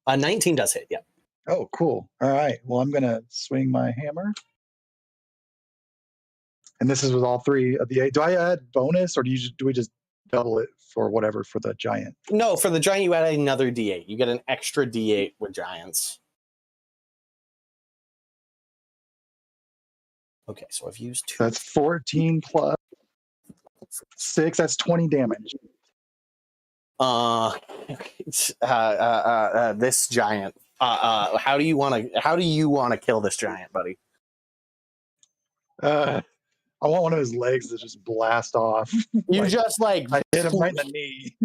19 does hit. Yeah. Oh, cool. All right. Well, I'm gonna swing my hammer, and this is with all 3 of the 8. Do I add bonus, or do we just double it for whatever for the giant? No, for the giant, you add another D8. You get an extra D8 with giants. Okay, so I've used 2. That's 14 plus 6. That's 20 damage. This giant. How do you want to kill this giant, buddy? I want one of his legs to just blast off. You Like, just like I hit him right in the knee.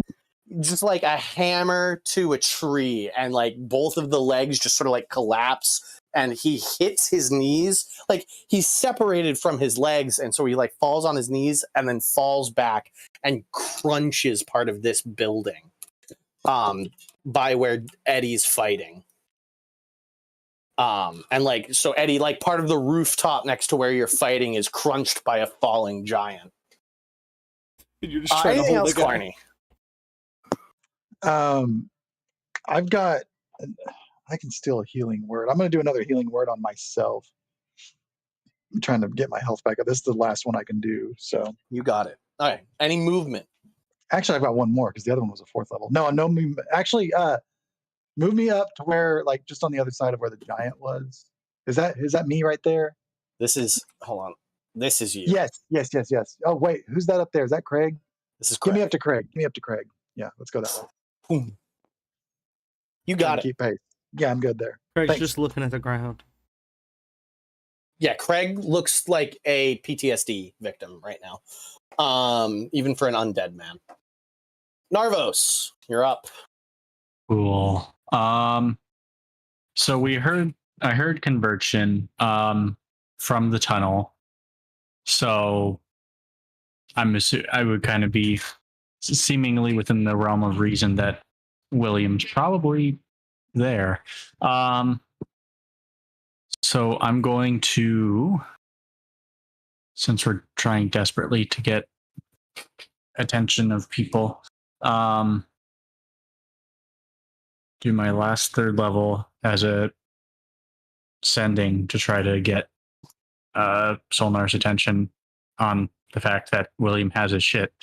just like a hammer to a tree, and like both of the legs just sort of like collapse, and he hits his knees. Like he's separated from his legs, and so he like falls on his knees and then falls back and crunches part of this building by where Eddie's fighting. And like so Eddie, like part of the rooftop next to where you're fighting is crunched by a falling giant. You're just trying to hold the guy. I've got. I can steal a healing word. I'm going to do another healing word on myself. I'm trying to get my health back up. This is the last one I can do. So You got it. All right. Any movement? actually, I've got one more because the other one was a 4th level. No movement. Actually, move me up to where, like, just on the other side of where the giant was. Is that me right there? Hold on. This is you. Yes. Oh wait, who's that up there? Is that Craig? This is Craig. Give me up to Craig. Yeah, let's go that way. Boom. You got it. Keep pace. Yeah, I'm good there. Craig's Thanks. just looking at the ground. Yeah, Craig looks like a PTSD victim right now. Even for an undead man. Narvos, you're up. Cool. So I heard conversion from the tunnel. So I would kind of be seemingly within the realm of reason that William's probably there. So I'm going to, since we're trying desperately to get attention of people, do my last 3rd level as a sending to try to get Solnar's attention on the fact that William has his shit.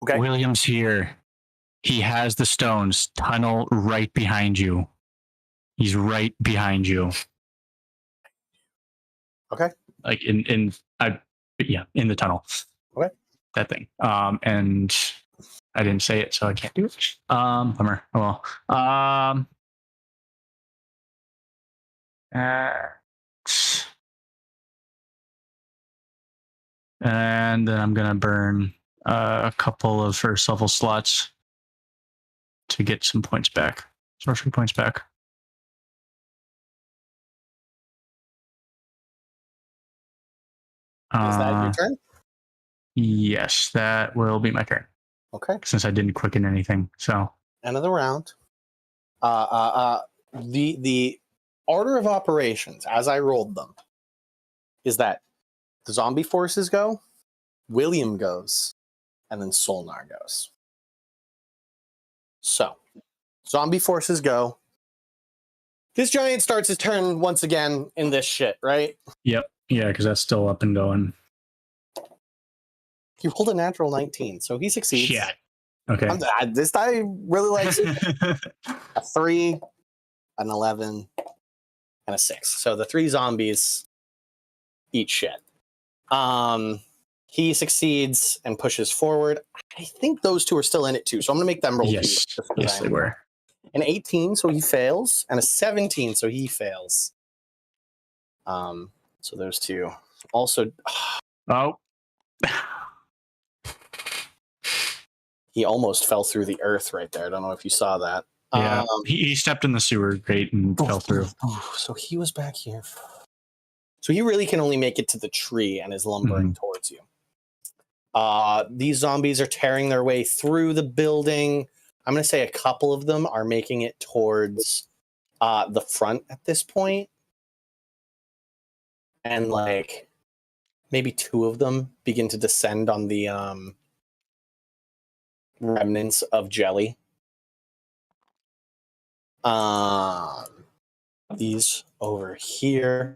Okay. William's here. He has the stones. Tunnel right behind you. He's right behind you. Okay. Like in the tunnel. Okay. That thing. And I didn't say it, so I can't do it. Bummer. Oh well. And then I'm gonna burn a couple of first level slots to get some points back. Sorcery points back. Is that your turn? Yes, that will be my turn. Okay. Since I didn't quicken anything, so End of the round. The order of operations as I rolled them is that the zombie forces go, William goes, and then Solnar goes. So, zombie forces go. This giant starts his turn once again in this shit, right? Yep. Yeah, because that's still up and going. He rolled a natural 19, so he succeeds. Shit. Okay. This guy really likes it. A 3, an 11, and a 6. So the 3 zombies eat shit. He succeeds and pushes forward. I think those 2 are still in it too, so I'm going to make them roll. Yes, yes, they were. An 18, so he fails, and a 17, so he fails. So those 2. Also, oh, he almost fell through the earth right there. I don't know if you saw that. yeah. He stepped in the sewer grate and fell through. So he was back here. So he really can only make it to the tree and is lumbering towards you. These zombies are tearing their way through the building. I'm going to say a couple of them are making it towards the front at this point. And like maybe 2 of them begin to descend on the remnants of jelly. These over here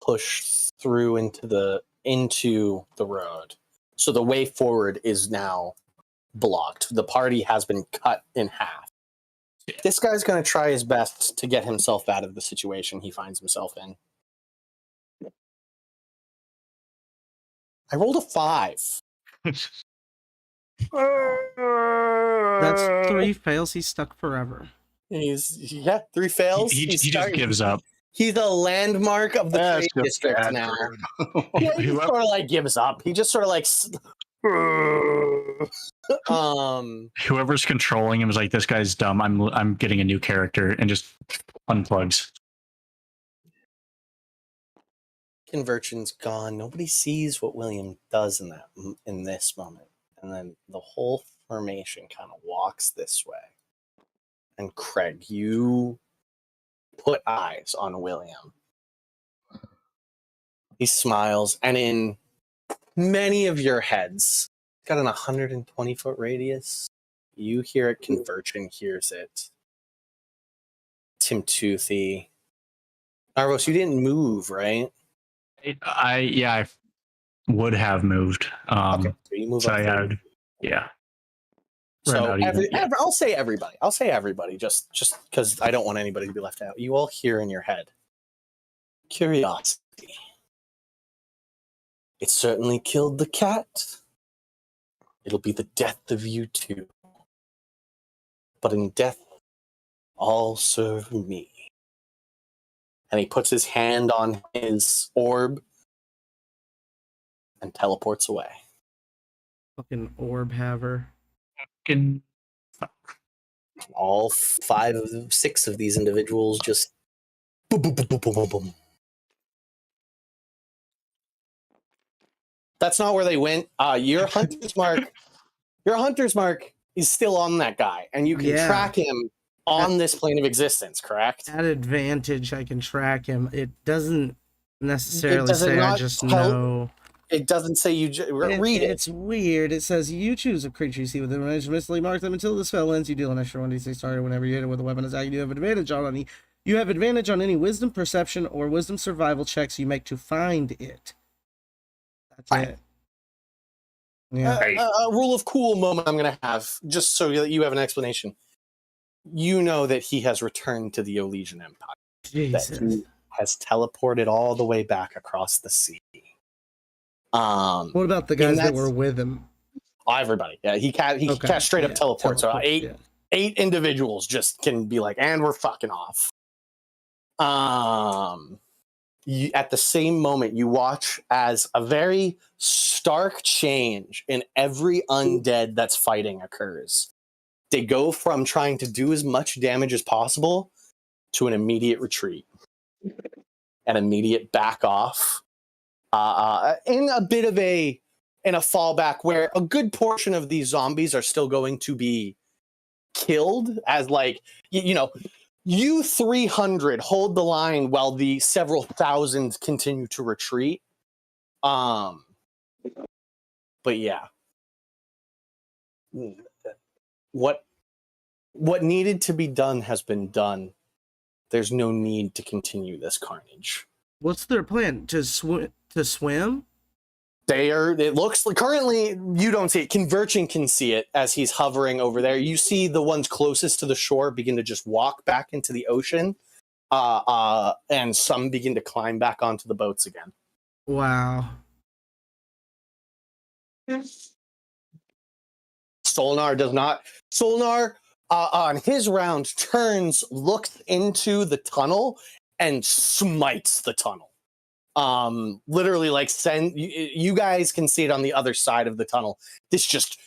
push through into the road. So the way forward is now blocked. The party has been cut in half. This guy's going to try his best to get himself out of the situation he finds himself in. I rolled a 5. That's 3 fails. He's stuck forever. 3 fails. He just gives up. He's a landmark of the trade district now. He sort of like gives up. He just sort of like whoever's controlling him is like, this guy's dumb. I'm getting a new character, and just unplugs. Conversion's gone. Nobody sees what William does in this moment, and then the whole formation kind of walks this way. And Craig, you put eyes on William. He smiles, and in many of your heads, got an 120-foot radius. You hear it. Conversion hears it. Tim Toothy. Arvos, you didn't move, right? I would have moved. Okay, so you move up. Yeah. So I'll say everybody. I'll say everybody just because I don't want anybody to be left out. You all hear in your head. Curiosity. It certainly killed the cat. It'll be the death of you too. But in death, all serve me. And he puts his hand on his orb and teleports away. Fucking orb haver. Fucking. All 5 of 6 of these individuals just boom, boom, boom, boom, boom, boom, boom. That's not where they went. Your hunter's mark is still on that guy, and you can track him on this plane of existence, correct? At advantage, I can track him. It doesn't necessarily say I just know. It doesn't say you read it. It's weird. It says you choose a creature you see within range, instantly mark them until the spell ends. You deal an extra 1d6 target whenever you hit it with a weapon attack. You have advantage on any. You have advantage on any wisdom, perception, or wisdom survival checks you make to find it. That's it. Yeah. A rule of cool moment I'm going to have, just so that you have an explanation. You know that he has returned to the Olegian Empire. Jesus. That he has teleported all the way back across the sea. What about the guys that were with him? Everybody. Yeah, he can't straight up teleport. So eight individuals just can be like, and we're fucking off. At the same moment, you watch as a very stark change in every undead that's fighting occurs. They go from trying to do as much damage as possible to an immediate retreat, an immediate back off, in a bit of a fallback where a good portion of these zombies are still going to be killed as you 300 hold the line while the several thousand continue to retreat. But yeah. What needed to be done has been done. There's no need to continue this carnage. What's their plan? To swim? It looks like currently you don't see it. Converging can see it as he's hovering over there. You see the ones closest to the shore begin to just walk back into the ocean. And some begin to climb back onto the boats again. Wow. Solnar does not. Solnar, on his round, turns, looks into the tunnel, and smites the tunnel. Literally, you guys can see it on the other side of the tunnel. This just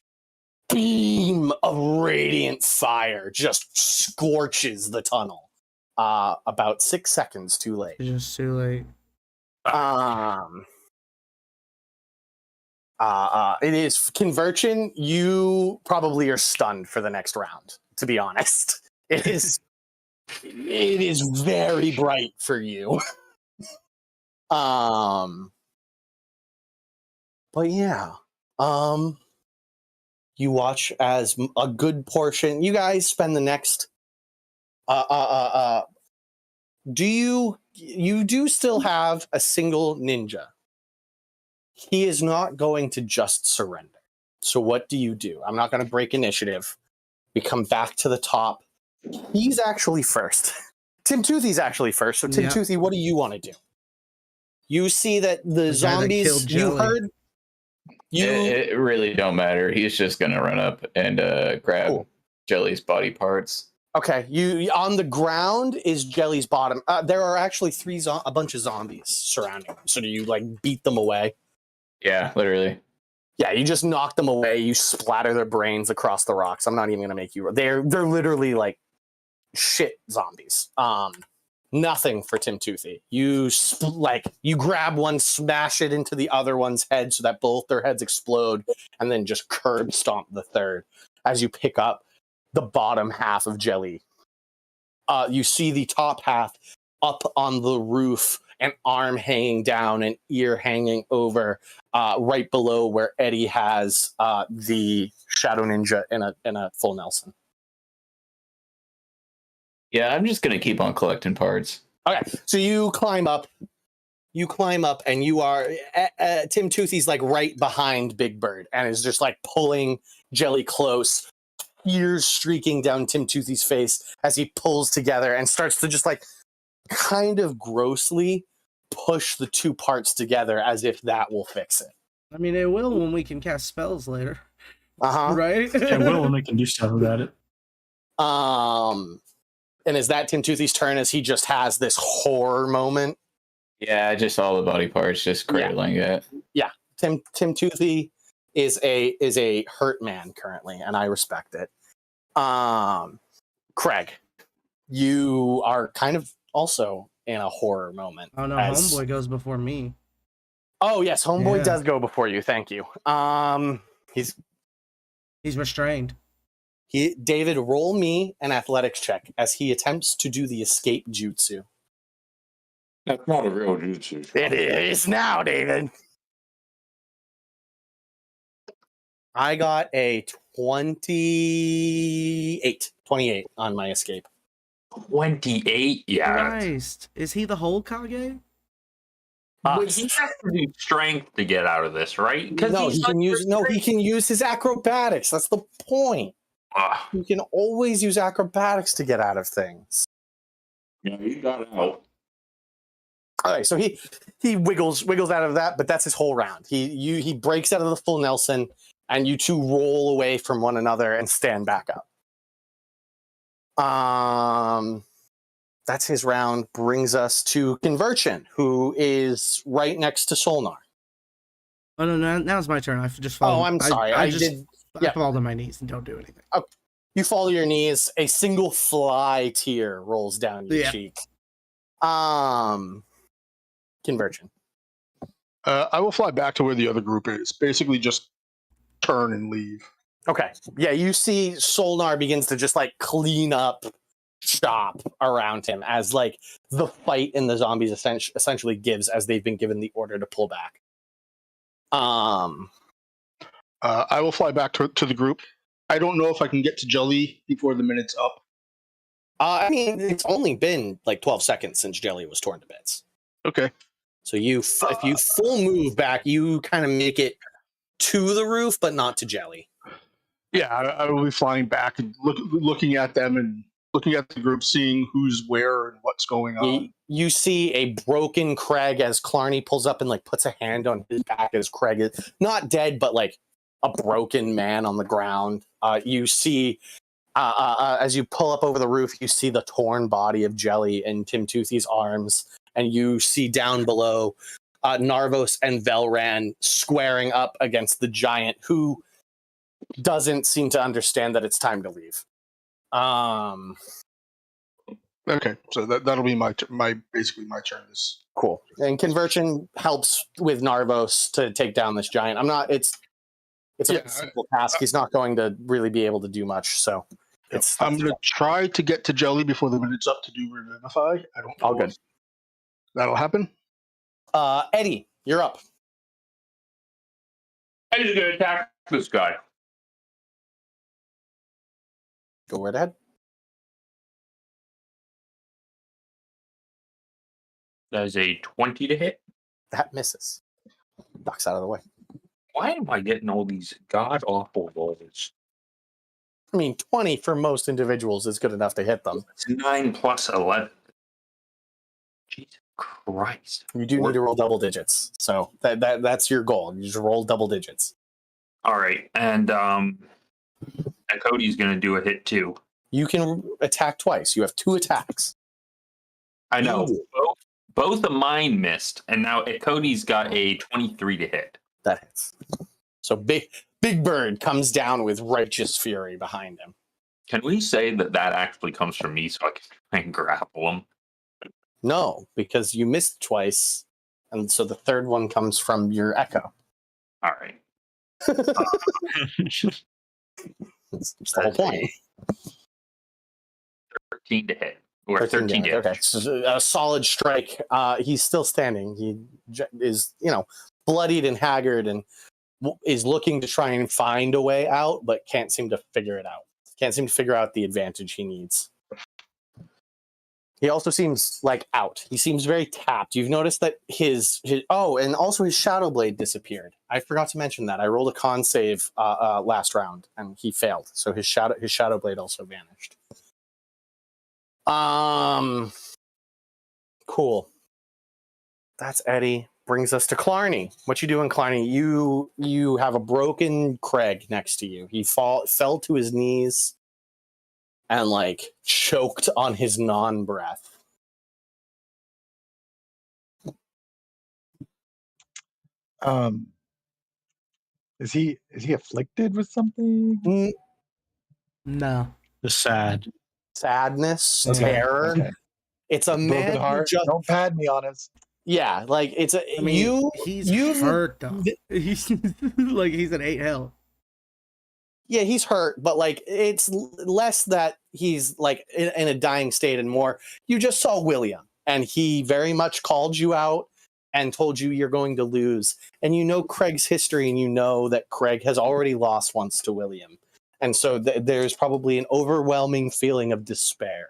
beam of radiant fire just scorches the tunnel. About 6 seconds too late. Just too late. It is Conversion. You probably are stunned for the next round, to be honest. It is very bright for you. But yeah. You watch as a good portion. You guys spend the next. You do still have a single ninja. He is not going to just surrender. So what do you do? I'm not going to break initiative. We come back to the top. He's actually first. Tim Toothy's actually first. So Tim Toothy, what do you want to do? You see that the zombies. You heard. It really don't matter. He's just gonna run up and grab Jelly's body parts. Okay, you on the ground is Jelly's bottom. There are actually a bunch of zombies surrounding him. So do you like beat them away? Yeah, literally. Yeah, you just knock them away. You splatter their brains across the rocks. I'm not even gonna make you. They're literally like shit zombies. Nothing for Tim Toothy. You grab one, smash it into the other one's head so that both their heads explode, and then just curb stomp the third as you pick up the bottom half of Jelly. You see the top half up on the roof, an arm hanging down, an ear hanging over, right below where Eddie has the Shadow Ninja in a full Nelson. Yeah, I'm just gonna keep on collecting parts. Okay, so you climb up, and you are Tim Toothy's like right behind Big Bird, and is just like pulling Jelly close, ears streaking down Tim Toothy's face as he pulls together and starts to just like kind of grossly push the two parts together as if that will fix it. I mean, it will when we can cast spells later. Right? It will when they can do stuff about it. And is that Tim Toothy's turn as he just has this horror moment? Yeah, just all the body parts just cradling it. Yeah. Tim Toothy is a hurt man currently, and I respect it. Craig, you are kind of also in a horror moment. Oh no, Homeboy goes before me. Oh yes, Homeboy does go before you. Thank you. He's restrained. David, roll me an athletics check as he attempts to do the escape jutsu. That's not a real jutsu. It is now, David. I got a 28 on my escape. 28? Yeah. Christ. Is he the whole Kage? He has to do strength to get out of this, right? No, he can use his acrobatics. That's the point. You can always use acrobatics to get out of things. Yeah, he got out. All right, so he wiggles out of that, but that's his whole round. He breaks out of the full Nelson, and you two roll away from one another and stand back up. That's his round. Brings us to Conversion, who is right next to Solnar. Oh no! Now it's my turn. I just fall. Oh, I'm sorry. I fall on my knees and don't do anything. Oh, you fall to your knees. A single fly tear rolls down your cheek. Conversion. I will fly back to where the other group is. Basically, just turn and leave. Okay. Yeah, you see Solnar begins to just like clean up shop around him as like the fight in the zombies essentially gives as they've been given the order to pull back. I will fly back to the group. I don't know if I can get to Jelly before the minute's up. I mean, it's only been like 12 seconds since Jelly was torn to bits. Okay. So if you full move back, you kind of make it to the roof, but not to Jelly. Yeah, I will be flying back and looking at them and looking at the group, seeing who's where and what's going on. You see a broken Craig as Clarny pulls up and like puts a hand on his back as Craig is not dead, but like a broken man on the ground. You see, as you pull up over the roof, you see the torn body of Jelly in Tim Toothy's arms, and you see down below Narvos and Velran squaring up against the giant, who doesn't seem to understand that it's time to leave. Okay, so that'll be basically my turn. Cool. And Conversion helps with Narvos to take down this giant. It's a simple task. He's not going to really be able to do much. So I'm going to try to get to Jelly before the minute's up to do Revivify. I don't know. All good. That'll happen. Eddie, you're up. Eddie's going to attack this guy. Go right ahead. That is a 20 to hit. That misses. Ducks out of the way. Why am I getting all these god awful rolls? I mean, 20 for most individuals is good enough to hit them. It's 9 plus 11. Jesus Christ. You do need to roll double digits. So that's your goal. You just roll double digits. All right. And Cody's going to do a hit too. You can attack twice. You have 2 attacks. I know. Both of mine missed. And now Cody's got a 23 to hit. That hits. So Big Bird comes down with righteous fury behind him. Can we say that actually comes from me so I can try and grapple him? No, because you missed twice, and so the third one comes from your echo. All right. That's the whole point. 13 to hit. Or 13 to hit. Okay, so a solid strike. He's still standing. He is, bloodied and haggard and is looking to try and find a way out, but can't seem to figure it out. Can't seem to figure out the advantage he needs. He also seems like out. He seems very tapped. You've noticed that his and also his shadow blade disappeared. I forgot to mention that. I rolled a con save last round and he failed. So his shadow blade also vanished. Cool. That's Eddie. Brings us to Clarny. What you doing, Clarny? You have a broken Craig next to you. He fell to his knees and choked on his non-breath. Is he afflicted with something? No. The Sadness, Okay, terror. okay. It's a Broken man who heart. just Don't pad me on it. yeah, it's a I mean, he's hurt though. He's he's an 8 hell. Yeah, he's hurt, but it's less that he's in a dying state and more. You just saw William, and he very much called you out and told you you're going to lose. And you know Craig's history, and you know that Craig has already lost once to William, and so there's probably an overwhelming feeling of despair.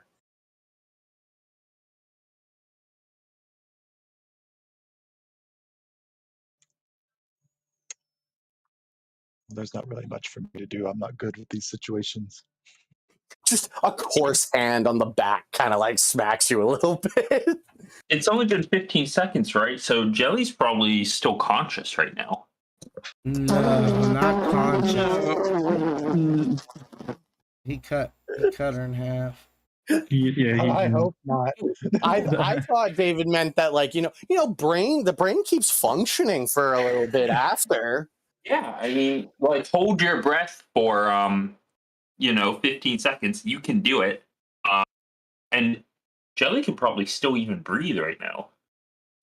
There's not really much for me to do. I'm not good with these situations. Just a coarse hand on the back kind of smacks you a little bit. It's only been 15 seconds, right? So Jelly's probably still conscious right now. No, not conscious. He cut her in half. I hope not. I thought David meant that the brain keeps functioning for a little bit after. Yeah, I mean, hold your breath for 15 seconds. You can do it. And Jelly can probably still even breathe right now.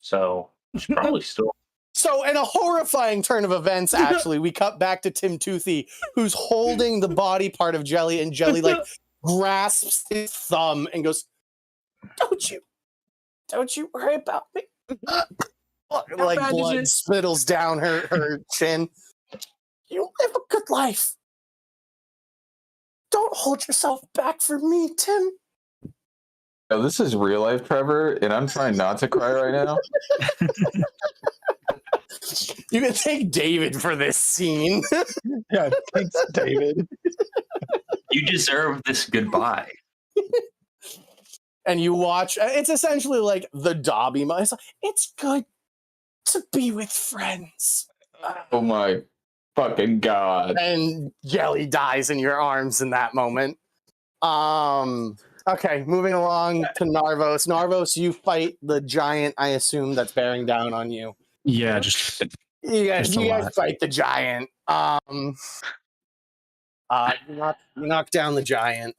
So she's probably still. So in a horrifying turn of events, actually, we cut back to Tim Toothy, who's holding the body part of Jelly, and Jelly grasps his thumb and goes, Don't you worry about me. Blood spittles down her chin. You live a good life. Don't hold yourself back for me, Tim. Oh, this is real life, Trevor, and I'm trying not to cry right now. You can thank David for this scene. Yeah, thanks, David. You deserve this goodbye. And you watch. It's essentially the Dobby moment. It's good to be with friends. Oh my fucking god. And Jelly dies in your arms in that moment. Okay, moving along to Narvos. Narvos, you fight the giant, I assume, that's bearing down on you. Yeah, just You guys fight the giant. You knock down the giant.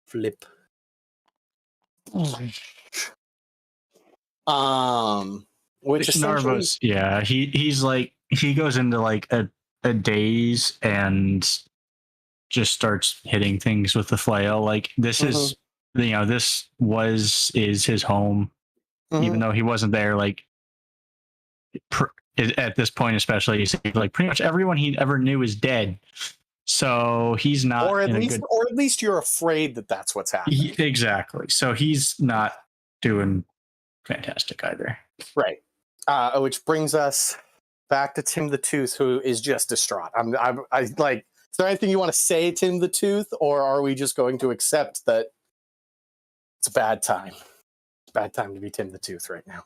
Flip. Which Narvos, yeah, he's he goes into a daze and just starts hitting things with the flail. This is this is his home, even though he wasn't there. At this point, especially, he's pretty much everyone he ever knew is dead. So he's not or at in least, a good. or at least you're afraid that that's what's happening. Exactly. So he's not doing fantastic either. Right. Which brings us back to Tim the Tooth, who is just distraught. I like. Is there anything you want to say, Tim the Tooth, or are we just going to accept that it's a bad time? It's a bad time to be Tim the Tooth right now.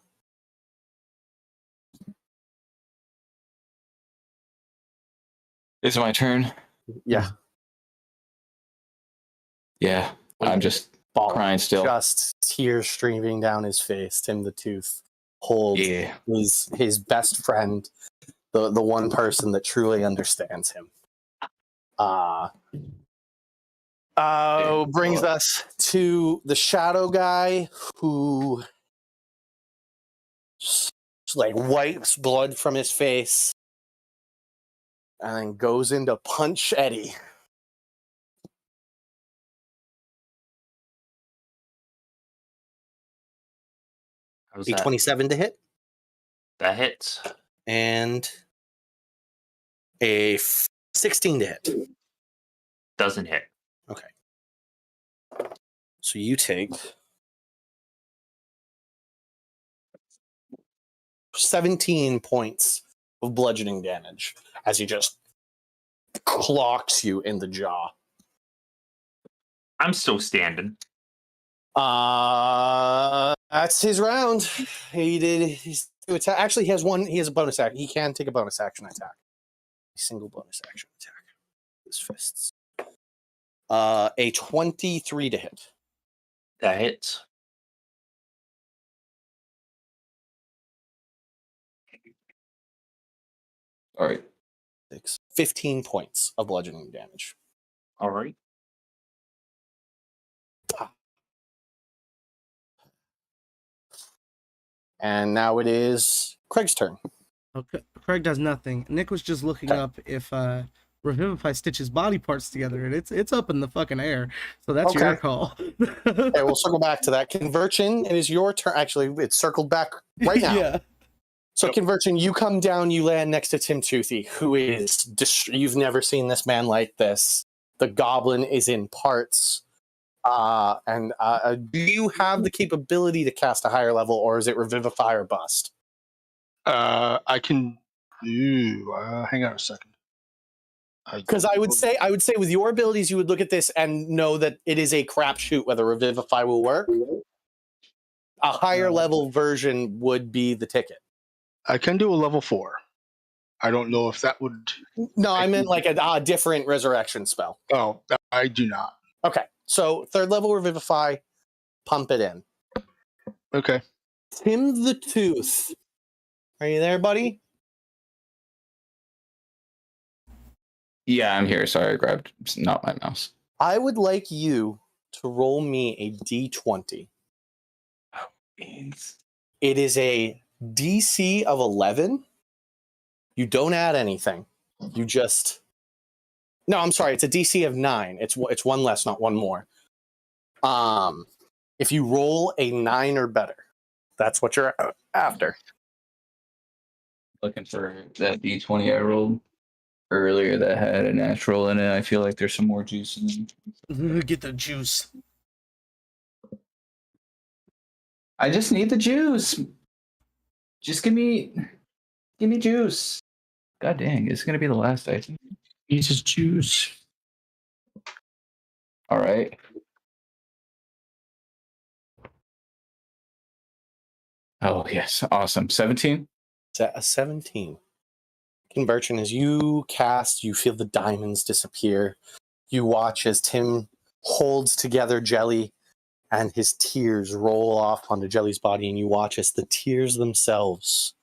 Is it my turn? Yeah. Yeah. I'm just crying still. Just tears streaming down his face. Tim the Tooth holds his best friend, the one person that truly understands him. Brings us to the shadow guy who just, like wipes blood from his face and then goes in to punch Eddie. How's A that? 27 to hit. That hits. And a 16 to hit. Doesn't hit. Okay. So you take 17 points of bludgeoning damage as he just clocks you in the jaw. I'm still standing. That's his round. He's actually he has a bonus action. He can take a bonus action attack. A single bonus action attack. His fists. A 23 to hit. That hits. All right. 15 points of bludgeoning damage. All right. And now it is Craig's turn. Okay, Craig does nothing. Nick was just looking up if Revivify stitches body parts together, and it's up in the fucking air. So that's your call. Okay, we'll circle back to that. Conversion, it is your turn. Actually, it's circled back right now. Yeah. So Conversion, you come down, you land next to Tim Toothy, who is you've never seen this man like this. The goblin is in parts. Do you have the capability to cast a higher level, or is it Revivify or Bust? I can do. Hang on a second. Because I would say with your abilities, you would look at this and know that it is a crapshoot whether Revivify will work. A higher level version would be the ticket. I can do a level 4. I don't know if that would. No, I meant like a different resurrection spell. Oh, I do not. Okay, so 3rd level Revivify, pump it in. Okay. Tim the Tooth. Are you there, buddy? Yeah, I'm here. Sorry, I grabbed not my mouse. I would like you to roll me a d20. Oh, beans. It is a DC of 11. You don't add anything. You just... No, I'm sorry. It's a DC of 9. It's one less, not one more. If you roll a 9 or better, that's what you're after. Looking for that D20 I rolled earlier that had a natural in it. I feel like there's some more juice in it. Get the juice. I just need the juice. Just give me juice. God dang, it's gonna be the last item. He's his juice. All right. Oh yes, awesome. 17. A 17. Conversion, as you cast, you feel the diamonds disappear. You watch as Tim holds together Jelly and his tears roll off onto Jelly's body, and you watch as the tears themselves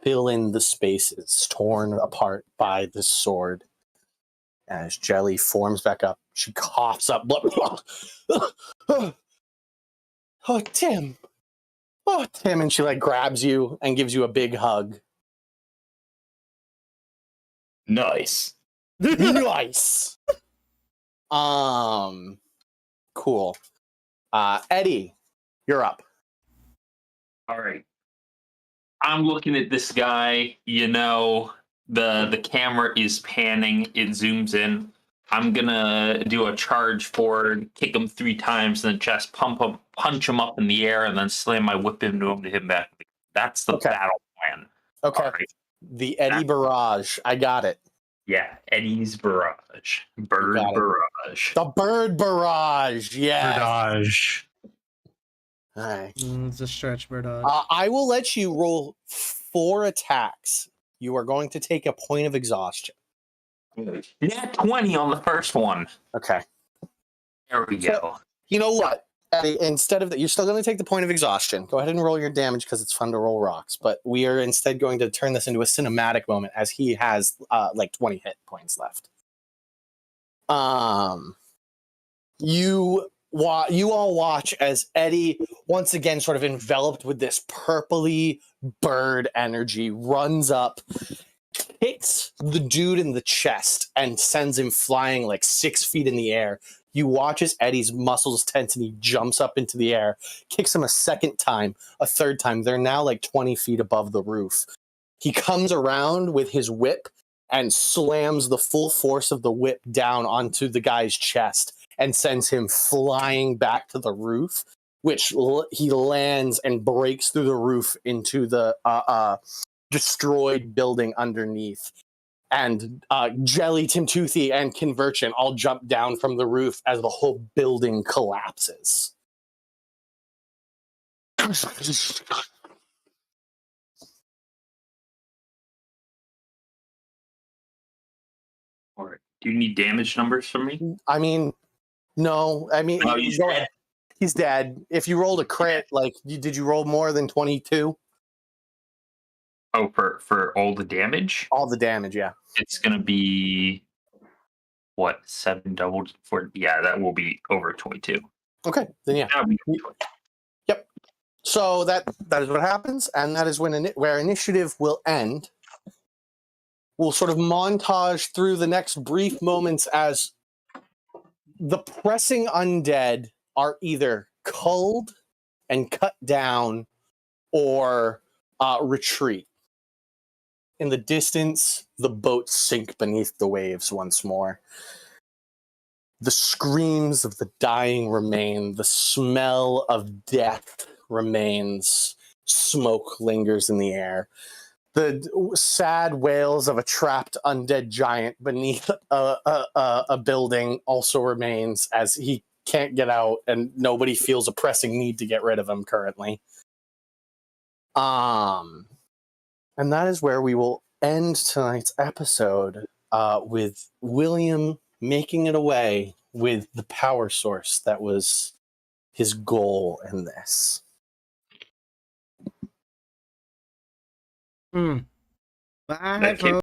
fill in the spaces torn apart by the sword. As Jelly forms back up, she coughs up blood. Oh, Tim. Oh, Tim. And she like grabs you and gives you a big hug. Nice. Nice. Cool. Eddie, you're up. All right. I'm looking at this guy, The camera is panning. It zooms in. I'm gonna do a charge forward, kick him 3 times in the chest, punch him up in the air, and then slam my whip into him to hit him back. That's the battle plan. Okay. All right. The Eddie barrage. I got it. Yeah, Eddie's barrage. Bird barrage. The bird barrage. Yeah. Birdage. All right. It's a stretch, Birdage. I will let you roll 4 attacks. You are going to take a point of exhaustion. Yeah, 20 on the first one. Okay. There we go. You know what? Eddie, instead of that, you're still going to take the point of exhaustion. Go ahead and roll your damage because it's fun to roll rocks. But we are instead going to turn this into a cinematic moment as he has like 20 hit points left. You all watch as Eddie, once again, sort of enveloped with this purpley bird energy, runs up, hits the dude in the chest, and sends him flying like 6 feet in the air. You watch as Eddie's muscles tense and he jumps up into the air, kicks him a second time, a third time. They're now like 20 feet above the roof. He comes around with his whip and slams the full force of the whip down onto the guy's chest and sends him flying back to the roof, which he lands and breaks through the roof into the destroyed building underneath. And Jelly, Tim Toothy, and Convergent all jump down from the roof as the whole building collapses. All right. Do you need damage numbers from me? I mean, no. I mean, he's dead. He's dead. If you rolled a crit, like, did you roll more than 22? Oh, for all the damage? All the damage, yeah. It's going to be, what, 7 doubled? Yeah, that will be over 22. Okay, then yeah. Yep. So that is what happens, and that is where initiative will end. We'll sort of montage through the next brief moments as the pressing undead are either culled and cut down or retreat. In the distance, the boats sink beneath the waves once more. The screams of the dying remain. The smell of death remains. Smoke lingers in the air. The sad wails of a trapped undead giant beneath a building also remains as he can't get out and nobody feels a pressing need to get rid of him currently. And that is where we will end tonight's episode with William making it away with the power source that was his goal in this. Bye, folks.